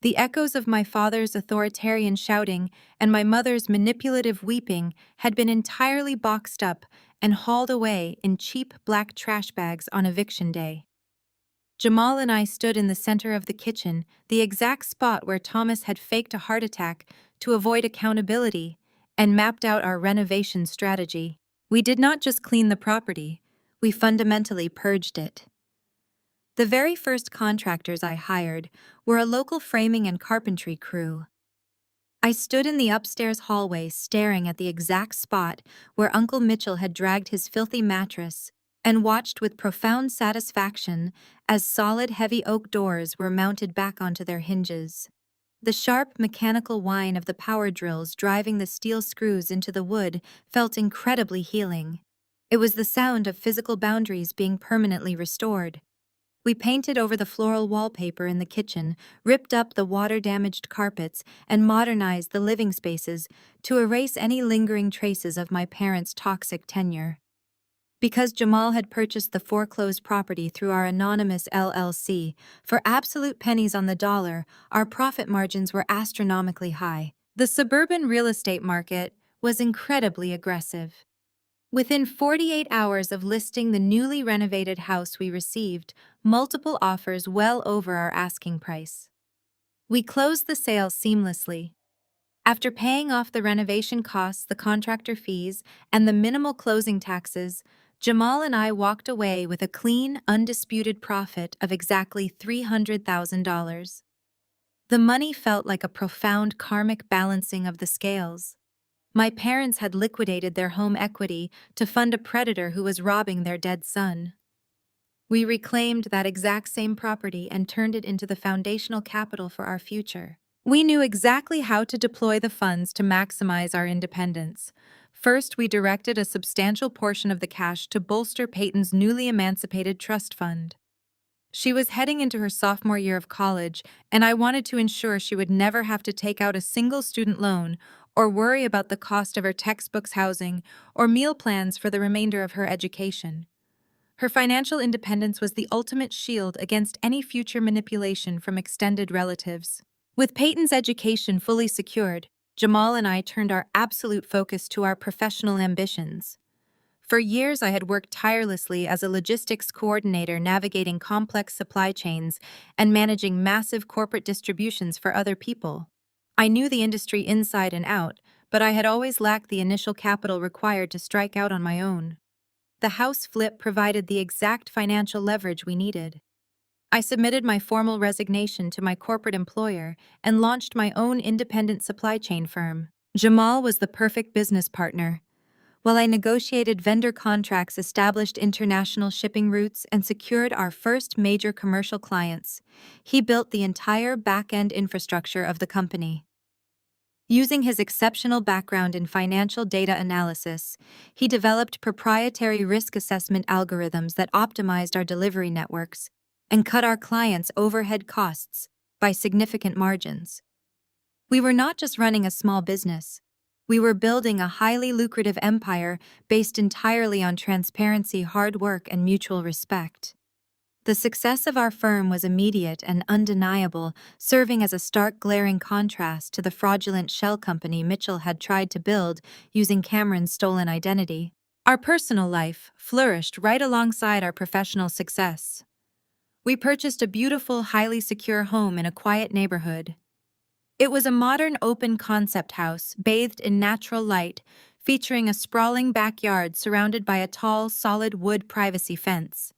The echoes of my father's authoritarian shouting and my mother's manipulative weeping had been entirely boxed up and hauled away in cheap black trash bags on eviction day. Jamal and I stood in the center of the kitchen, the exact spot where Thomas had faked a heart attack to avoid accountability, and mapped out our renovation strategy. We did not just clean the property, we fundamentally purged it. The very first contractors I hired were a local framing and carpentry crew. I stood in the upstairs hallway staring at the exact spot where Uncle Mitchell had dragged his filthy mattress and watched with profound satisfaction as solid, heavy oak doors were mounted back onto their hinges. The sharp, mechanical whine of the power drills driving the steel screws into the wood felt incredibly healing. It was the sound of physical boundaries being permanently restored. We painted over the floral wallpaper in the kitchen, ripped up the water-damaged carpets, and modernized the living spaces to erase any lingering traces of my parents' toxic tenure. Because Jamal had purchased the foreclosed property through our anonymous LLC for absolute pennies on the dollar, our profit margins were astronomically high. The suburban real estate market, was incredibly aggressive. Within 48 hours of listing the newly renovated house, we received multiple offers well over our asking price. We closed the sale seamlessly. After paying off the renovation costs, the contractor fees, and the minimal closing taxes, Jamal and I walked away with a clean, undisputed profit of exactly $300,000. The money felt like a profound karmic balancing of the scales. My parents had liquidated their home equity to fund a predator who was robbing their dead son. We reclaimed that exact same property and turned it into the foundational capital for our future. We knew exactly how to deploy the funds to maximize our independence. First, we directed a substantial portion of the cash to bolster Peyton's newly emancipated trust fund. She was heading into her sophomore year of college, and I wanted to ensure she would never have to take out a single student loan or worry about the cost of her textbooks, housing, or meal plans for the remainder of her education. Her financial independence was the ultimate shield against any future manipulation from extended relatives. With Peyton's education fully secured, Jamal and I turned our absolute focus to our professional ambitions. For years, I had worked tirelessly as a logistics coordinator, navigating complex supply chains and managing massive corporate distributions for other people. I knew the industry inside and out, but I had always lacked the initial capital required to strike out on my own. The house flip provided the exact financial leverage we needed. I submitted my formal resignation to my corporate employer and launched my own independent supply chain firm. Jamal was the perfect business partner. While I negotiated vendor contracts, established international shipping routes, and secured our first major commercial clients, he built the entire back-end infrastructure of the company. Using his exceptional background in financial data analysis, he developed proprietary risk assessment algorithms that optimized our delivery networks and cut our clients' overhead costs by significant margins. We were not just running a small business. We were building a highly lucrative empire based entirely on transparency, hard work, and mutual respect. The success of our firm was immediate and undeniable, serving as a stark, glaring contrast to the fraudulent shell company Mitchell had tried to build using Cameron's stolen identity. Our personal life flourished right alongside our professional success. We purchased a beautiful, highly secure home in a quiet neighborhood. It was a modern open-concept house bathed in natural light, featuring a sprawling backyard surrounded by a tall, solid wood privacy fence.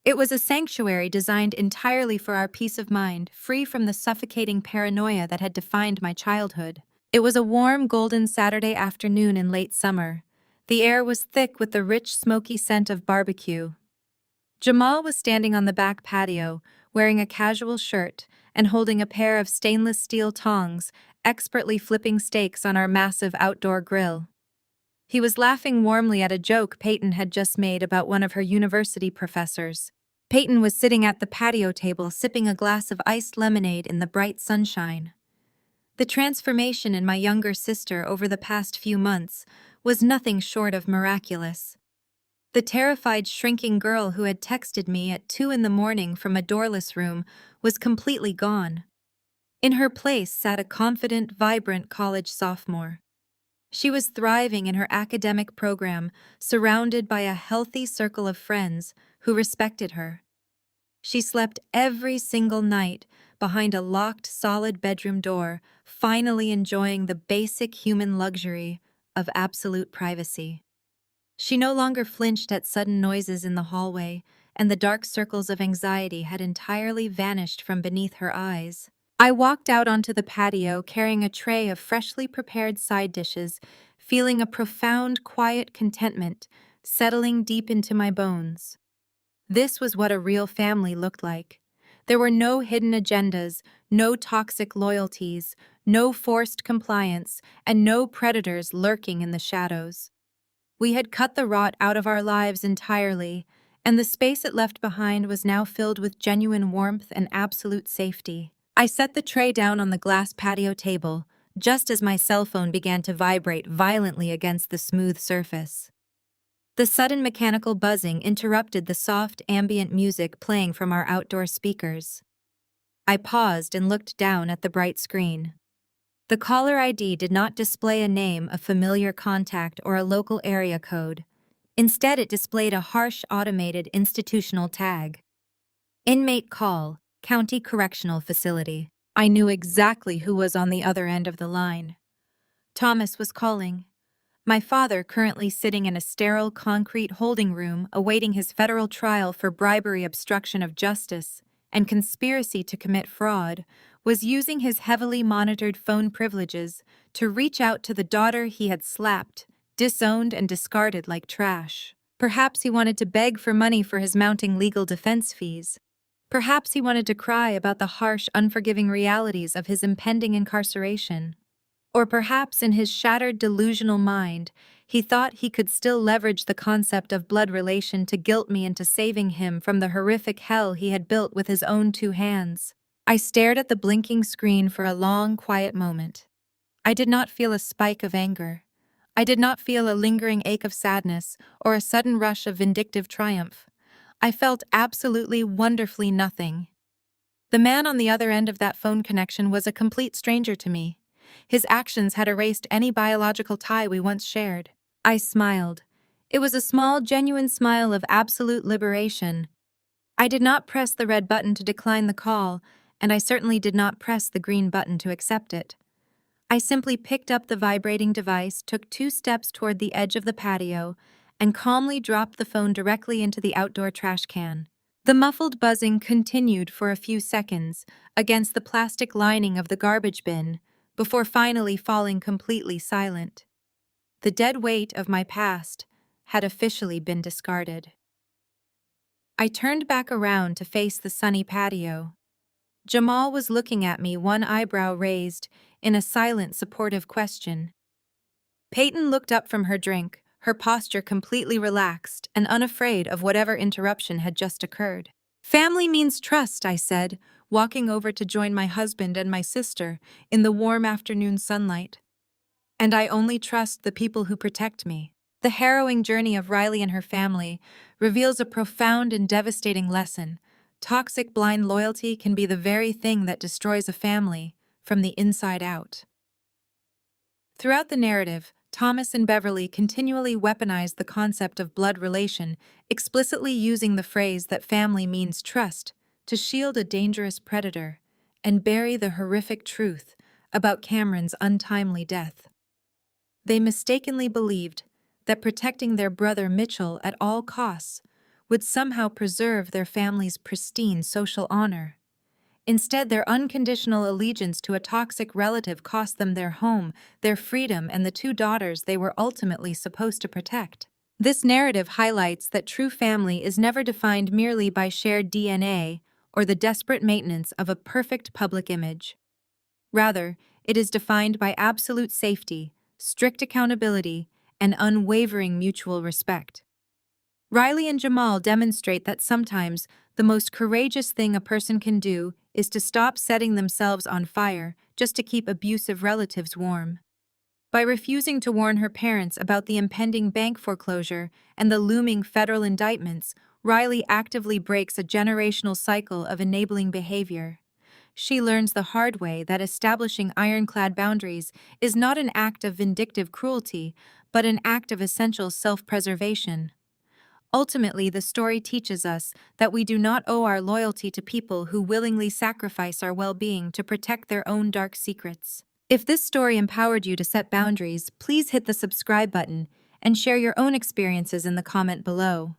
It was a sanctuary designed entirely for our peace of mind, free from the suffocating paranoia that had defined my childhood. It was a warm, golden Saturday afternoon in late summer. The air was thick with the rich, smoky scent of barbecue. Jamal was standing on the back patio, wearing a casual shirt and holding a pair of stainless steel tongs, expertly flipping steaks on our massive outdoor grill. He was laughing warmly at a joke Peyton had just made about one of her university professors. Peyton was sitting at the patio table sipping a glass of iced lemonade in the bright sunshine. The transformation in my younger sister over the past few months was nothing short of miraculous. The terrified, shrinking girl who had texted me at 2 a.m. from a doorless room was completely gone. In her place sat a confident, vibrant college sophomore. She was thriving in her academic program, surrounded by a healthy circle of friends who respected her. She slept every single night behind a locked, solid bedroom door, finally enjoying the basic human luxury of absolute privacy. She no longer flinched at sudden noises in the hallway, and the dark circles of anxiety had entirely vanished from beneath her eyes. I walked out onto the patio carrying a tray of freshly prepared side dishes, feeling a profound, quiet contentment settling deep into my bones. This was what a real family looked like. There were no hidden agendas, no toxic loyalties, no forced compliance, and no predators lurking in the shadows. We had cut the rot out of our lives entirely, and the space it left behind was now filled with genuine warmth and absolute safety. I set the tray down on the glass patio table, just as my cell phone began to vibrate violently against the smooth surface. The sudden mechanical buzzing interrupted the soft, ambient music playing from our outdoor speakers. I paused and looked down at the bright screen. The caller ID did not display a name, a familiar contact, or a local area code. Instead, it displayed a harsh automated institutional tag. Inmate call, County Correctional Facility. I knew exactly who was on the other end of the line. Thomas was calling. My father, currently sitting in a sterile concrete holding room awaiting his federal trial for bribery, obstruction of justice, and conspiracy to commit fraud, was using his heavily monitored phone privileges to reach out to the daughter he had slapped, disowned, and discarded like trash. Perhaps he wanted to beg for money for his mounting legal defense fees. Perhaps he wanted to cry about the harsh, unforgiving realities of his impending incarceration. Or perhaps in his shattered, delusional mind, he thought he could still leverage the concept of blood relation to guilt me into saving him from the horrific hell he had built with his own 2 hands. I stared at the blinking screen for a long, quiet moment. I did not feel a spike of anger. I did not feel a lingering ache of sadness or a sudden rush of vindictive triumph. I felt absolutely, wonderfully nothing. The man on the other end of that phone connection was a complete stranger to me. His actions had erased any biological tie we once shared. I smiled. It was a small, genuine smile of absolute liberation. I did not press the red button to decline the call, and I certainly did not press the green button to accept it. I simply picked up the vibrating device, took 2 steps toward the edge of the patio, and calmly dropped the phone directly into the outdoor trash can. The muffled buzzing continued for a few seconds against the plastic lining of the garbage bin, before finally falling completely silent. The dead weight of my past had officially been discarded. I turned back around to face the sunny patio. Jamal was looking at me, one eyebrow raised, in a silent, supportive question. Peyton looked up from her drink, her posture completely relaxed and unafraid of whatever interruption had just occurred. "Family means trust," I said, walking over to join my husband and my sister in the warm afternoon sunlight. "And I only trust the people who protect me." The harrowing journey of Riley and her family reveals a profound and devastating lesson. Toxic blind loyalty can be the very thing that destroys a family from the inside out. Throughout the narrative, Thomas and Beverly continually weaponize the concept of blood relation, explicitly using the phrase that family means trust to shield a dangerous predator and bury the horrific truth about Cameron's untimely death. They mistakenly believed that protecting their brother Mitchell at all costs would somehow preserve their family's pristine social honor. Instead, their unconditional allegiance to a toxic relative cost them their home, their freedom, and the 2 daughters they were ultimately supposed to protect. This narrative highlights that true family is never defined merely by shared DNA or the desperate maintenance of a perfect public image. Rather, it is defined by absolute safety, strict accountability, and unwavering mutual respect. Riley and Jamal demonstrate that sometimes the most courageous thing a person can do is to stop setting themselves on fire just to keep abusive relatives warm. By refusing to warn her parents about the impending bank foreclosure and the looming federal indictments, Riley actively breaks a generational cycle of enabling behavior. She learns the hard way that establishing ironclad boundaries is not an act of vindictive cruelty, but an act of essential self-preservation. Ultimately, the story teaches us that we do not owe our loyalty to people who willingly sacrifice our well-being to protect their own dark secrets. If this story empowered you to set boundaries, please hit the subscribe button and share your own experiences in the comment below.